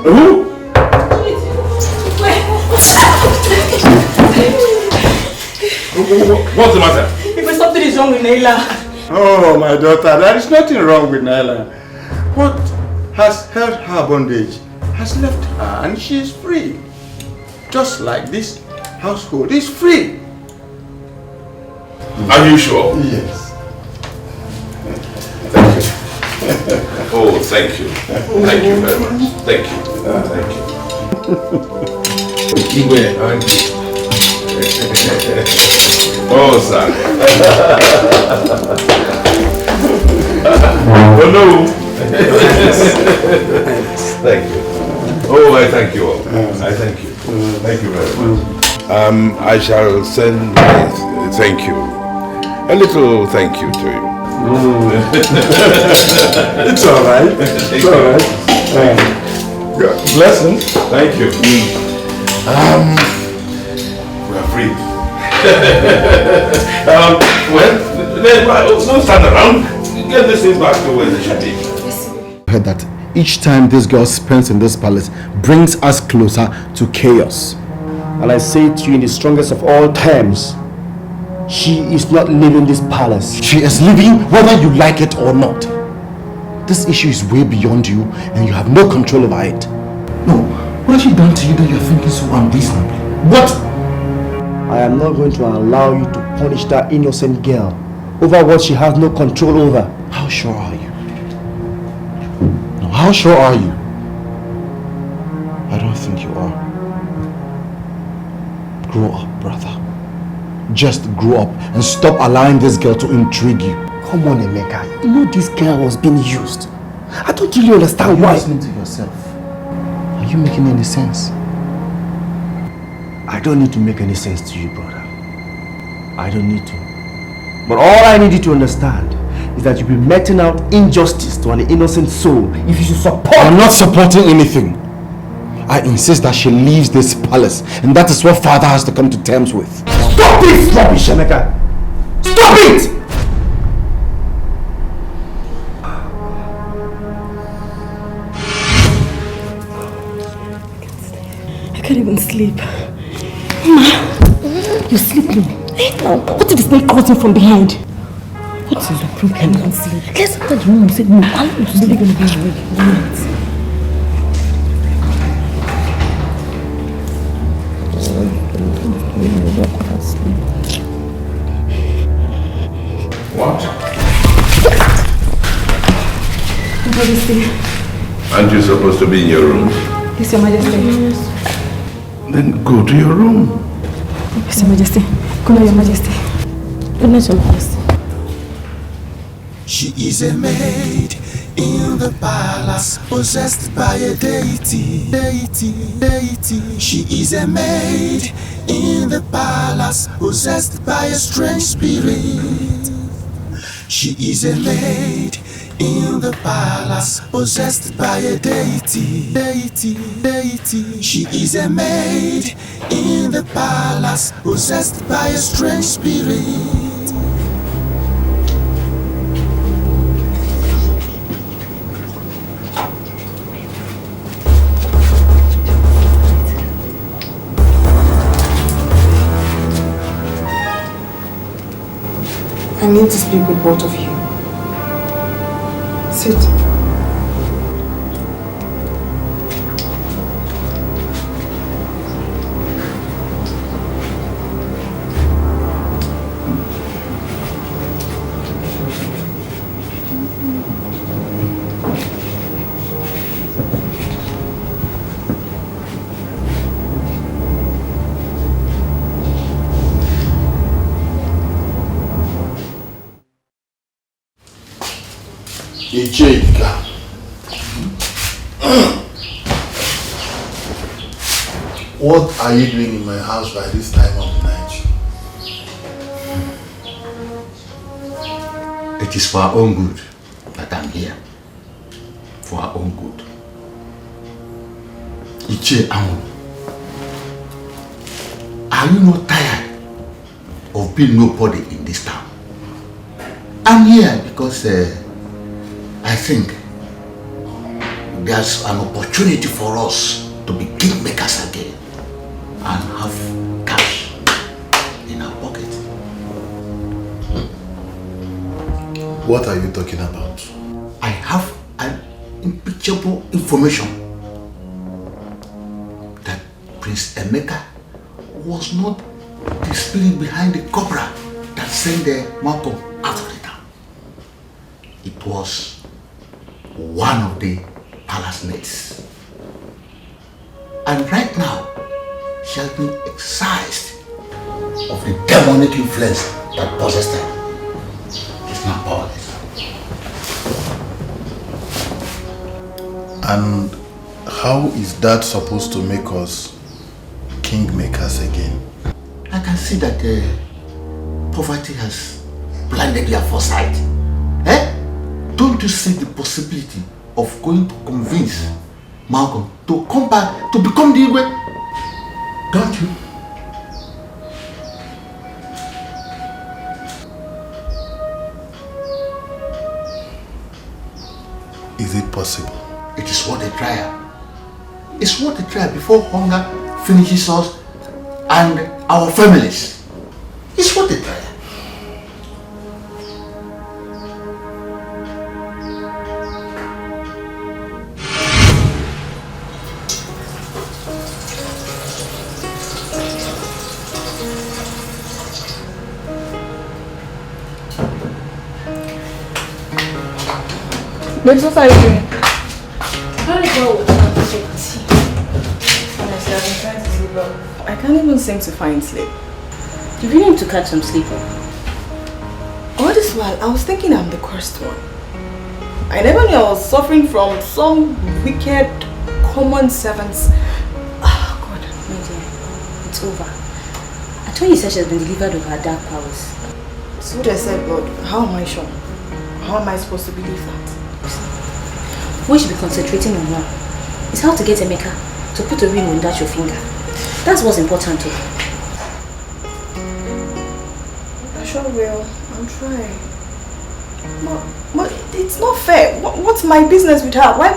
Who? What's the matter? If something is wrong with Naila. Oh, my daughter, there is nothing wrong with Naila. What has held her bondage has left her and she is free. Just like this household is free. Are you sure? Yes. Thank you. Oh, thank you. Thank you very much. Thank you. Thank you. Oh, son. Oh, no. Thank you. Oh, I thank you all. I thank you. Thank you very much. I shall send my thank you. A little thank you to you. It's all right. It's all right. God bless him. Thank you. We are free. Well, don't stand around. Get this thing back to where they should be. I heard that each time this girl spends in this palace brings us closer to chaos. And I say to you in the strongest of all terms, she is not leaving this palace. She is leaving whether you like it or not. This issue is way beyond you and you have no control over it. No, what has she done to you that you're thinking so unreasonably? What? I am not going to allow you to punish that innocent girl over what she has no control over. How sure are you? No, how sure are you? I don't think you are. Grow up, brother. Just grow up and stop allowing this girl to intrigue you. Come on, Emeka. You know this girl was being used. I don't really understand why. Are you listening to yourself? Are you making any sense? I don't need to make any sense to you, brother. I don't need to. But all I need you to understand is that you'll be meting out injustice to an innocent soul if you should support. I'm not supporting anything. I insist that she leaves this palace, and that is what father has to come to terms with. Stop this rubbish, Emeka! Stop it! I can't even sleep. Mama, you're sleeping. What if the snake caught him from behind? What is the problem? I can't sleep. Let's enter the room and say no. I want you to sleep. Going to be awake. What? Your Majesty. Aren't you supposed to be in your room? Yes, Your Majesty. Then go to your room. Yes, Your Majesty. Good night, Your Majesty. Good night, Your Majesty. She is a maid in the palace, possessed by a deity. She is a maid in the palace, possessed by a strange spirit. She is a maid in the palace, possessed by a deity. She is a maid in the palace, possessed by a strange spirit. I need to speak with both of you. Sit. Ijeka. What are you doing in my house by this time of the night? It is for our own good that I'm here. For our own good. Iche Amu, are you not tired of being nobody in this town? I'm here because I think there's an opportunity for us to be kingmakers again and have cash in our pocket. What are you talking about? I have an impeachable information that Prince Emeka was not the spirit behind the cobra that sent the Malcolm out of the town. It was one of the palace maids. And right now, she has been excised of the demonic influence that possessed her. It's not powerless. And how is that supposed to make us kingmakers again? I can see that poverty has blinded their foresight. Don't you see the possibility of going to convince Malcolm to come back to become the Igwe? Don't you? Is it possible? It is worth a trial. It's worth a trial before hunger finishes us and our families. It's worth a trial. Babes, what are you doing? Very well with my tea. Honestly, I've been trying to sleep well. I can't even seem to find sleep. You really need to catch some sleep. All this while, I was thinking I'm the cursed one. I never knew I was suffering from some wicked common servants. Oh God, my dear, it's over. I told you said she has been delivered of her dark powers. So they said, but how am I sure? How am I supposed to believe that? What you should be concentrating on now is how to get Emeka to put a ring on that your finger. That's what's important to her. I sure will. I'll try. But it's not fair. What's my business with her? Why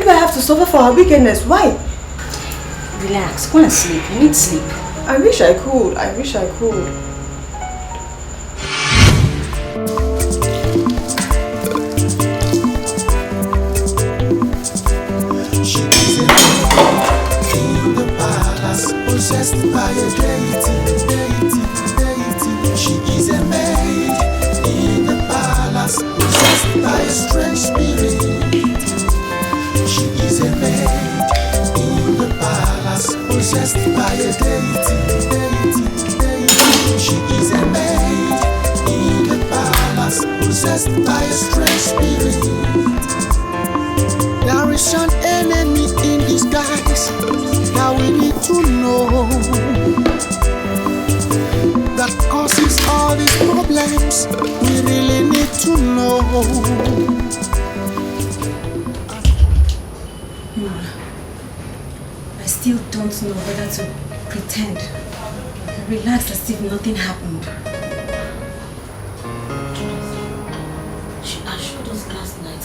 do I have to suffer for her wickedness? Why? Relax. Go and sleep. You need sleep. I wish I could. I wish I could. Possessed by a deity. She is a maid in the palace, possessed by a strange spirit. She is a maid in the palace, possessed by a deity. She is a maid in the palace, possessed by a strange spirit. There is an enemy in disguise. Now we need to know that causes all these problems. We really need to know. Mama, I still don't know whether to pretend and relax as if nothing happened. She assured us last night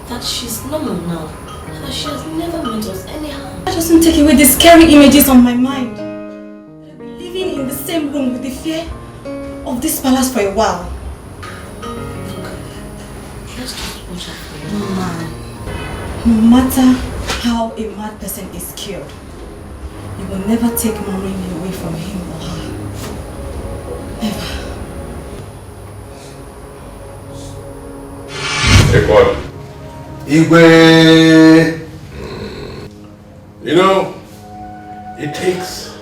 that she's normal now. That she has never meant us any harm. That doesn't take away the scary images on my mind. I've been living in the same room with the fear of this palace for a while. Let's just watch out for you. Mama, no matter how a mad person is cured, you will never take mommy away from him or her. Never. Hey, God. Igwe! You know, it takes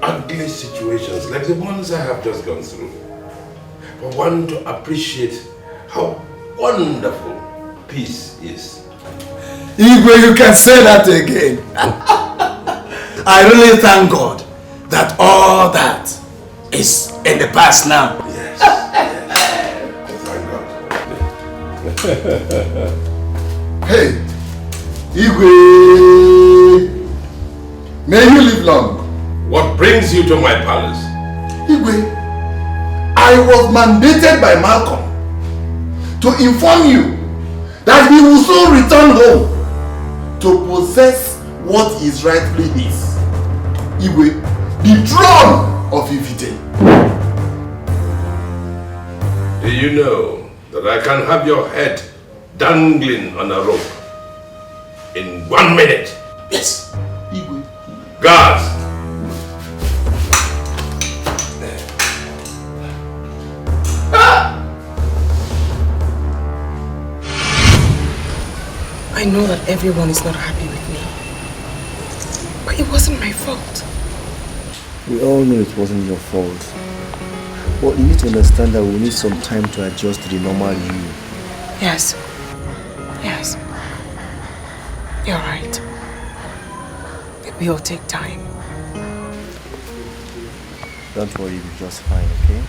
ugly situations like the ones I have just gone through for one to appreciate how wonderful peace is. Igwe, you can say that again. I really thank God that all that is in the past now. Yes, thank God. Hey, Igwe, may you live long. What brings you to my palace? Igwe, I was mandated by Malcolm to inform you that he will soon return home to possess what is rightfully his. Igwe, the throne of Ifite. Do you know that I can have your head dangling on a rope in 1 minute? Yes, Igwe. Guards! I know that everyone is not happy with me, but it wasn't my fault. We all know it wasn't your fault. But you need to understand that we need some time to adjust to the normal you. Yes. Yes. You're right. It will take time. Don't worry, you'll be just fine, okay?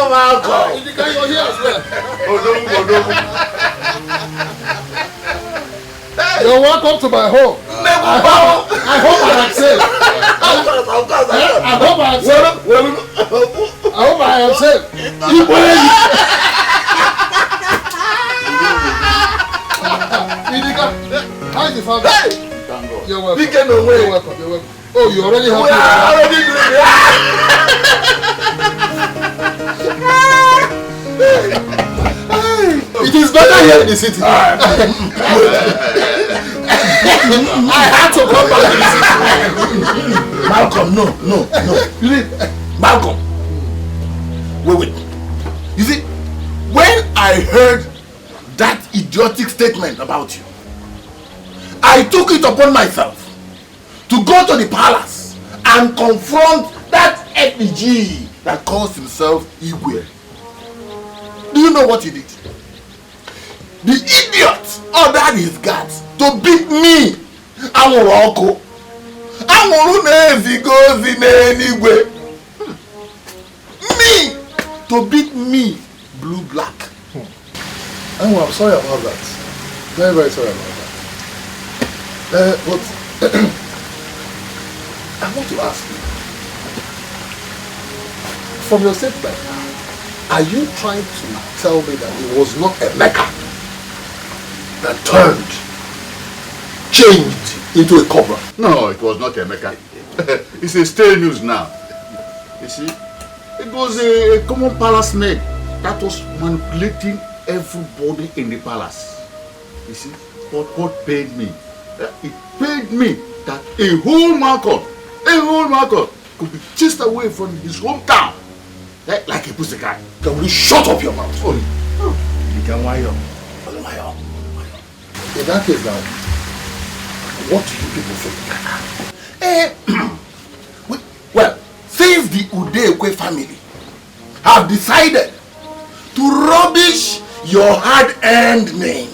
Welcome. You're here as well. You're welcome to my home. I hope I am safe. I hope I am safe. How is the family? You're welcome. You're welcome. You're welcome. Oh, you already have It is better here in the city. I had to come back to the city. Malcolm, no. Malcolm. Wait. You see, when I heard that idiotic statement about you, I took it upon myself to go to the palace and confront that effigy that calls himself Igwe. Do you know what he did? The idiot ordered his guards to beat me. Amuroko. Me to beat me blue-black. Oh, I'm sorry about that. Very, very sorry about that. But I want to ask you, from your statement, are you trying to tell me that it was not Emeka that changed into a cobra? No, it was not Emeka. It's a stale news now. You see, it was a common palace maid that was manipulating everybody in the palace. You see, but what paid me? It paid me that a whole market could be chased away from his hometown like a pussycat. Can we shut up your mouth? Oh. In that case now, what do you people think? Well, since the Udekwe family have decided to rubbish your hard-earned name,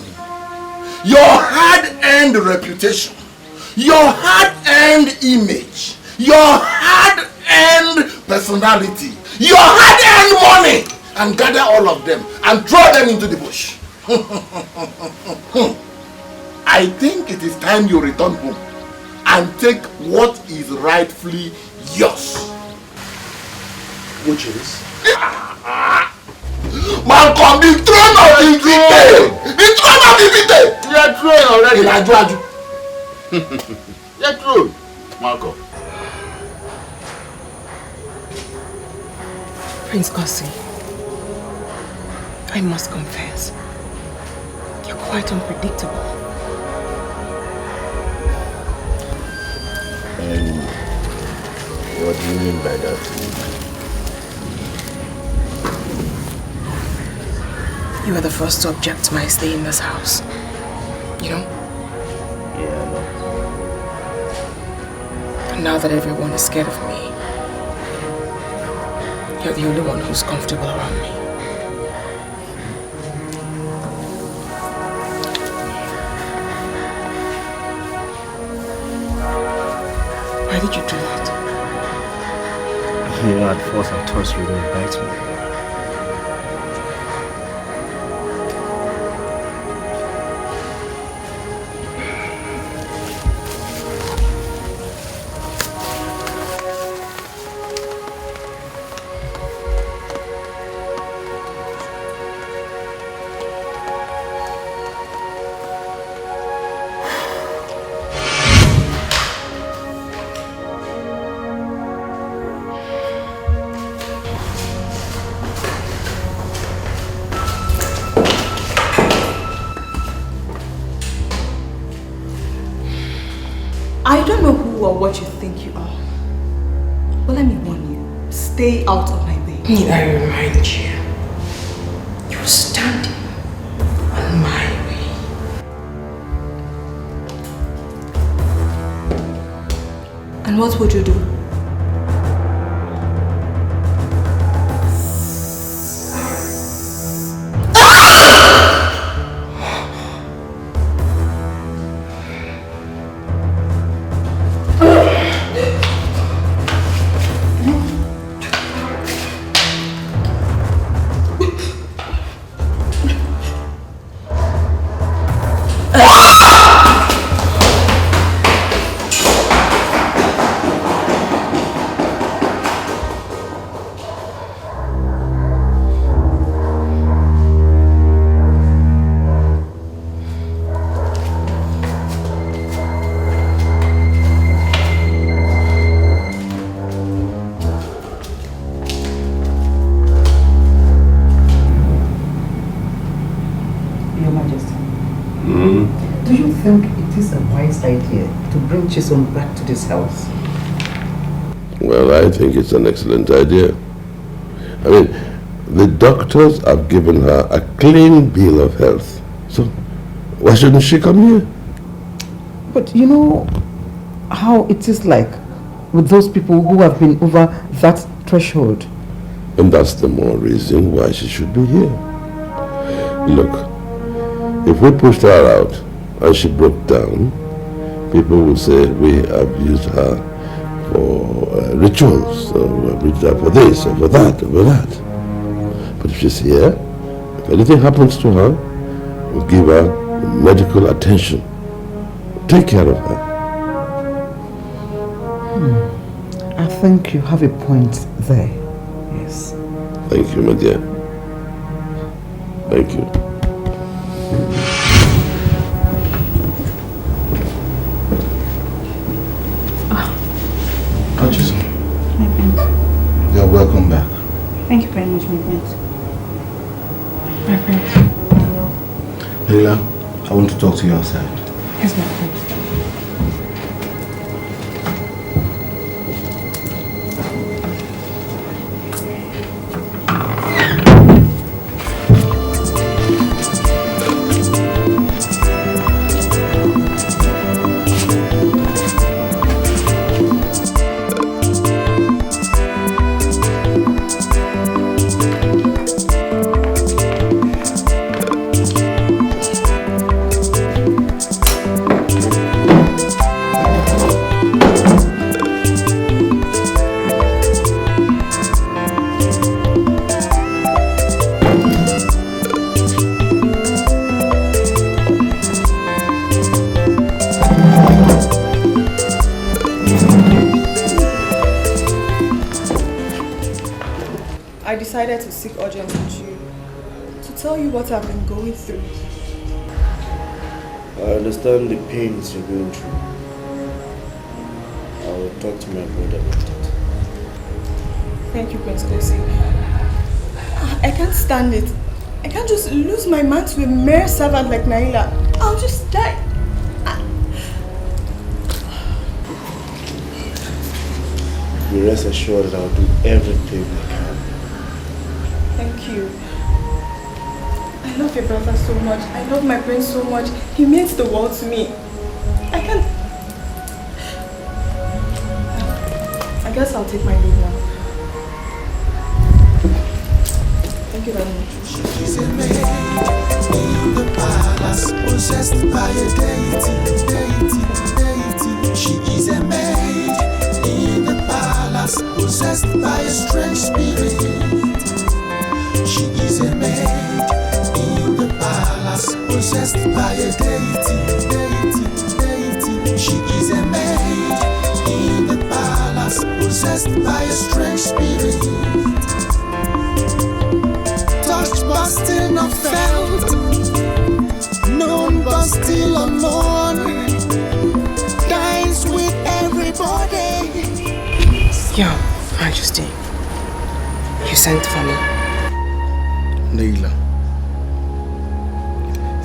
your hard-earned reputation, your hard-earned image, your hard-earned personality, your hard-earned money, and gather all of them and throw them into the bush. I think it is time you return home and take what is rightfully yours. Which is? Malcolm, the throne of the Vite! The throne of the Vite! You're throne already. You're throne, Malcolm. Prince Kosi, I must confess, you're quite unpredictable. And what do you mean by that? You were the first to object to my stay in this house. You know? Yeah, I know. And now that everyone is scared of me, you're the only one who's comfortable around me. did you do that? You know, at first I thought you were going to bite me. I don't know who or what you think you are, but let me warn you, stay out of my way. Need I remind you, you're standing on my way. And what would you do? Do you think it is a wise idea to bring Chisom back to this house? Well, I think it's an excellent idea. I mean, the doctors have given her a clean bill of health. So, why shouldn't she come here? But you know how it is like with those people who have been over that threshold. And that's the more reason why she should be here. Look, if we pushed her out and she broke down, people will say we have used her for rituals, or we have used her for this, or for that, or for that. But if she's here, if anything happens to her, we'll give her medical attention. Take care of her. I think you have a point there. Yes. Thank you, my dear. Thank you. My prince. You're welcome back. Thank you very much, my prince. My prince. Leila, I want to talk to you outside. Yes, my prince. I decided to seek audience with you to tell you what I've been going through. I understand the pains you're going through. I will talk to my brother about it. Thank you, Prince Kosi. I can't stand it. I can't just lose my man to a mere servant like Naila. I'll just die. You rest assured that I'll do everything I can. Thank you. I love your brother so much. I love my prince so much. He means the world to me. I can't... I guess I'll take my leave now. Thank you very much. She's a maid in the palace, possessed by a deity. She is a maid possessed by a strange spirit. She is a maid in the palace, possessed by a deity. She is a maid in the palace, possessed by a strange spirit. Touched but still not felt, known but still unknown, dines with everybody. Your Majesty, you sent for me. Naila,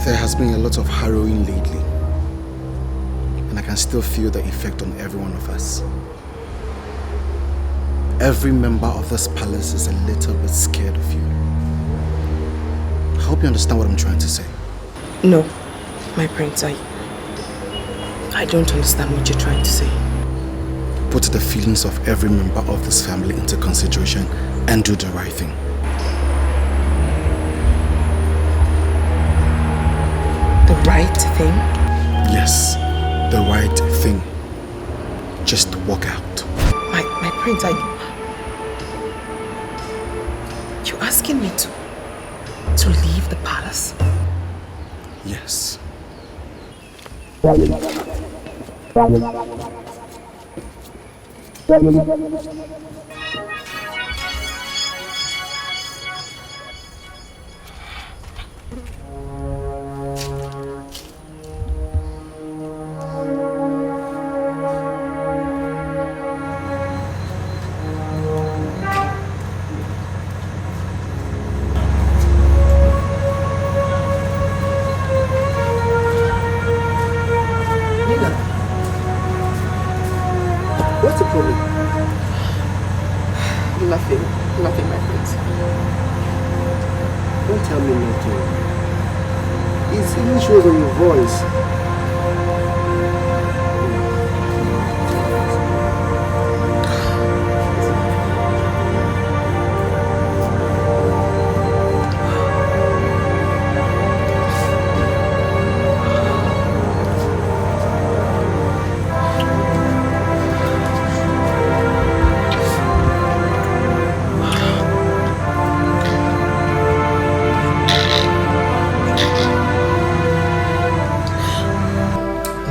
there has been a lot of harrowing lately, and I can still feel the effect on every one of us. Every member of this palace is a little bit scared of you. I hope you understand what I'm trying to say. No, my prince, I don't understand what you're trying to say. Put the feelings of every member of this family into consideration and do the right thing. The right thing? Yes, the right thing. Just walk out. My prince, you're asking me to leave the palace? Yes. What's the problem? Nothing, my prince. Don't tell me nothing. It even shows on your voice.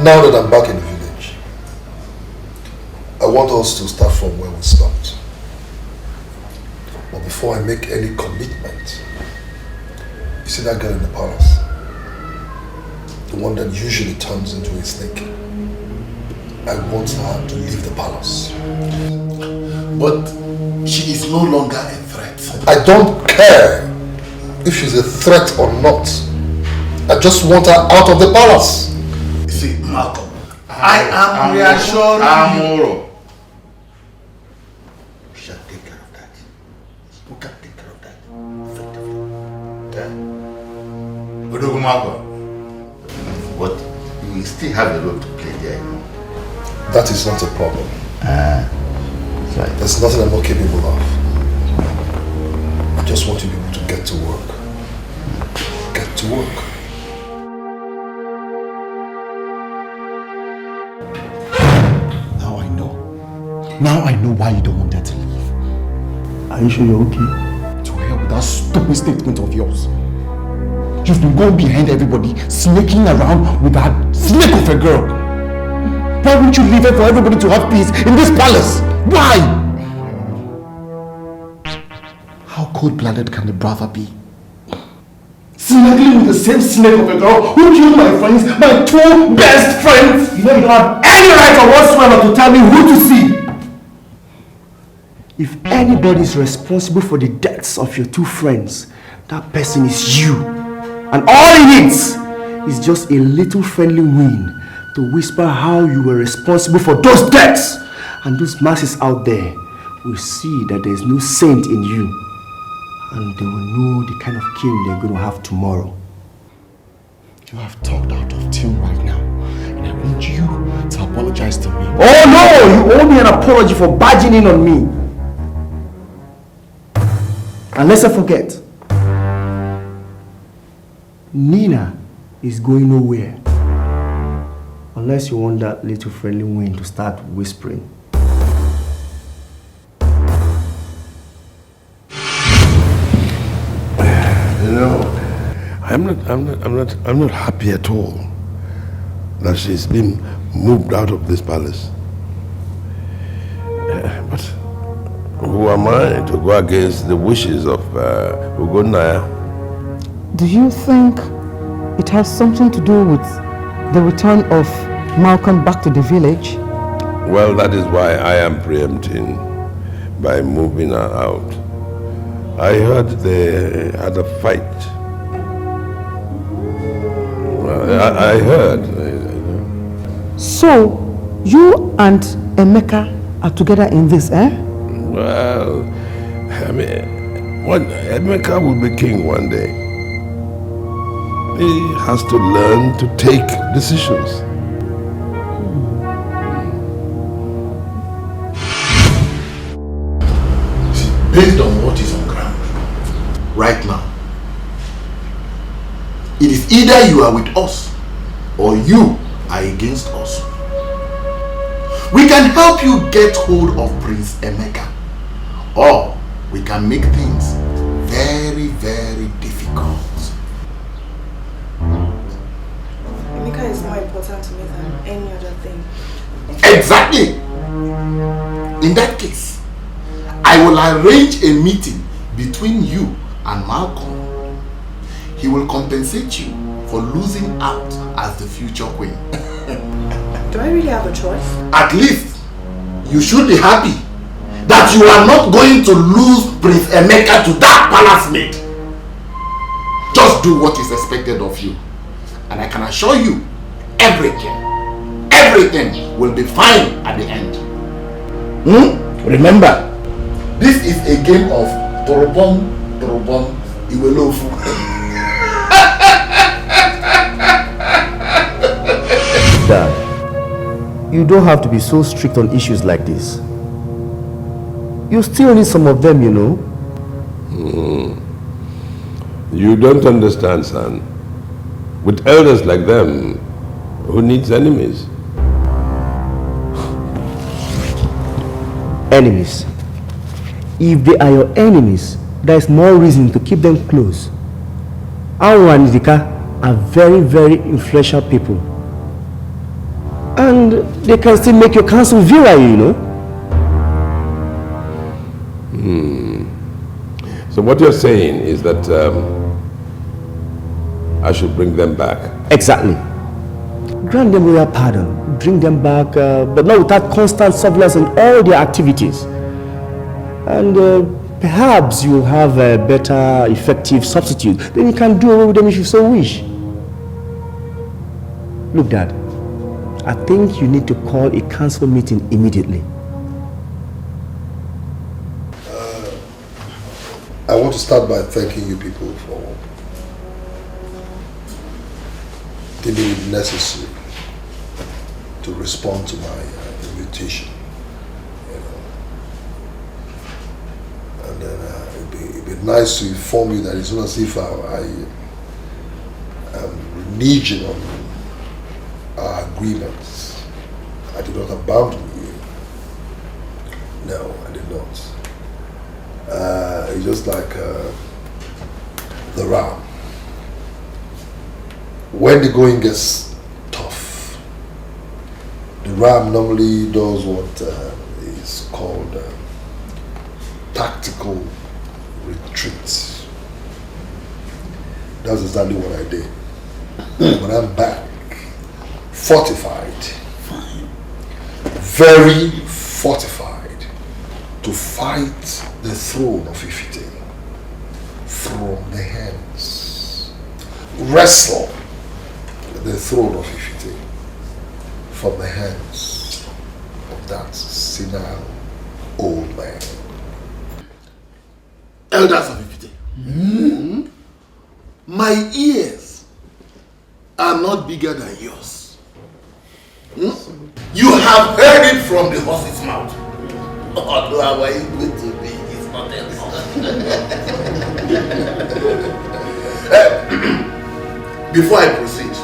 Now that I'm back in the village, I want us to start from where we stopped. But before I make any commitment, you see that girl in the palace? The one that usually turns into a snake. I want her to leave the palace. But she is no longer a threat. I don't care if she's a threat or not. I just want her out of the palace. See, Malcolm, I am reassuring you. We shall take care of that. We can take care of that effectively. Yeah? Malcolm, but you will still have a role to play there, you know. That is not a problem. There's nothing I'm not capable of. I just want you people to get to work. Get to work. Now I know why you don't want her to leave. Are you sure you're okay? To hell with that stupid statement of yours. You've been going behind everybody, sneaking around with that snake of a girl. Why won't you leave her for everybody to have peace in this palace? Why? How cold-blooded can the brother be? Snuggling with the same snake of a girl who killed my friends, my two best friends! You know you don't have any right or whatsoever to tell me who to see! If anybody is responsible for the deaths of your two friends, that person is you. And all it needs is just a little friendly wind to whisper how you were responsible for those deaths. And those masses out there will see that there is no saint in you. And they will know the kind of king they're going to have tomorrow. You have talked out of tune right now. And I want you to apologize to me. Oh no! You owe me an apology for barging in on me. And let's not forget, Nina is going nowhere unless you want that little friendly wind to start whispering. I'm not happy at all that she's been moved out of this palace. But who am I to go against the wishes of Ugonaya? Do you think it has something to do with the return of Malcolm back to the village? Well, that is why I am preempting by moving her out. I heard they had a fight. I heard. So, you and Emeka are together in this, eh? Well, I mean, Emeka will be king one day. He has to learn to take decisions. Based on what is on ground right now, it is either you are with us or you are against us. We can help you get hold of Prince Emeka, or we can make things very, very difficult. Emeka is more important to me than any other thing. Exactly! In that case, I will arrange a meeting between you and Malcolm. He will compensate you for losing out as the future queen. Do I really have a choice? At least, you should be happy that you are not going to lose Prince Emeka to that palace maid. Just do what is expected of you. And I can assure you, everything will be fine at the end. Remember, this is a game of Torobom, Iwelofu. Dad, you don't have to be so strict on issues like this. You still need some of them, you know. You don't understand, son. With elders like them, who needs enemies? Enemies. If they are your enemies, there is more reason to keep them close. Awu and Idika are very, very influential people. And they can still make your council virile, you know. So what you're saying is that I should bring them back? Exactly. Grant them royal pardon, bring them back, but not without constant surveillance on all their activities. And perhaps you'll have a better, effective substitute. Then you can do away with them if you so wish. Look, Dad, I think you need to call a council meeting immediately. I want to start by thanking you people for deeming it necessary to respond to my invitation. And then it'd be nice to inform you that it's not as if I am reneging on our agreements. I did not abandon you. No, I did not. It's just like the ram. When the going gets tough, the ram normally does what is called tactical retreat. That's exactly what I did. When I'm back, fortified, very fortified, to fight the throne of Ifite from the hands, wrestle the throne of Ifite from the hands of that senile old man. Elders of Ifite, my ears are not bigger than yours. You have heard it from the horse's mouth. Although how are you going to be? It's not else. Before I proceed,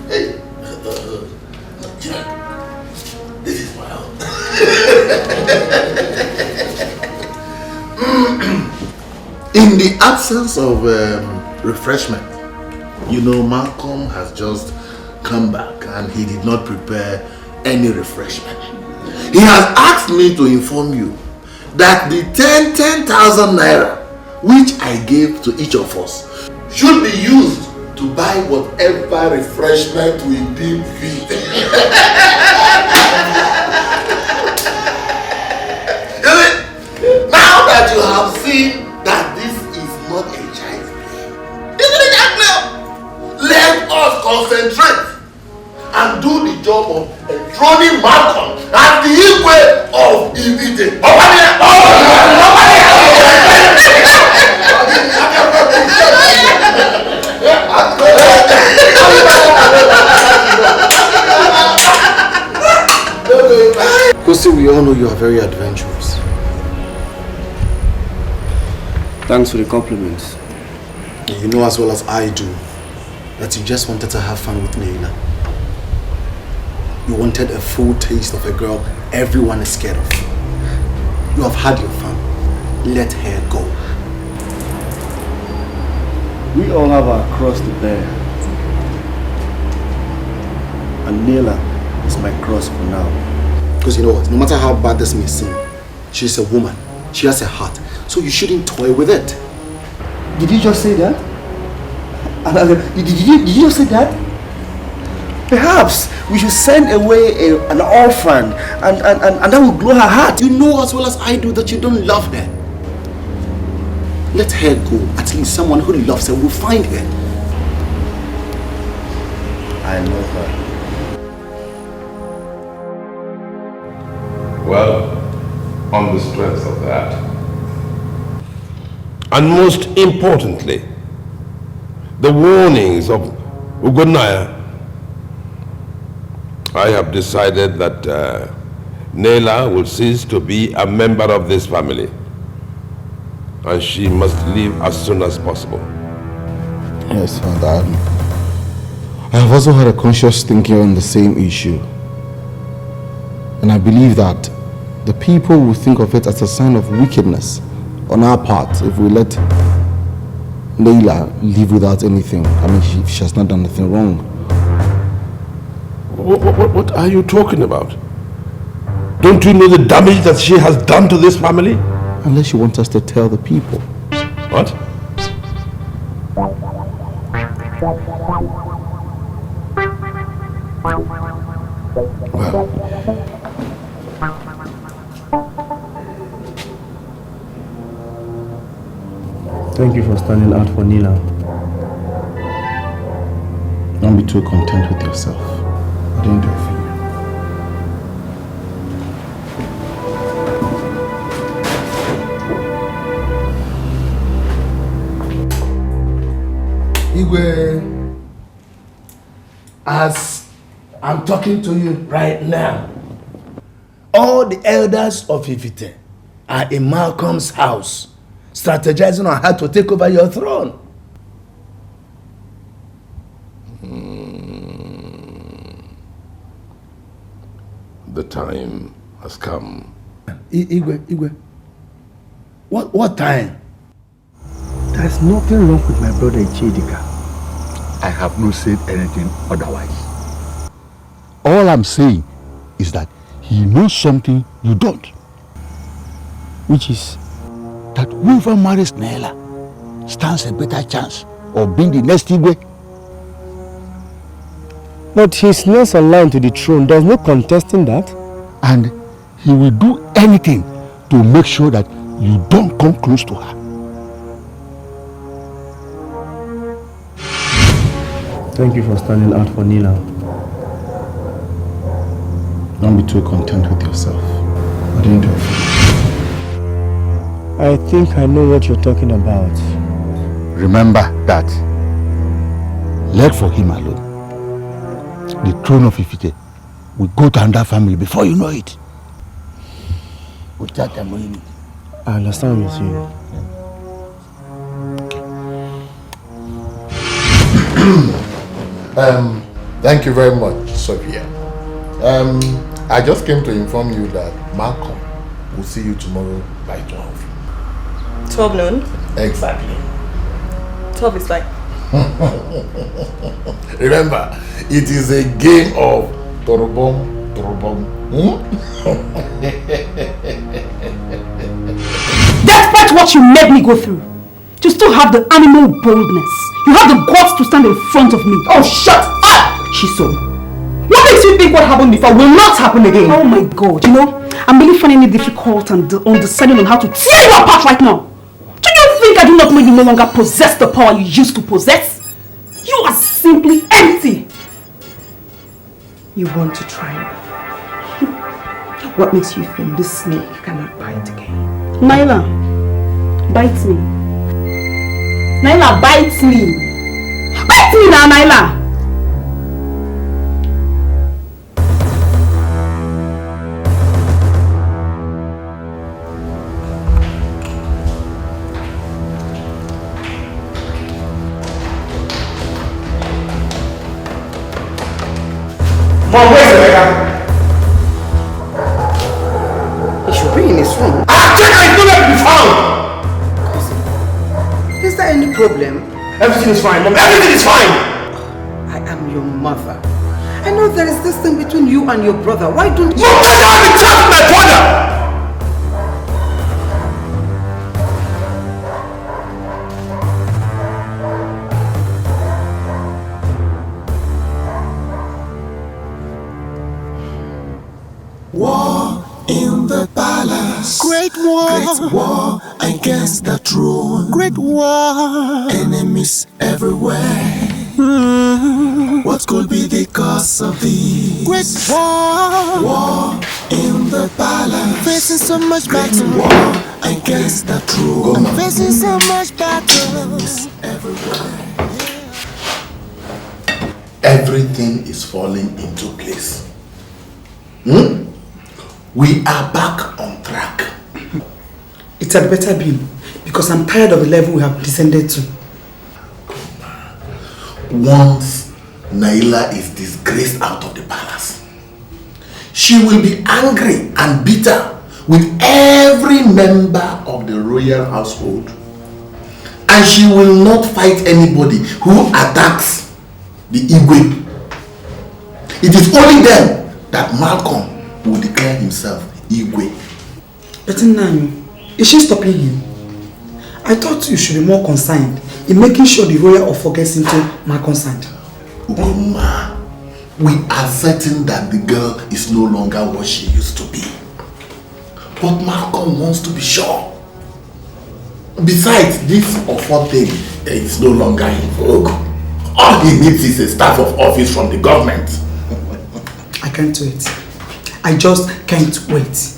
hey, In the absence of refreshment, you know, Malcolm has just come back and he did not prepare any refreshment. He has asked me to inform you that the 10,000 naira which I gave to each of us should be used to buy whatever refreshment we deem fit. Now that you have seen that this is not a child's play, isn't it that now? Let us concentrate and do the job of enthroning Malcolm as the Igwe of Ibide. Kosi, we all know you are very adventurous. Thanks for the compliments. You know as well as I do that you just wanted to have fun with Naila. You wanted a full taste of a girl everyone is scared of. You have had your fun. Let her go. We all have our cross to bear. And Naila is my cross for now. Because you know what, no matter how bad this may seem, she's a woman. She has a heart. So you shouldn't toy with it. Did you just say that? Did you just say that? Perhaps we should send away an orphan and that will glow her heart. You know as well as I do that you don't love her. Let her go. At least someone who loves her will find her. I love her. Well, on the strength of that, and most importantly, the warnings of Ugonaya, I have decided that Naila will cease to be a member of this family, and she must leave as soon as possible. Yes, Dad. I have also had a conscious thinking on the same issue. And I believe that the people will think of it as a sign of wickedness on our part if we let Naila leave without anything. I mean, she has not done anything wrong. What are you talking about? Don't you know the damage that she has done to this family? Unless you want us to tell the people. What? Well, thank you for standing out for Naila. don't be too content with yourself. I didn't do it for you. Igwe, as I'm talking to you right now, all the elders of Ifite are in Malcolm's house, strategizing on how to take over your throne. The time has come. Igwe, what time? There's nothing wrong with my brother Ichidika. I have not said anything otherwise. All I'm saying is that he knows something you don't. Which is that whoever marries Naila stands a better chance of being the next Igwe. But he's next aligned to the throne. There's no contesting that. And he will do anything to make sure that you don't come close to her. Thank you for standing out for Naila. Don't be too content with yourself. I didn't do it for I think I know what you're talking about. Remember that. Let for him alone. The throne of Ifite will go to another family before you know it. Without them knowing it. I understand what you're saying. Thank you very much, Sophia. I just came to inform you that Malcolm will see you tomorrow by 12. 12 noon? Exactly. 12 is fine. Remember, it is a game of torobom. Despite what you made me go through, you still have the animal boldness. You have the guts to stand in front of me. Oh, shut up, Shiso. What makes you think what happened before will not happen again? Oh my God, you know, I'm really finding it difficult and undecided on how to tear you apart right now. Do you think I do not mean you no longer possess the power you used to possess? You are simply empty. You want to try me? What makes you think this snake cannot bite again? Naila, bite me. Naila, bite me. Bite me now, Naila. Mom, where's Rebecca? He should be in his room. Check, I know that to be found! Is there any problem? Everything is fine, Mom. Everything is fine! I am your mother. I know there is this thing between you and your brother. Why don't you... Mom, why do I have to chat with my brother? War in the palace. Great war against the throne. Great war. Enemies everywhere. What could be the cause of this? Great war in the palace. Facing so much battle. War against the throne. I'm facing so much battle. Everywhere. Everything is falling into place. We are back on track. It had better be, because I'm tired of the level we have descended to. Once Naila is disgraced out of the palace, she will be angry and bitter with every member of the royal household, and she will not fight anybody who attacks the Igwe. It is only then that Malcolm will declare himself Igwe. But Nami, is she stopping him? I thought you should be more concerned in making sure the royal offer gets into Malcolm's hand. Uma, we are certain that the girl is no longer what she used to be. But Malcolm wants to be sure. Besides, this offer thing is no longer in vogue. All he needs is a staff of office from the government. I can't wait. I just can't wait.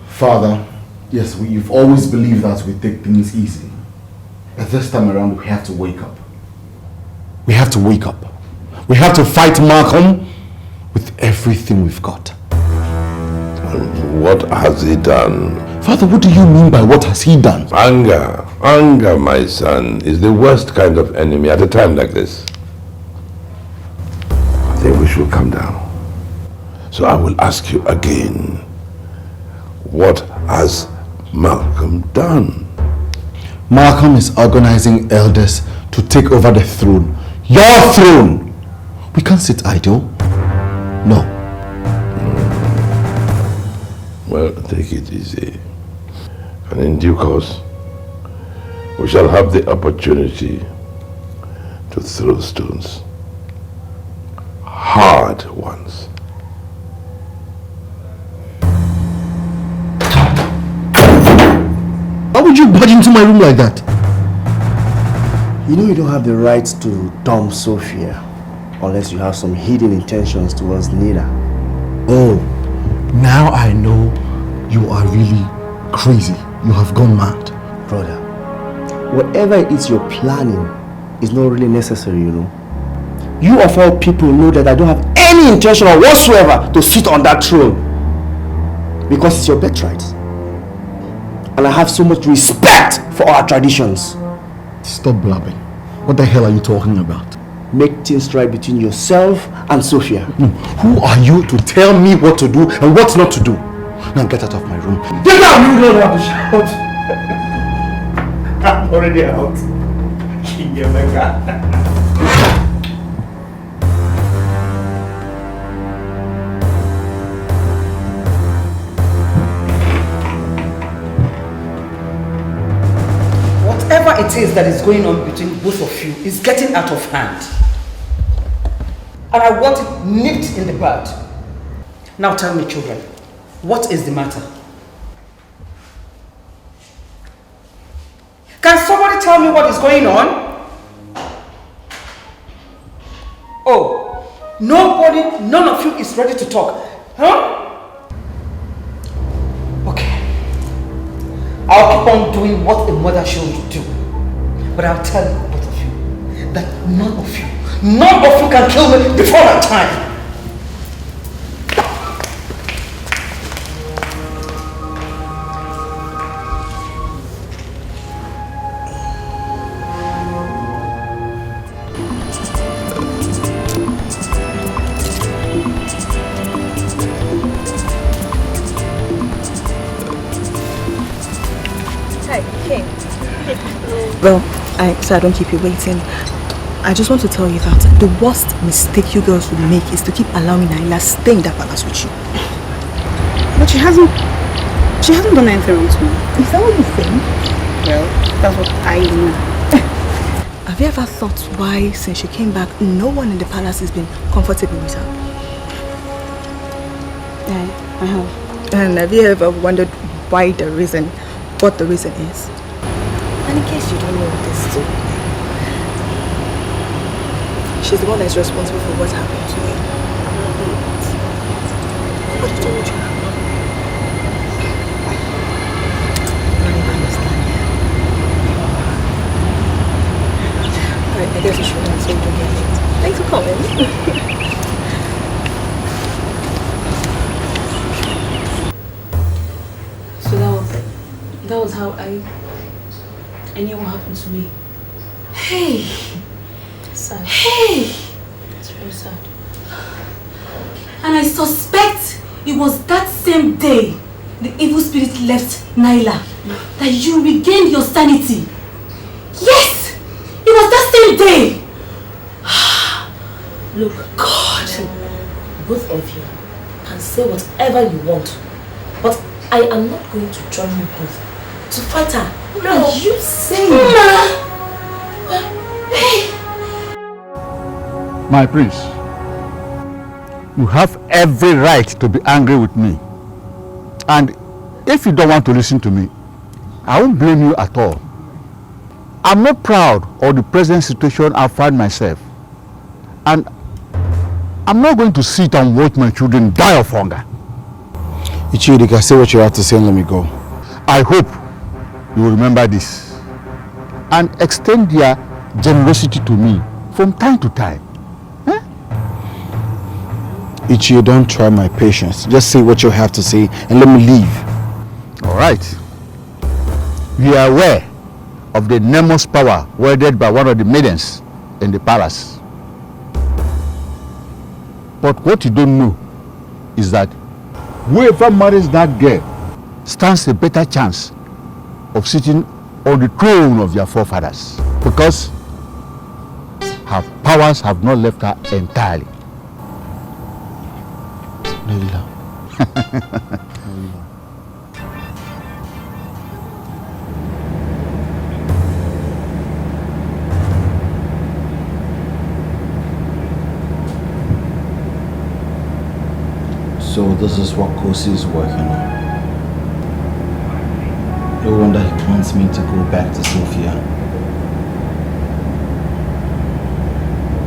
Father, yes, you've always believed that we take things easy. But this time around, we have to wake up. We have to wake up. We have to fight Malcolm with everything we've got. What has he done? Father, what do you mean by what has he done? Anger. Anger, my son, is the worst kind of enemy at a time like this. I think we should calm down. So I will ask you again. What has Malcolm done? Malcolm is organizing elders to take over the throne. Your throne! We can't sit idle. No. Well, take it easy. And in due course, we shall have the opportunity to throw stones. Hard ones. Why would you barge into my room like that? You know you don't have the right to dump Sophia unless you have some hidden intentions towards Nina. Oh, now I know you are really crazy. You have gone mad. Brother, whatever it is you're planning is not really necessary, you know. You of all people know that I don't have any intention whatsoever to sit on that throne. Because it's your birthright. And I have so much respect for our traditions. Stop blabbing. What the hell are you talking about? Make things right between yourself and Sophia. No, who are you to tell me what to do and what not to do? Now get out of my room. Get out! You don't have to shout. I'm already out. King Emeka. Whatever it is that is going on between both of you is getting out of hand. And I want it nipped in the bud. Now tell me, children, what is the matter? Can somebody tell me what is going on? Oh, nobody, none of you is ready to talk, huh? Okay. I'll keep on doing what a mother should do. But I'll tell you, both of you, that none of you can kill me before that time. Well, so I don't keep you waiting. I just want to tell you that the worst mistake you girls will make is to keep allowing Naila stay in that palace with you. But she hasn't done anything wrong to me. Is that what you think? Well, that's what I know. Have you ever thought why, since she came back, no one in the palace has been comfortable with her? Yeah, I have. And have you ever wondered what the reason is? And in case you don't know this too, she's the one that's responsible for what happened to you. Nobody told you. I don't even understand. Alright, I guess you should answer it again. Thanks for coming. So that was how I knew what happened to me. Hey! Sad. Hey! It's very sad. And I suspect it was that same day the evil spirit left Naila that you regained your sanity. Yes! It was that same day! Look, God, both of you can say whatever you want, but I am not going to join you both to fight her. No, are you saying? Hey! My prince, you have every right to be angry with me. And if you don't want to listen to me, I won't blame you at all. I'm not proud of the present situation I find myself. And I'm not going to sit and watch my children die of hunger. Ichidika, say what you have to say and let me go. I hope you will remember this and extend their generosity to me from time to time. Ichi, don't try my patience. Just say what you have to say and let me leave. All right. We are aware of the enormous power wielded by one of the maidens in the palace. But what you don't know is that whoever marries that girl stands a better chance of sitting on the throne of their forefathers, because her powers have not left her entirely. Naila. So this is what Kosi is working on. No wonder he wants me to go back to Sophia.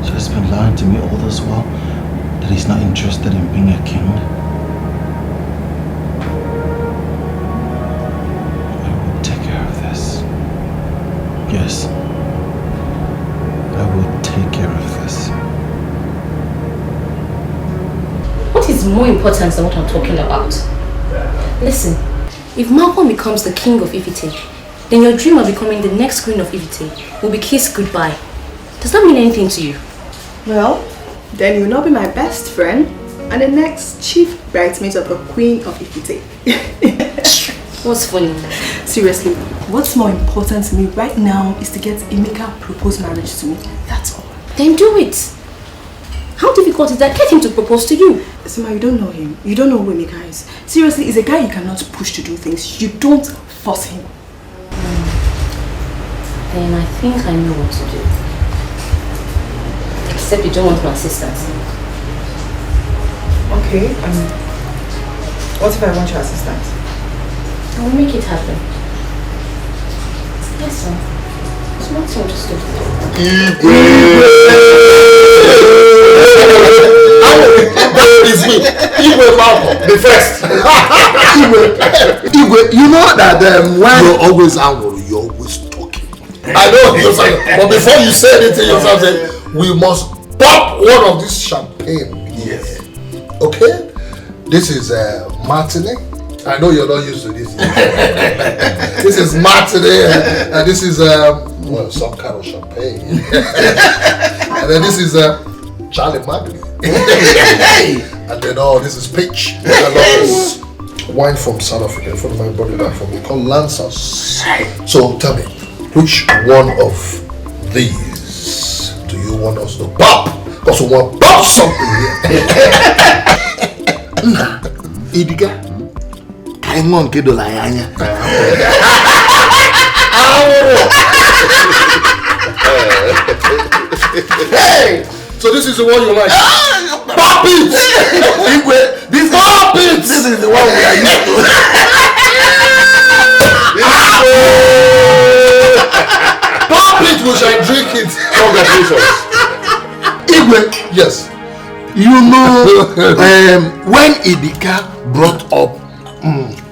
She has been lying to me all this while that he's not interested in being a king. I will take care of this. Yes. I will take care of this. What is more important than what I'm talking about? Listen, if Malcolm becomes the king of Ifite, then your dream of becoming the next queen of Ifite will be kissed goodbye. Does that mean anything to you? Well, then you will not be my best friend and the next chief bridesmaid of the Queen of Ifite. What's funny? Seriously, what's more important to me right now is to get Emeka propose marriage to me. That's all. Then do it. How difficult is that? Get him to propose to you. Sima, you don't know him. You don't know who Emeka is. Seriously, he's a guy you cannot push to do things. You don't force him. Then I think I know what to do. Except you don't want my assistance. Okay, what if I want your assistance? I will make it happen. Yes, sir. It's not so interesting. It's me. Igwe Malcolm, the first. Igwe, you know that when you're always angry, you're always talking. I know, but before you say anything yourself, we must pop one of this champagne. Yes. Okay? This is Martini. I know you're not used to this. This is Martini, and this is well, some kind of champagne. And then this is Charlie Magni. And then this is Peach. And this wine from South Africa, from my brother back from me, called Lancers. So tell me, which one of these do you want us to pop? Because we want to pop something here. Idiga, I'm on Kido Layanya. Hey! So this is the one you like? Pop it! This pop it! This is the one we are used to. Pop it, we shall drink it. Congratulations. Igwe, yes. You know, when Idika brought up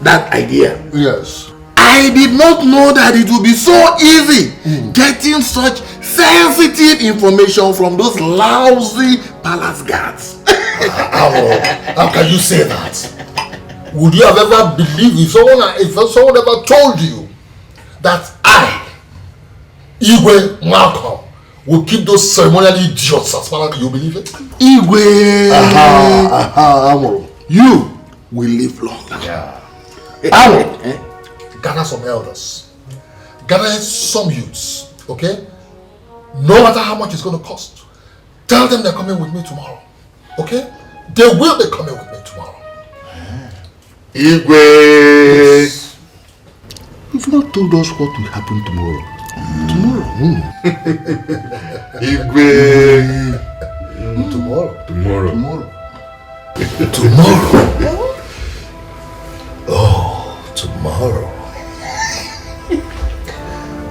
that idea, yes, I did not know that it would be so easy getting such sensitive information from those lousy palace guards. How can you say that? Would you have ever believed if someone ever told you that I, Igwe Malcolm, will keep those ceremonial idiots as far as you believe it? Igwe, you will live long. Yeah. Gather some elders, gather some youths, okay? No matter how much it's going to cost, tell them they're coming with me tomorrow, okay? They will be coming with me tomorrow. Igwe, you've not told us what will happen tomorrow. Tomorrow. Igwe. Tomorrow. Oh, tomorrow.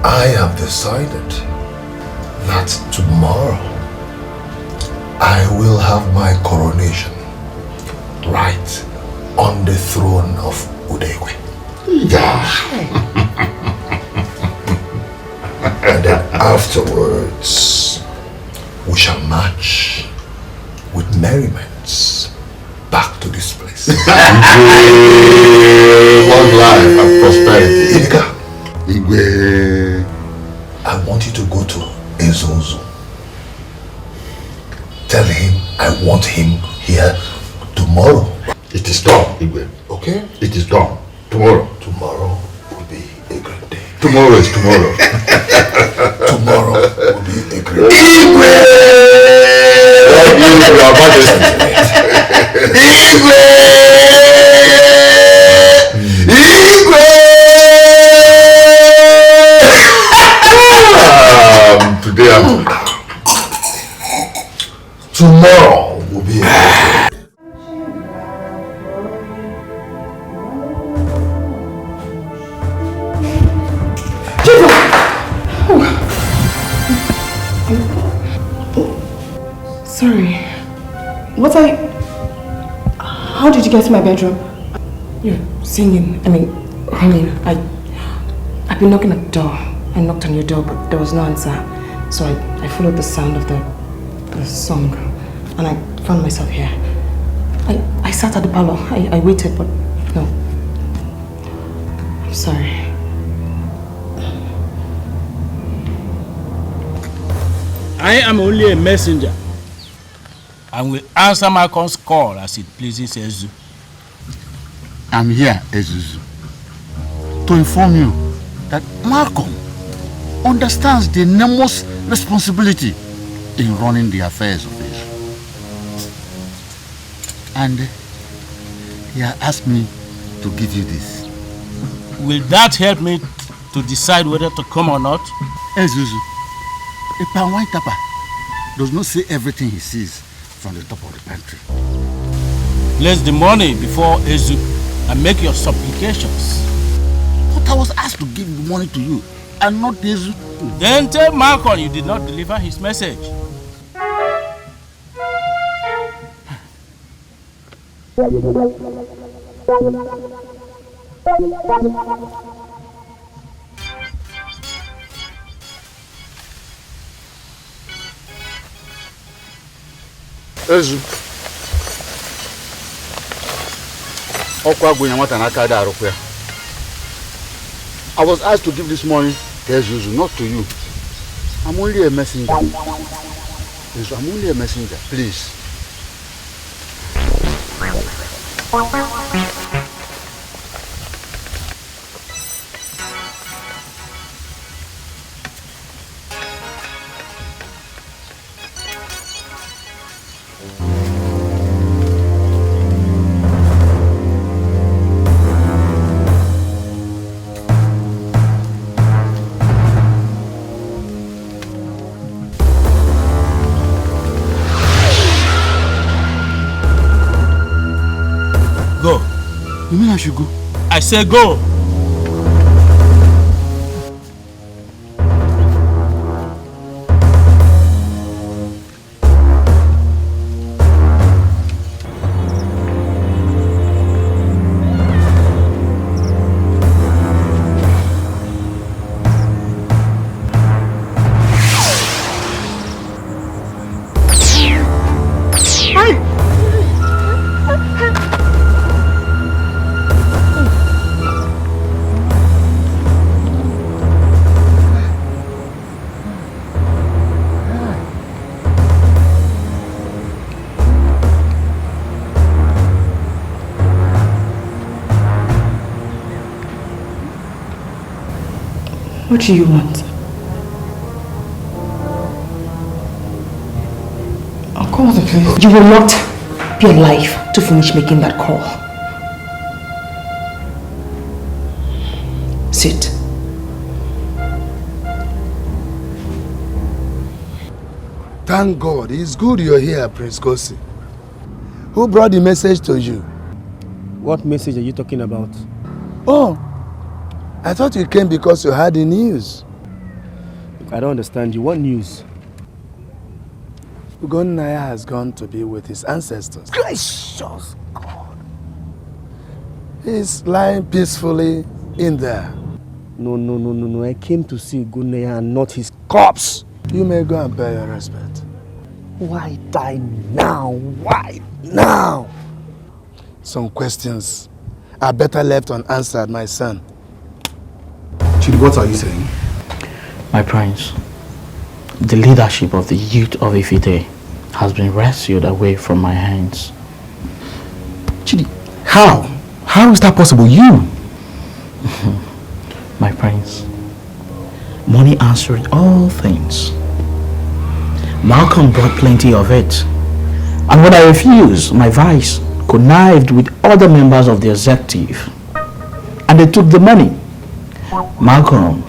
I have decided that tomorrow I will have my coronation right on the throne of Udegwe. Yeah. And then afterwards, we shall march with merriments back to this place. Long life and prosperity. Idika, Igwe, I want you to go to Ezozo. Tell him I want him here tomorrow. It is done, Igwe. Okay? It is done. Tomorrow. Tomorrow will be a great day. Tomorrow is tomorrow. Tomorrow will be a great day. Igwe! Your Majesty. Igwe! Igwe! Today I'm... Tomorrow will be a great day. Sorry. How did you get to my bedroom? You're singing, ringing. I've been knocking at the door. I knocked on your door, but there was no answer. So I followed the sound of the song, and I found myself here. I sat at the parlor. I waited, but no. I'm sorry. I am only a messenger and will answer Malcolm's call as it pleases Ezu. I'm here, Ezuzu, to inform you that Malcolm understands the enormous responsibility in running the affairs of Ezu. And he has asked me to give you this. Will that help me to decide whether to come or not? Ezuzu, a palm wine tapper does not say everything he sees from the top of the pantry. Place the money before Ezu and make your supplications. But I was asked to give the money to you and not Ezu. Then tell Malcolm you did not deliver his message. Ezu. I was asked to give this money to Ezuzu, not to you. I'm only a messenger. Ezu, I'm only a messenger, please. Go. You mean I should go? I say go. What do you want? I'll call the police. You will not be alive to finish making that call. Sit. Thank God. It's good you're here, Prince Kosi. Who brought the message to you? What message are you talking about? Oh, I thought you came because you had the news. I don't understand you. What news? Ugonnaya has gone to be with his ancestors. Gracious God. He's lying peacefully in there. No. I came to see Ugonnaya and not his corpse. You may go and pay your respect. Why die now? Why now? Some questions are better left unanswered, my son. Chidi, what are you saying? My prince, the leadership of the youth of Ifite has been wrestled away from my hands. Chidi, how? How is that possible? You? My prince, money answered all things. Malcolm brought plenty of it. And when I refused, my vice connived with other members of the executive. And they took the money. Malcolm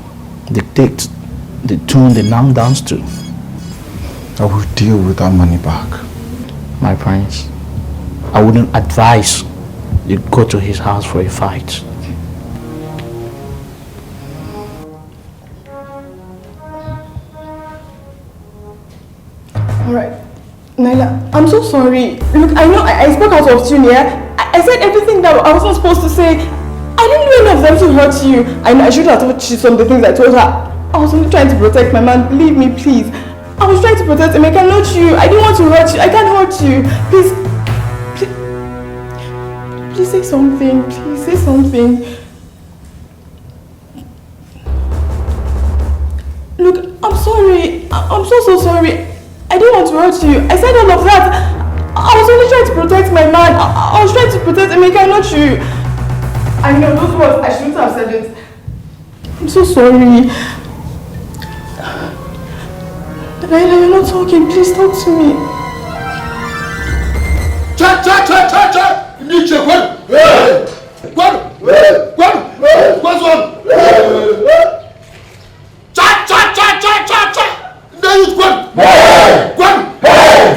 dictates the tune they now dance to. I will deal with that money back. My prince, I wouldn't advise you go to his house for a fight. Alright, Naila, I'm so sorry. Look, I know I spoke out of tune, yeah? I said everything that I wasn't supposed to say. I didn't do any of them to hurt you. I know I should have told you some of the things I told her. I was only trying to protect my man. Believe me, please. I was trying to protect him. I cannot hurt you. I didn't want to hurt you. I can't hurt you. Please say something. Please say something. Look, I'm sorry. I'm so sorry. I didn't want to hurt you. I said all of that. I was only trying to protect my man. I was trying to protect Emeka, not you. I know those words. I shouldn't have said it. I'm so sorry. Laila, you're not talking. Please talk to me. Cha! Niche, Kwanu! What's on? Cha! There you Kwanu!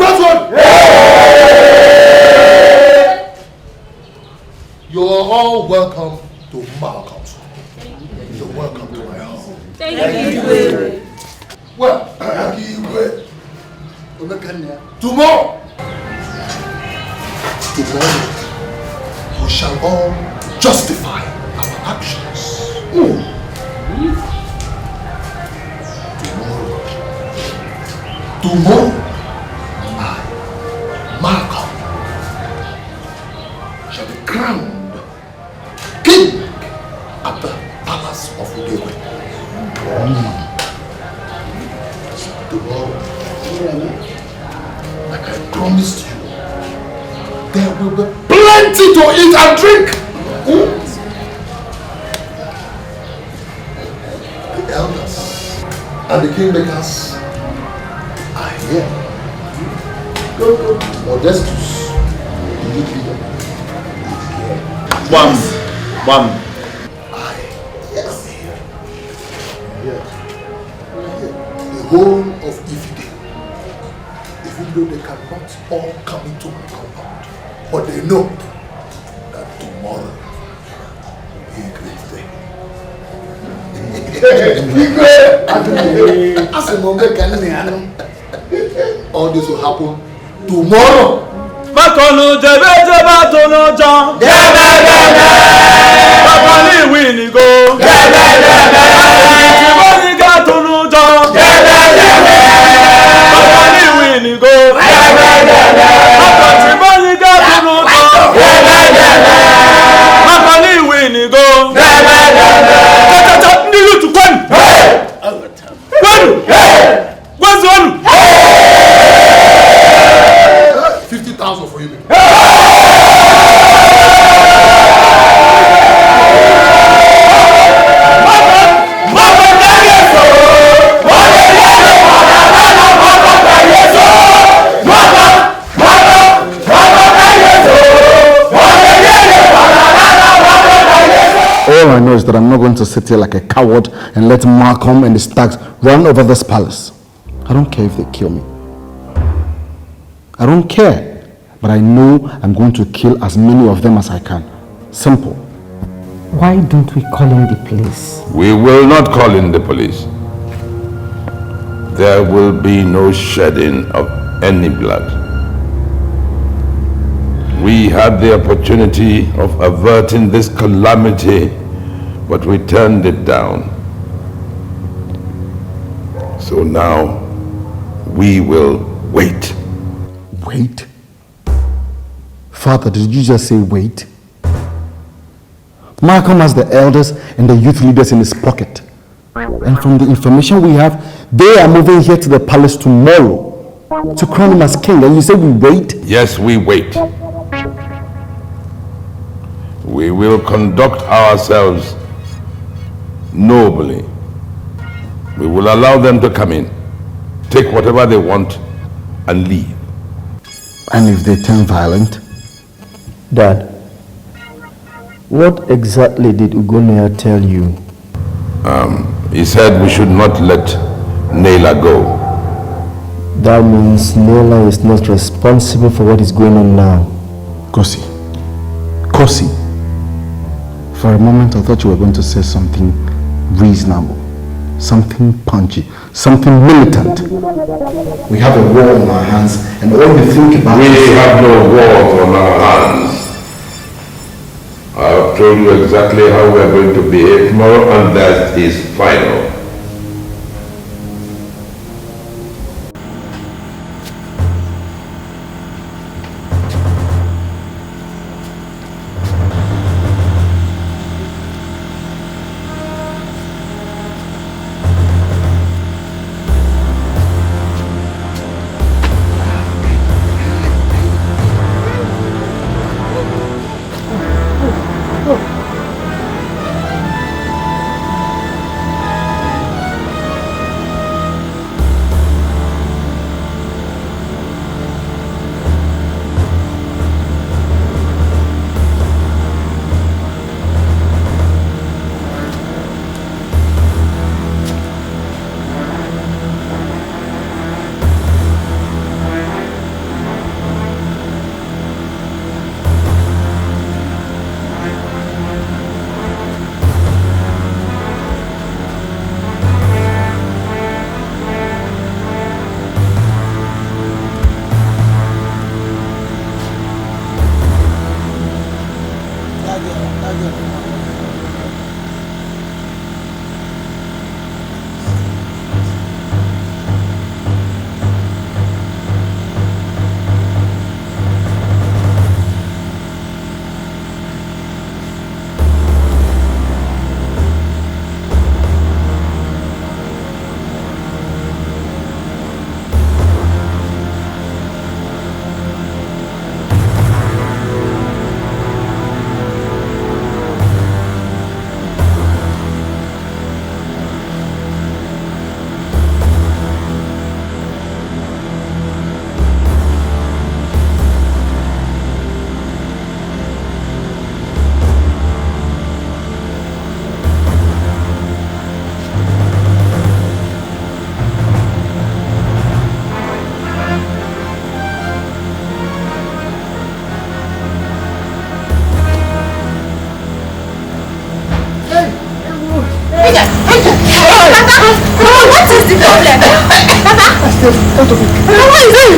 What's on? You're all welcome to Malcolm's. You're welcome to my home. Thank you. Well, tomorrow, we shall all justify our actions. Tomorrow, I, Malcolm, shall be crowned king at the palace of Udewe. Tomorrow, like I promised you, there will be plenty to eat and drink. The elders and the kingmakers are here. Go. Modestus, the youth leader, is here. One. Yes. Yes. The whole of Ifide, even though they cannot all come into my compound, but they know that tomorrow will be a great day. All this will happen tomorrow. Makonu jebe tonu jan. Baba ni wini go. Tiboni ga tonu jan. Baba ni wini go. Tiboni ga tonu jan. Baba ni wini go. Tata nilu tu kwen. Kwen. Where's one? 50,000 for you. All I know is that I'm not going to sit here like a coward and let Malcolm and his thugs run over this palace. I don't care if they kill me. I don't care. But I know I'm going to kill as many of them as I can. Simple. Why don't we call in the police? We will not call in the police. There will be no shedding of any blood. We had the opportunity of averting this calamity, but we turned it down. So now, we will wait. Wait? Father, did you just say wait? Malcolm has the elders and the youth leaders in his pocket. And from the information we have, they are moving here to the palace tomorrow to crown him as king. And you say we wait? Yes, we wait. We will conduct ourselves nobly. We will allow them to come in, take whatever they want, and leave. And if they turn violent? Dad, what exactly did Ugonia tell you? He said we should not let Naila go. That means Naila is not responsible for what is going on now. Kosi. For a moment I thought you were going to say something reasonable, something punchy, something militant. We have a war on our hands and all we think about We have no war on our hands. I have told you exactly how we are going to behave tomorrow, and that is final.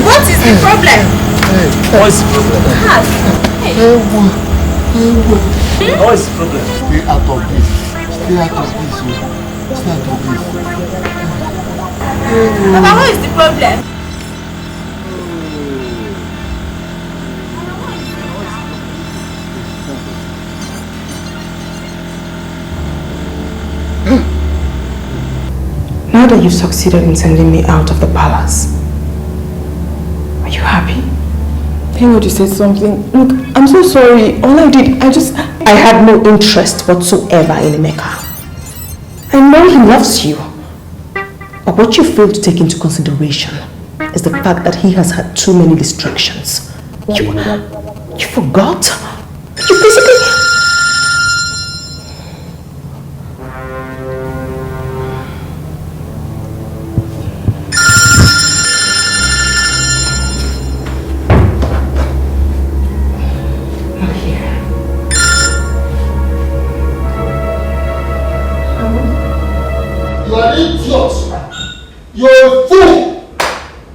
What is the problem? What's the problem? What is the problem? Stay out of this. Stay out of this. Stay out of this. Papa, what is the problem? Now that you've succeeded in sending me out of the palace, are you happy? Thank God you said something. Look, I'm so sorry. All I did, I had no interest whatsoever in Emeka. I know he loves you. But what you fail to take into consideration is the fact that he has had too many distractions. You forgot? You basically... You're a fool!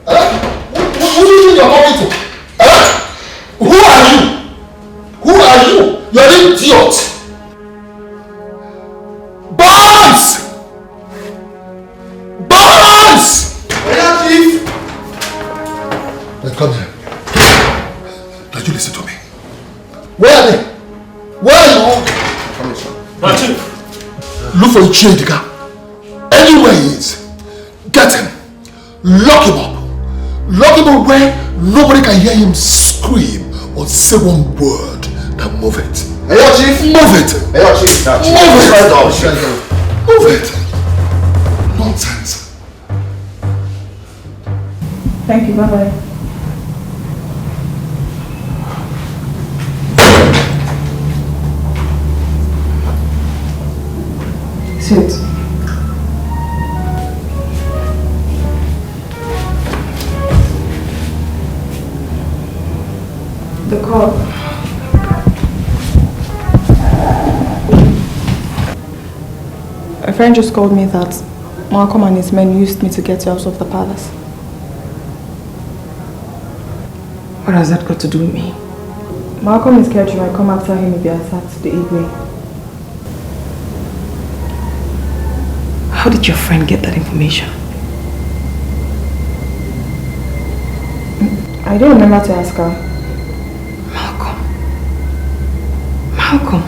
Who do you think you're talking to? Who are you? Who are you? You're an idiot! Barnes! Barnes! Yeah, Chief? Now come here. Now you listen to me. Where are they? Where are you? Come here, Chief. Look for Chidika. Anywhere he is. Get him. Lock him up. Lock him up where nobody can hear him scream or say one word. Now move it. Hey, yo, Chief. Move it. Hey, yo, Chief. Move it. Move it. Nonsense. Thank you. Bye-bye. Sit. The call. A friend just called me that Malcolm and his men used me to get you out of the palace. What has that got to do with me? Malcolm is scared you might come after him if you attacked the Igwe. How did your friend get that information? I don't remember to ask her. Malcolm.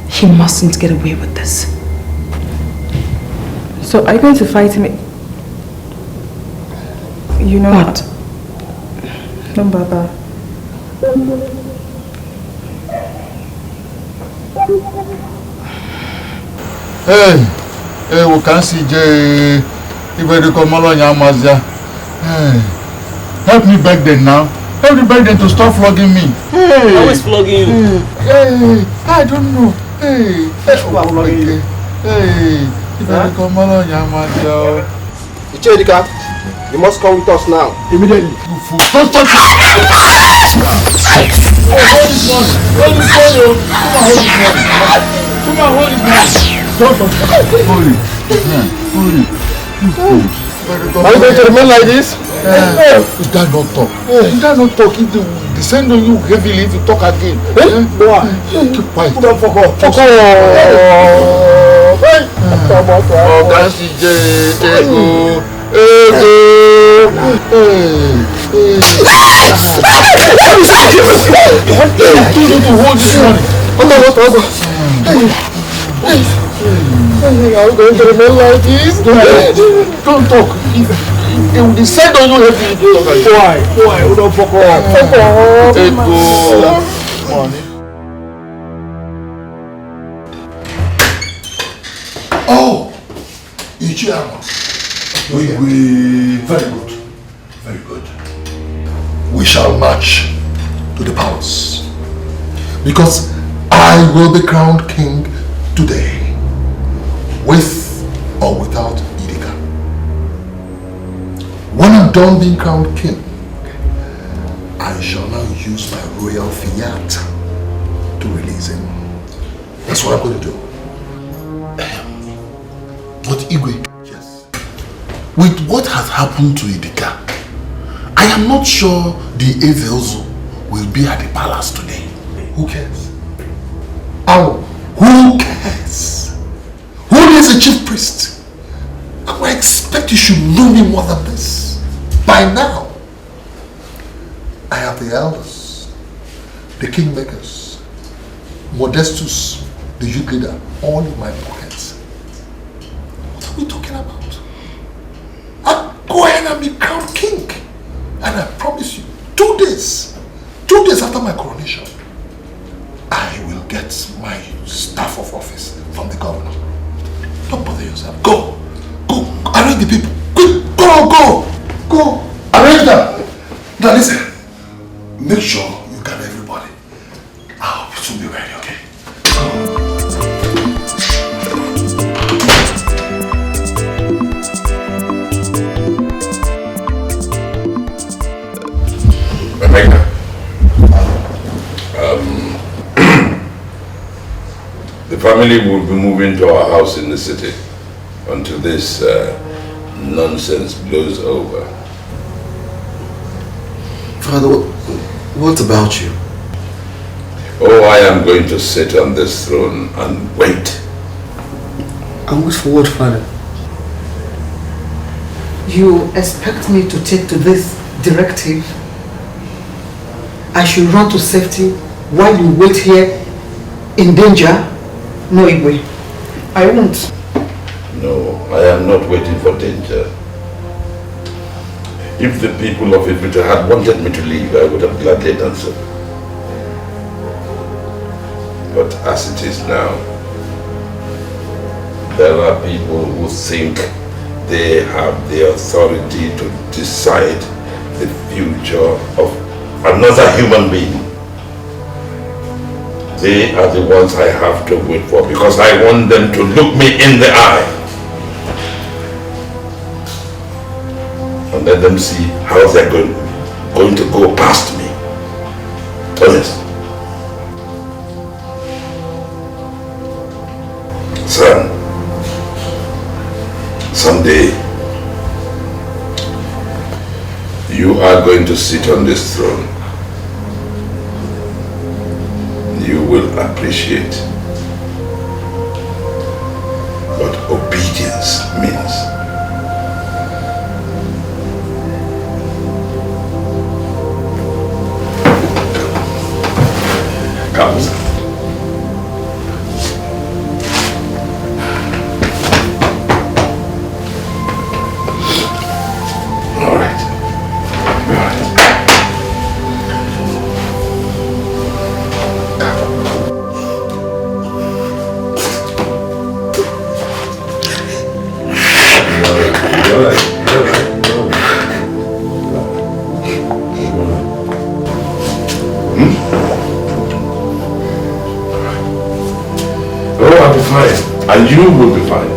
He mustn't get away with this. So are you going to fight me? You know what? Don't bother. Hey, we can see Jay. If I come along, help me beg them now. Help me beg them to stop flogging me. Hey, how is flogging you? Hey, I don't know. Hey, hey, if I come along, Ichedika, you must come with us now. Immediately. You fool. Don't touch me. Hold this one. Hold this one. Come on, hold this one. Don't touch me. Hold it. Hold it. You fools. Are you going to remain like this? You dare not talk. You dare not talk. If they descend on you heavily if you talk again. Why? Keep quiet. Put on fuck off. Fuck off. Oh, that's the Ego. Hold this money. Are we going to remain like this? Don't talk. They will descend on you heavily if you talk again. Why? Who don't fuck off? Fuck off. Money. Oh, Ichiama. Very good. Very good. We shall march to the palace because I will be crowned king today, with or without Idika. When I'm done being crowned king, I shall now use my royal fiat to release him. That's what I'm going to do. But Igwe, yes, with what has happened to Idika, I am not sure the Evelzo will be at the palace today. Who cares? Oh, who cares? Who is the chief priest? I expect you should know me more than this. By now, I have the elders, the kingmakers, Modestus, the youth leader, all in my pockets. What are we talking about? I'll go ahead and be crowned king. And I promise you, 2 days after my coronation, I will get my staff of office from the governor. Don't bother yourself. Go, arrange the people. Quick, go, arrange them. Now listen, make sure you gather everybody. I'll soon be ready, okay? The family will be moving to our house in the city until this nonsense blows over. Father, what about you? Oh, I am going to sit on this throne and wait. And wait for what, Father? You expect me to take to this directive? I should run to safety while you wait here in danger? No, Igwe. I won't. No, I am not waiting for danger. If the people of Ifrita had wanted me to leave, I would have gladly done so. But as it is now, there are people who think they have the authority to decide the future of another human being. They are the ones I have to wait for because I want them to look me in the eye and let them see how they're going to go past me. Oh yes. Son, someday you are going to sit on this throne. You will appreciate what obedience means. Come, son. All right. And you will be fine.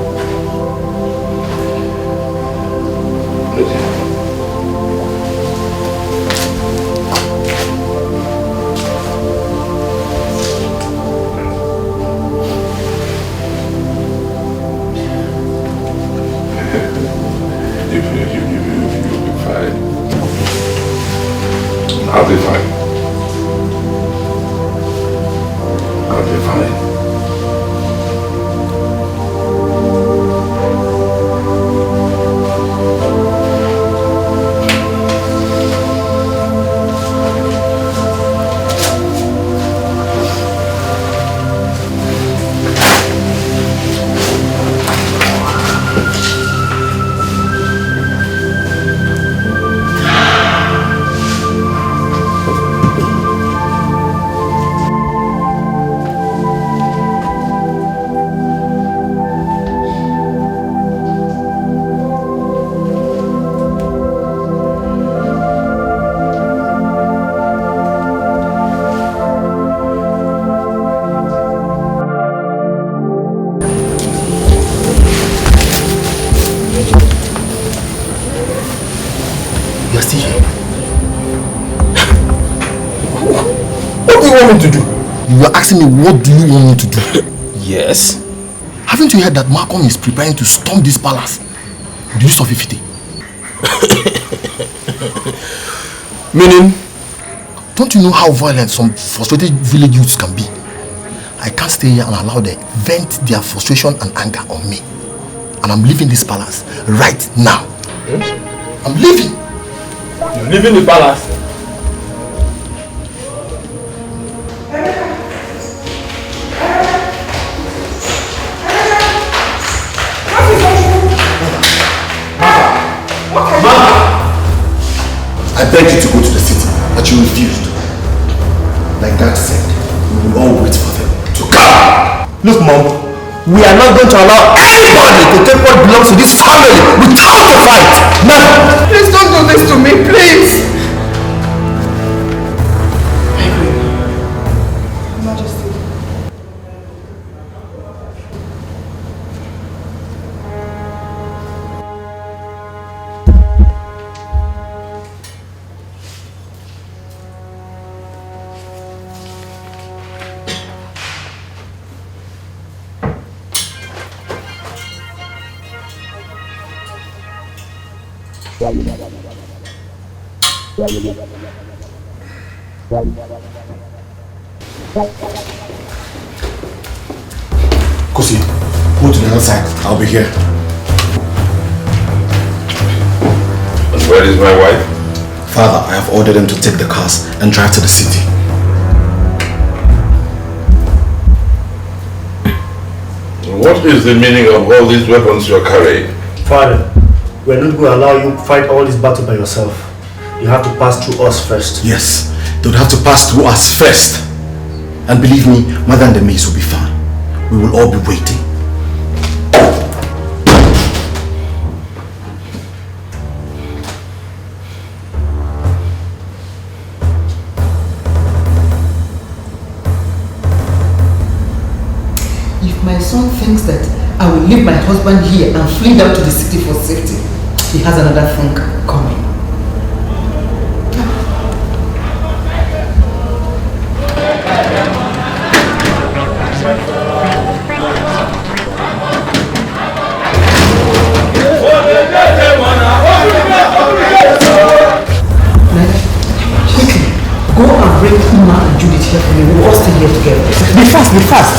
If you Okay, fine. You're still here. What do you want me to do? You were asking me, what do you want me to do? Yes. Haven't you heard that Malcolm is preparing to storm this palace? Do you solve it? Meaning? Don't you know how violent some frustrated village youths can be? I can't stay here and allow them vent their frustration and anger on me. And I'm leaving this palace right now. I'm leaving. You're leaving the palace? I begged you to go to the city, but you refused. Like Dad said, we will all wait for them to come. Look, Mom, we are not going to allow anybody to take what belongs to this family without a fight. Never. Please don't do this to me, please. Majesty. Kosi, go to the other side. I'll be here. And where is my wife? Father, I have ordered them to take the cars and drive to the city. What is the meaning of all these weapons you're carrying? Father, we're not going to allow you to fight all this battle by yourself. You have to pass through us first. Yes, they would have to pass through us first. And believe me, Mother and the maids will be fine. We will all be waiting. If my son thinks that I will leave my husband here and flee down to the city for safety, he has another thing coming. Go and bring Uma and Judith here for me. We'll all stay here together. Be fast, be fast.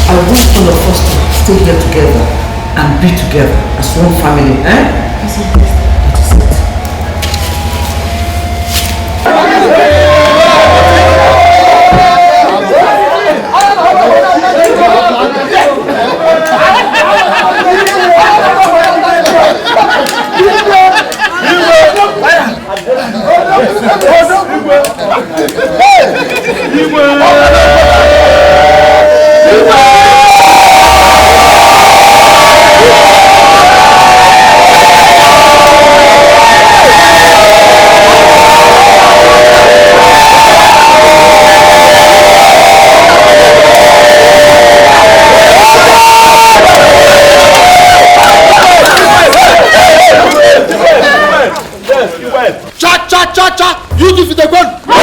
I want all of us to stay here together and be together as one family, eh? gun!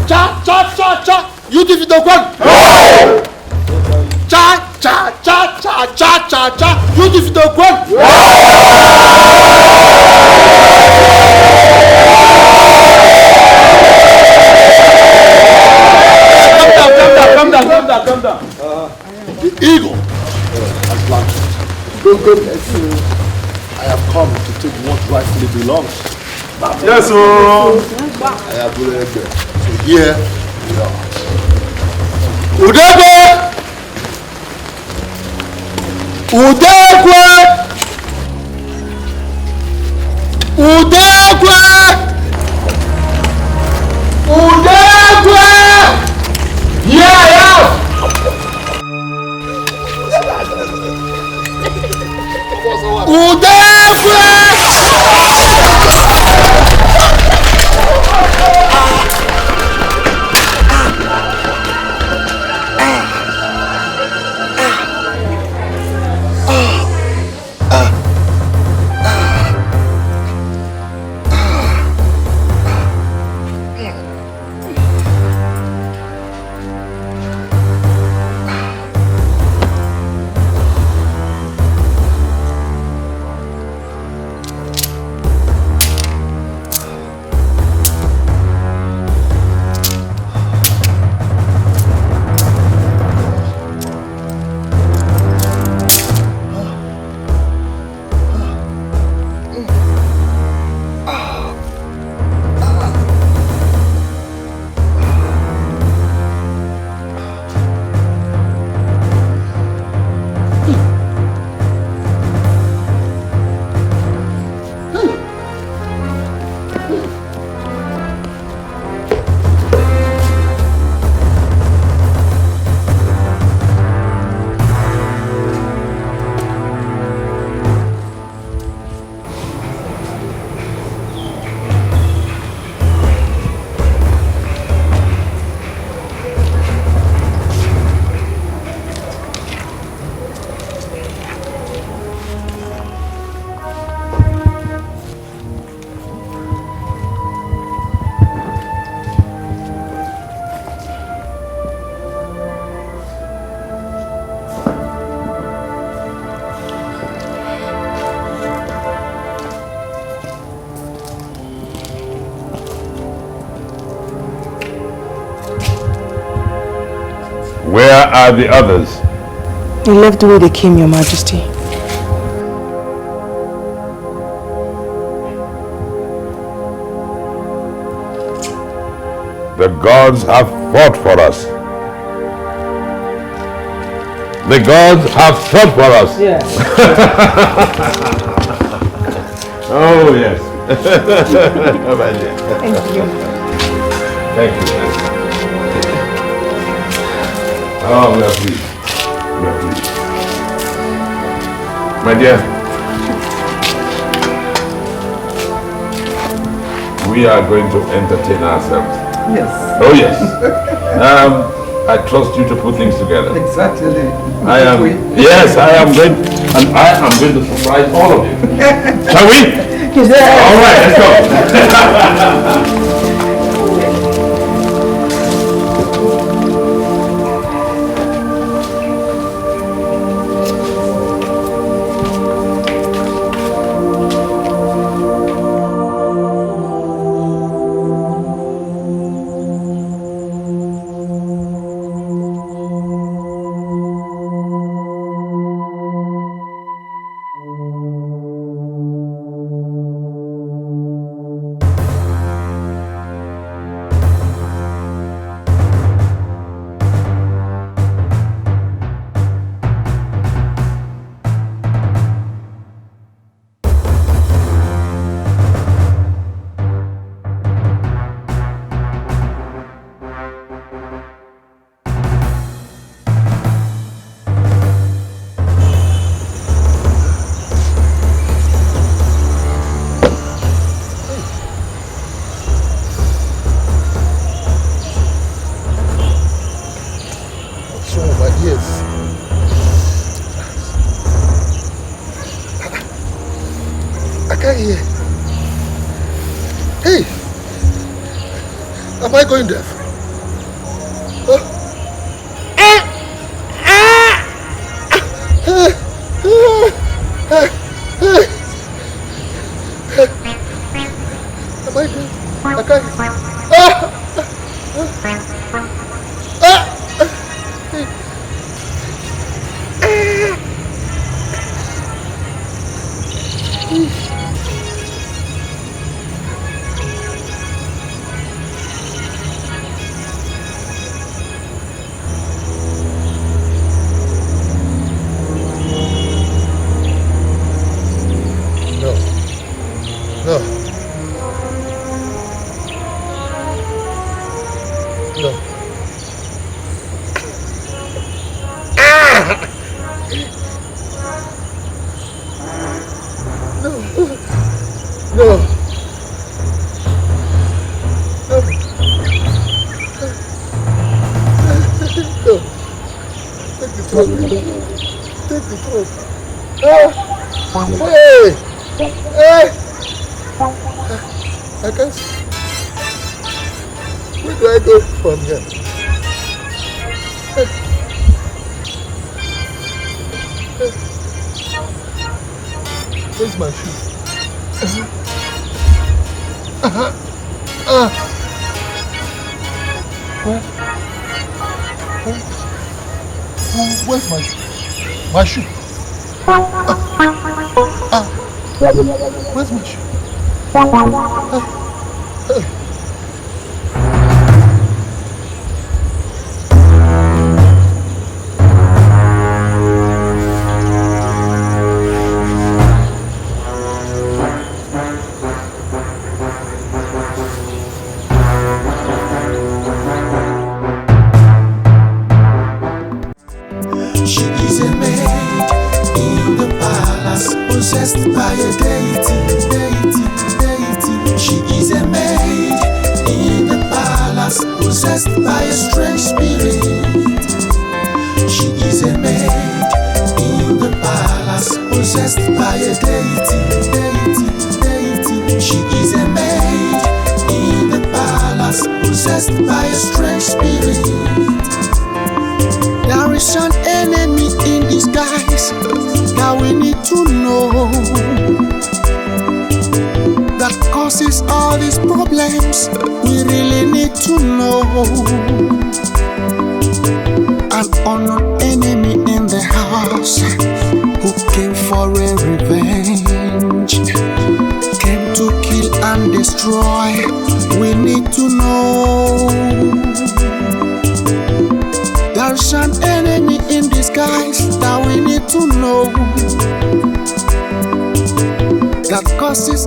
Cha, cha, cha, cha! You defeat the gun! Cha, cha, cha, cha, cha, cha, cha! You defeat the gun! Calm down. The eagle has landed. God bless you. I have come to take what rightfully belongs. Yes, sir. I have been so here we are. Udegwe! Udegwe! Udegwe! Udegwe! Here I am! Udegwe! Where are the others? They left the way they came, Your Majesty. The gods have fought for us. The gods have fought for us. Yes. Oh, yes. Thank you. Thank you. Oh, we are pleased. We are pleased. My dear, we are going to entertain ourselves. Yes. Oh, yes. I trust you to put things together. Exactly. I am going, and I am going to surprise all of you. Shall we? All right, let's go. Am I going deaf? Am I deaf? I can't. I can't see. Where do I go from here? Where's my shoe? Where's my shoe? My shoe? Where's my shoe? She is a maid in the palace, possessed by a deity. She is a maid in the palace, possessed by a strange spirit. She is a maid in the palace, possessed by a deity. She is a maid in the palace, possessed by a strange spirit. There is an enemy in disguise that we need to know, that causes all these problems. We really need to know. An unknown enemy in the house who came for a revenge, came to kill and destroy. We need to know. There's an enemy in disguise that we need to know, that causes